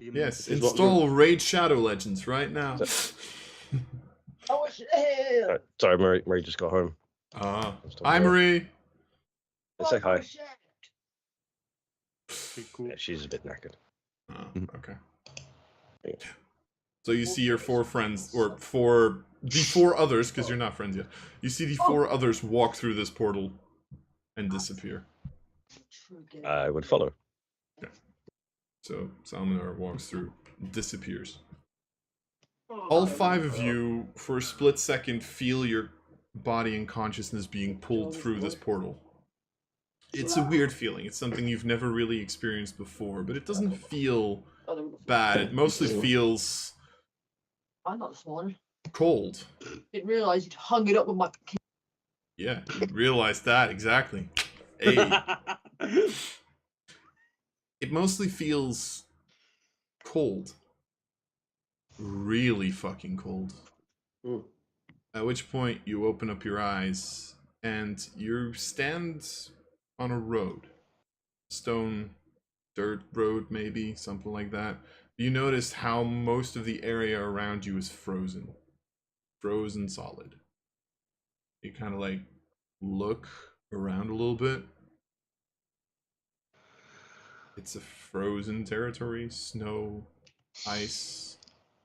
[SPEAKER 5] Yes,
[SPEAKER 2] This is what
[SPEAKER 5] install Raid Shadow Legends right now.
[SPEAKER 4] Sorry, Marie just got home.
[SPEAKER 5] Hi, Marie.
[SPEAKER 4] Say hi.
[SPEAKER 1] Okay, cool.
[SPEAKER 4] Yeah, she's a bit knackered.
[SPEAKER 5] Okay. So you see your 4 friends, or the 4 others, because you're not friends yet. You see the 4 others walk through this portal and disappear.
[SPEAKER 4] I would follow.
[SPEAKER 5] So Salmanar walks through, disappears. All 5 of you, for a split second, feel your body and consciousness being pulled through this portal. It's a weird feeling. It's something you've never really experienced before, but it doesn't feel bad. It mostly feels
[SPEAKER 8] I'm not this morning.
[SPEAKER 5] cold.
[SPEAKER 8] Didn't realise you'd hung it up with my.
[SPEAKER 5] Yeah, you realize that, exactly. Hey. It mostly feels cold. Really fucking cold.
[SPEAKER 2] Mm.
[SPEAKER 5] At which point you open up your eyes and you stand on a road. Stone, dirt road maybe, something like that. You notice how most of the area around you is frozen. Frozen solid. You kind of like look around a little bit. It's a frozen territory, snow, ice.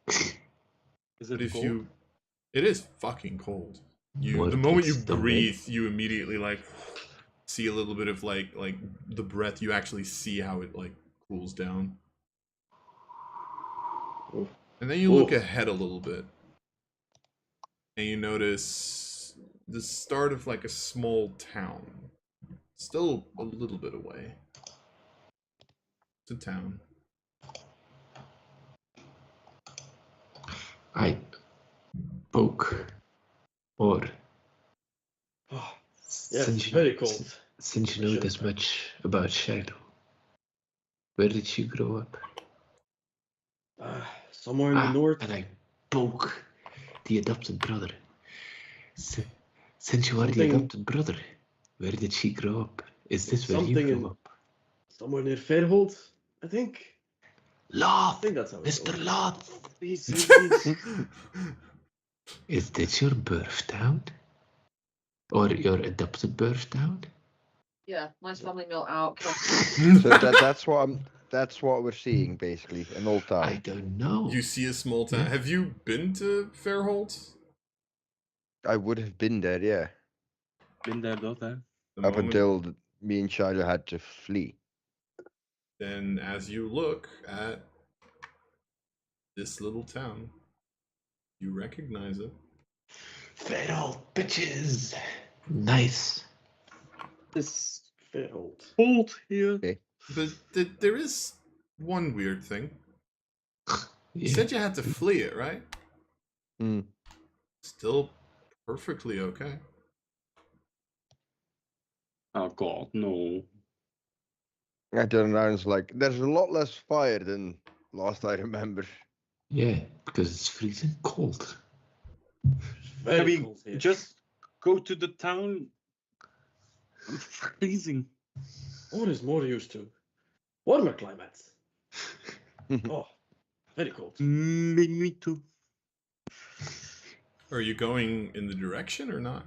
[SPEAKER 1] Is
[SPEAKER 5] But
[SPEAKER 1] it
[SPEAKER 5] if
[SPEAKER 1] cold?
[SPEAKER 5] you, it is fucking cold.
[SPEAKER 3] What
[SPEAKER 5] The moment you
[SPEAKER 3] is the
[SPEAKER 5] breathe, you immediately like see a little bit of like the breath. You actually see how it like cools down, and then you look ahead a little bit, and you notice the start of like a small town. Still a little bit away. It's a town.
[SPEAKER 3] I poke. Or
[SPEAKER 2] Yes,
[SPEAKER 3] since you,
[SPEAKER 2] very cold.
[SPEAKER 3] Since you
[SPEAKER 2] I
[SPEAKER 3] know
[SPEAKER 2] should've
[SPEAKER 3] this much about Shadow, where did she grow up?
[SPEAKER 2] Somewhere in the north.
[SPEAKER 3] And I poke the adopted brother. Since you are the
[SPEAKER 2] Something-
[SPEAKER 3] adopted brother, where did she grow up? Is this where you
[SPEAKER 2] Something
[SPEAKER 3] grew
[SPEAKER 2] in-
[SPEAKER 3] up?
[SPEAKER 2] Somewhere near Fairholt, I think. I
[SPEAKER 3] Loth!
[SPEAKER 2] think that's how it
[SPEAKER 3] Mr.
[SPEAKER 2] goes.
[SPEAKER 3] Loth!
[SPEAKER 2] Please.
[SPEAKER 3] Is this your birth town? Or your adopted birth town?
[SPEAKER 8] Yeah, nice family meal out.
[SPEAKER 6] So that's what we're seeing basically, an old town.
[SPEAKER 3] I don't know.
[SPEAKER 5] You see a small town.
[SPEAKER 3] Yeah.
[SPEAKER 5] Have you been to Fairholt?
[SPEAKER 6] I would have been there, yeah,
[SPEAKER 1] Been there, done that.
[SPEAKER 5] The
[SPEAKER 6] up
[SPEAKER 5] moment-
[SPEAKER 6] until me and Shiloh had to flee.
[SPEAKER 5] Then as you look at this little town, You recognize it.
[SPEAKER 3] Feral bitches. Nice.
[SPEAKER 2] This failed.
[SPEAKER 1] Hold here.
[SPEAKER 6] Okay.
[SPEAKER 5] But there is one weird thing. You
[SPEAKER 3] Yeah.
[SPEAKER 5] said you had to flee it, right?
[SPEAKER 6] Hmm.
[SPEAKER 5] Still perfectly okay.
[SPEAKER 1] Oh god, no.
[SPEAKER 6] I turn around and it's like, there's a lot less fire than last I remember.
[SPEAKER 3] Yeah, because it's freezing cold.
[SPEAKER 2] Very
[SPEAKER 1] Can we
[SPEAKER 2] cold here.
[SPEAKER 1] just go to the town? I'm freezing.
[SPEAKER 2] What is more used to? Warmer climates. Oh, very cold.
[SPEAKER 1] Me too.
[SPEAKER 5] Are you going in the direction or not?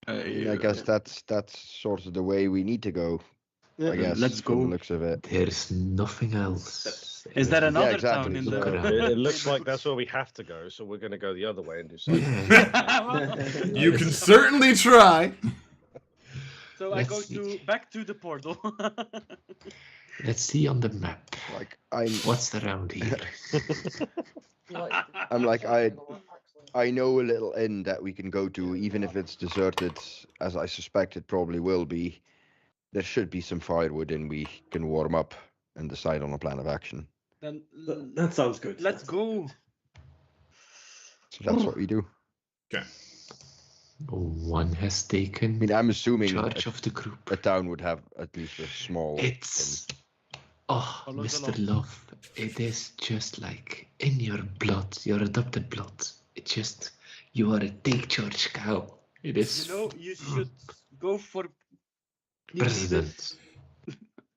[SPEAKER 6] I guess that's sort of the way we need to go. I guess.
[SPEAKER 1] let's
[SPEAKER 6] from the
[SPEAKER 1] go.
[SPEAKER 6] looks of it.
[SPEAKER 3] There's nothing else.
[SPEAKER 1] Is there another
[SPEAKER 6] exactly,
[SPEAKER 1] town in
[SPEAKER 3] look
[SPEAKER 1] the?
[SPEAKER 3] around.
[SPEAKER 4] It looks like that's where we have to go, so we're going to go the other way and do something.
[SPEAKER 3] Yeah.
[SPEAKER 5] You can certainly try.
[SPEAKER 1] So I go
[SPEAKER 3] Let's
[SPEAKER 1] back to the portal.
[SPEAKER 3] Let's see on the map.
[SPEAKER 6] Like
[SPEAKER 3] What's around here?
[SPEAKER 6] I'm like, I know a little inn that we can go to, even if it's deserted, as I suspect it probably will be. There should be some firewood, and we can warm up and decide on a plan of action.
[SPEAKER 1] Then
[SPEAKER 2] That sounds good.
[SPEAKER 1] let's go.
[SPEAKER 6] So that's what we do.
[SPEAKER 5] Okay.
[SPEAKER 3] One has
[SPEAKER 6] I
[SPEAKER 3] taken
[SPEAKER 6] mean, I'm assuming
[SPEAKER 3] charge of the group.
[SPEAKER 6] a town would have at least a small
[SPEAKER 3] It's oh,
[SPEAKER 1] Follow the
[SPEAKER 3] Mr.
[SPEAKER 1] law.
[SPEAKER 3] Love. It is just like in your blood, your adopted blood. It just you are a take charge cow. It is
[SPEAKER 1] You know, you should go for needs
[SPEAKER 3] brilliant.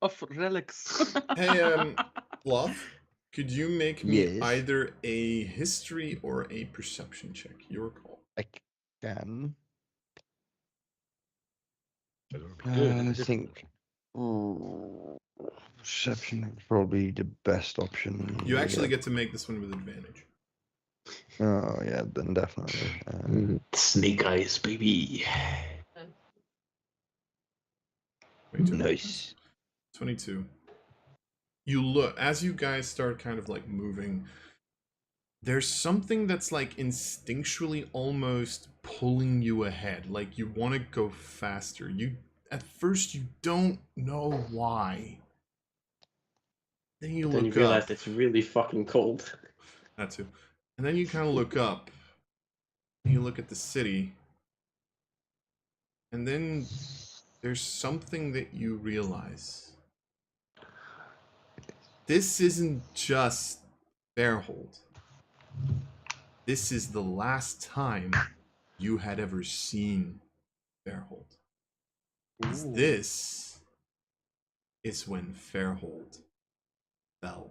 [SPEAKER 1] of relics.
[SPEAKER 5] Hey, Bluff, could you make me
[SPEAKER 6] Yes.
[SPEAKER 5] either a history or a perception check? Your call.
[SPEAKER 6] I can.
[SPEAKER 4] Good.
[SPEAKER 6] I think perception is probably the best option.
[SPEAKER 5] You actually get to make this one with advantage.
[SPEAKER 6] Oh yeah, then definitely.
[SPEAKER 3] Snake eyes, baby.
[SPEAKER 5] 22.
[SPEAKER 6] Nice.
[SPEAKER 5] 22. You look, as you guys start kind of like moving, there's something that's like instinctually almost pulling you ahead. Like you want to go faster. At first you don't know why. Then you
[SPEAKER 2] Then you
[SPEAKER 5] look
[SPEAKER 2] realize
[SPEAKER 5] up.
[SPEAKER 2] it's really fucking cold.
[SPEAKER 5] That too. And then you kind of look up. And you look at the city. And then there's something that you realize. This isn't just Fairhold. This is the last time you had ever seen Fairhold. This is when Fairhold fell.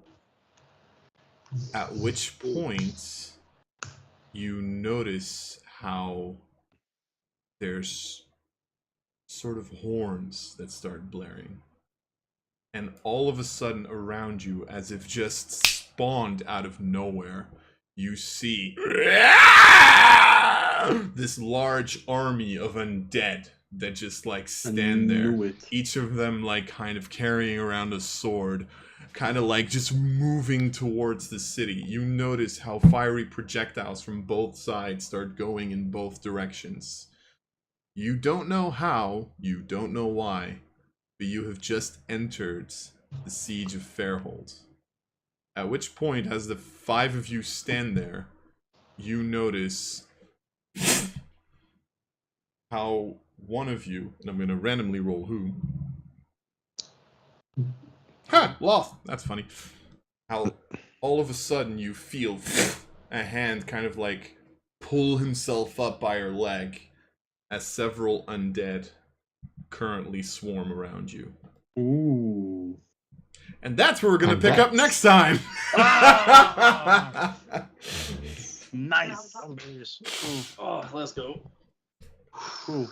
[SPEAKER 5] At which point you notice how there's sort of horns that start blaring. And all of a sudden around you, as if just spawned out of nowhere, you see this large army of undead that just like stand there. Each of them like kind of carrying around a sword, kind of like just moving towards the city. You notice how fiery projectiles from both sides start going in both directions. You don't know how, you don't know why, but you have just entered the siege of Fairhold. At which point, as the 5 of you stand there, you notice how one of you, and I'm going to randomly roll who. Ha! Lost! That's funny. How all of a sudden you feel a hand kind of like pull himself up by her leg as several undead currently swarm around you.
[SPEAKER 1] Ooh.
[SPEAKER 5] And that's where we're going to
[SPEAKER 3] And
[SPEAKER 5] pick up next time.
[SPEAKER 1] Ah! Nice.
[SPEAKER 2] Oh, let's go.
[SPEAKER 1] Cool.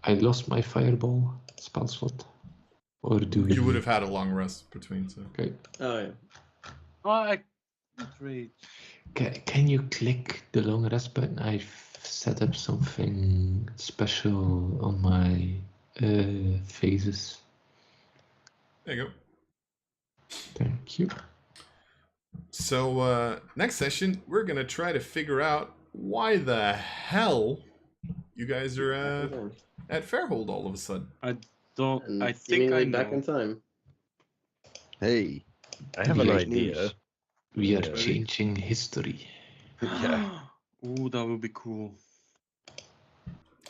[SPEAKER 3] I lost my fireball spell slot. Or do we?
[SPEAKER 5] You would have had a long rest between, so.
[SPEAKER 3] Okay.
[SPEAKER 2] Oh yeah.
[SPEAKER 1] I great.
[SPEAKER 3] Can you click the long rest button? I've set up something special on my phases.
[SPEAKER 5] There you go.
[SPEAKER 3] Thank you.
[SPEAKER 5] So next session, we're gonna try to figure out why the hell you guys are at Fairhold all of a sudden.
[SPEAKER 1] I don't.
[SPEAKER 2] And
[SPEAKER 1] I think I
[SPEAKER 2] seemingly back in
[SPEAKER 1] know.
[SPEAKER 2] time.
[SPEAKER 6] Hey,
[SPEAKER 4] I have an
[SPEAKER 6] great
[SPEAKER 4] idea.
[SPEAKER 6] news.
[SPEAKER 3] We are
[SPEAKER 4] Yeah.
[SPEAKER 3] changing history.
[SPEAKER 4] Yeah.
[SPEAKER 1] Ooh, that would be cool.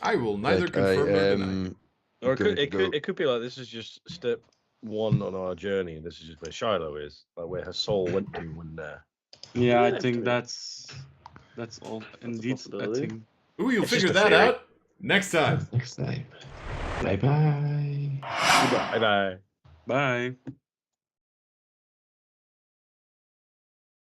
[SPEAKER 5] I will neither
[SPEAKER 6] Like,
[SPEAKER 5] confirm nor
[SPEAKER 6] I
[SPEAKER 5] deny.
[SPEAKER 6] am
[SPEAKER 4] Or it
[SPEAKER 6] going
[SPEAKER 4] could,
[SPEAKER 6] to
[SPEAKER 4] it could
[SPEAKER 6] go.
[SPEAKER 4] it could be like this is just step 1 on our journey, and this is just where Shiloh is, like where her soul went to when
[SPEAKER 1] Yeah, I
[SPEAKER 2] Yeah,
[SPEAKER 1] think
[SPEAKER 2] true.
[SPEAKER 1] that's all.
[SPEAKER 2] a
[SPEAKER 1] Indeed, I
[SPEAKER 2] possibility.
[SPEAKER 1] think.
[SPEAKER 5] Ooh, you'll
[SPEAKER 4] It's just
[SPEAKER 5] figure
[SPEAKER 4] a
[SPEAKER 5] that
[SPEAKER 4] theory.
[SPEAKER 5] out next time.
[SPEAKER 3] Next time. Bye bye.
[SPEAKER 4] Bye bye.
[SPEAKER 1] Bye.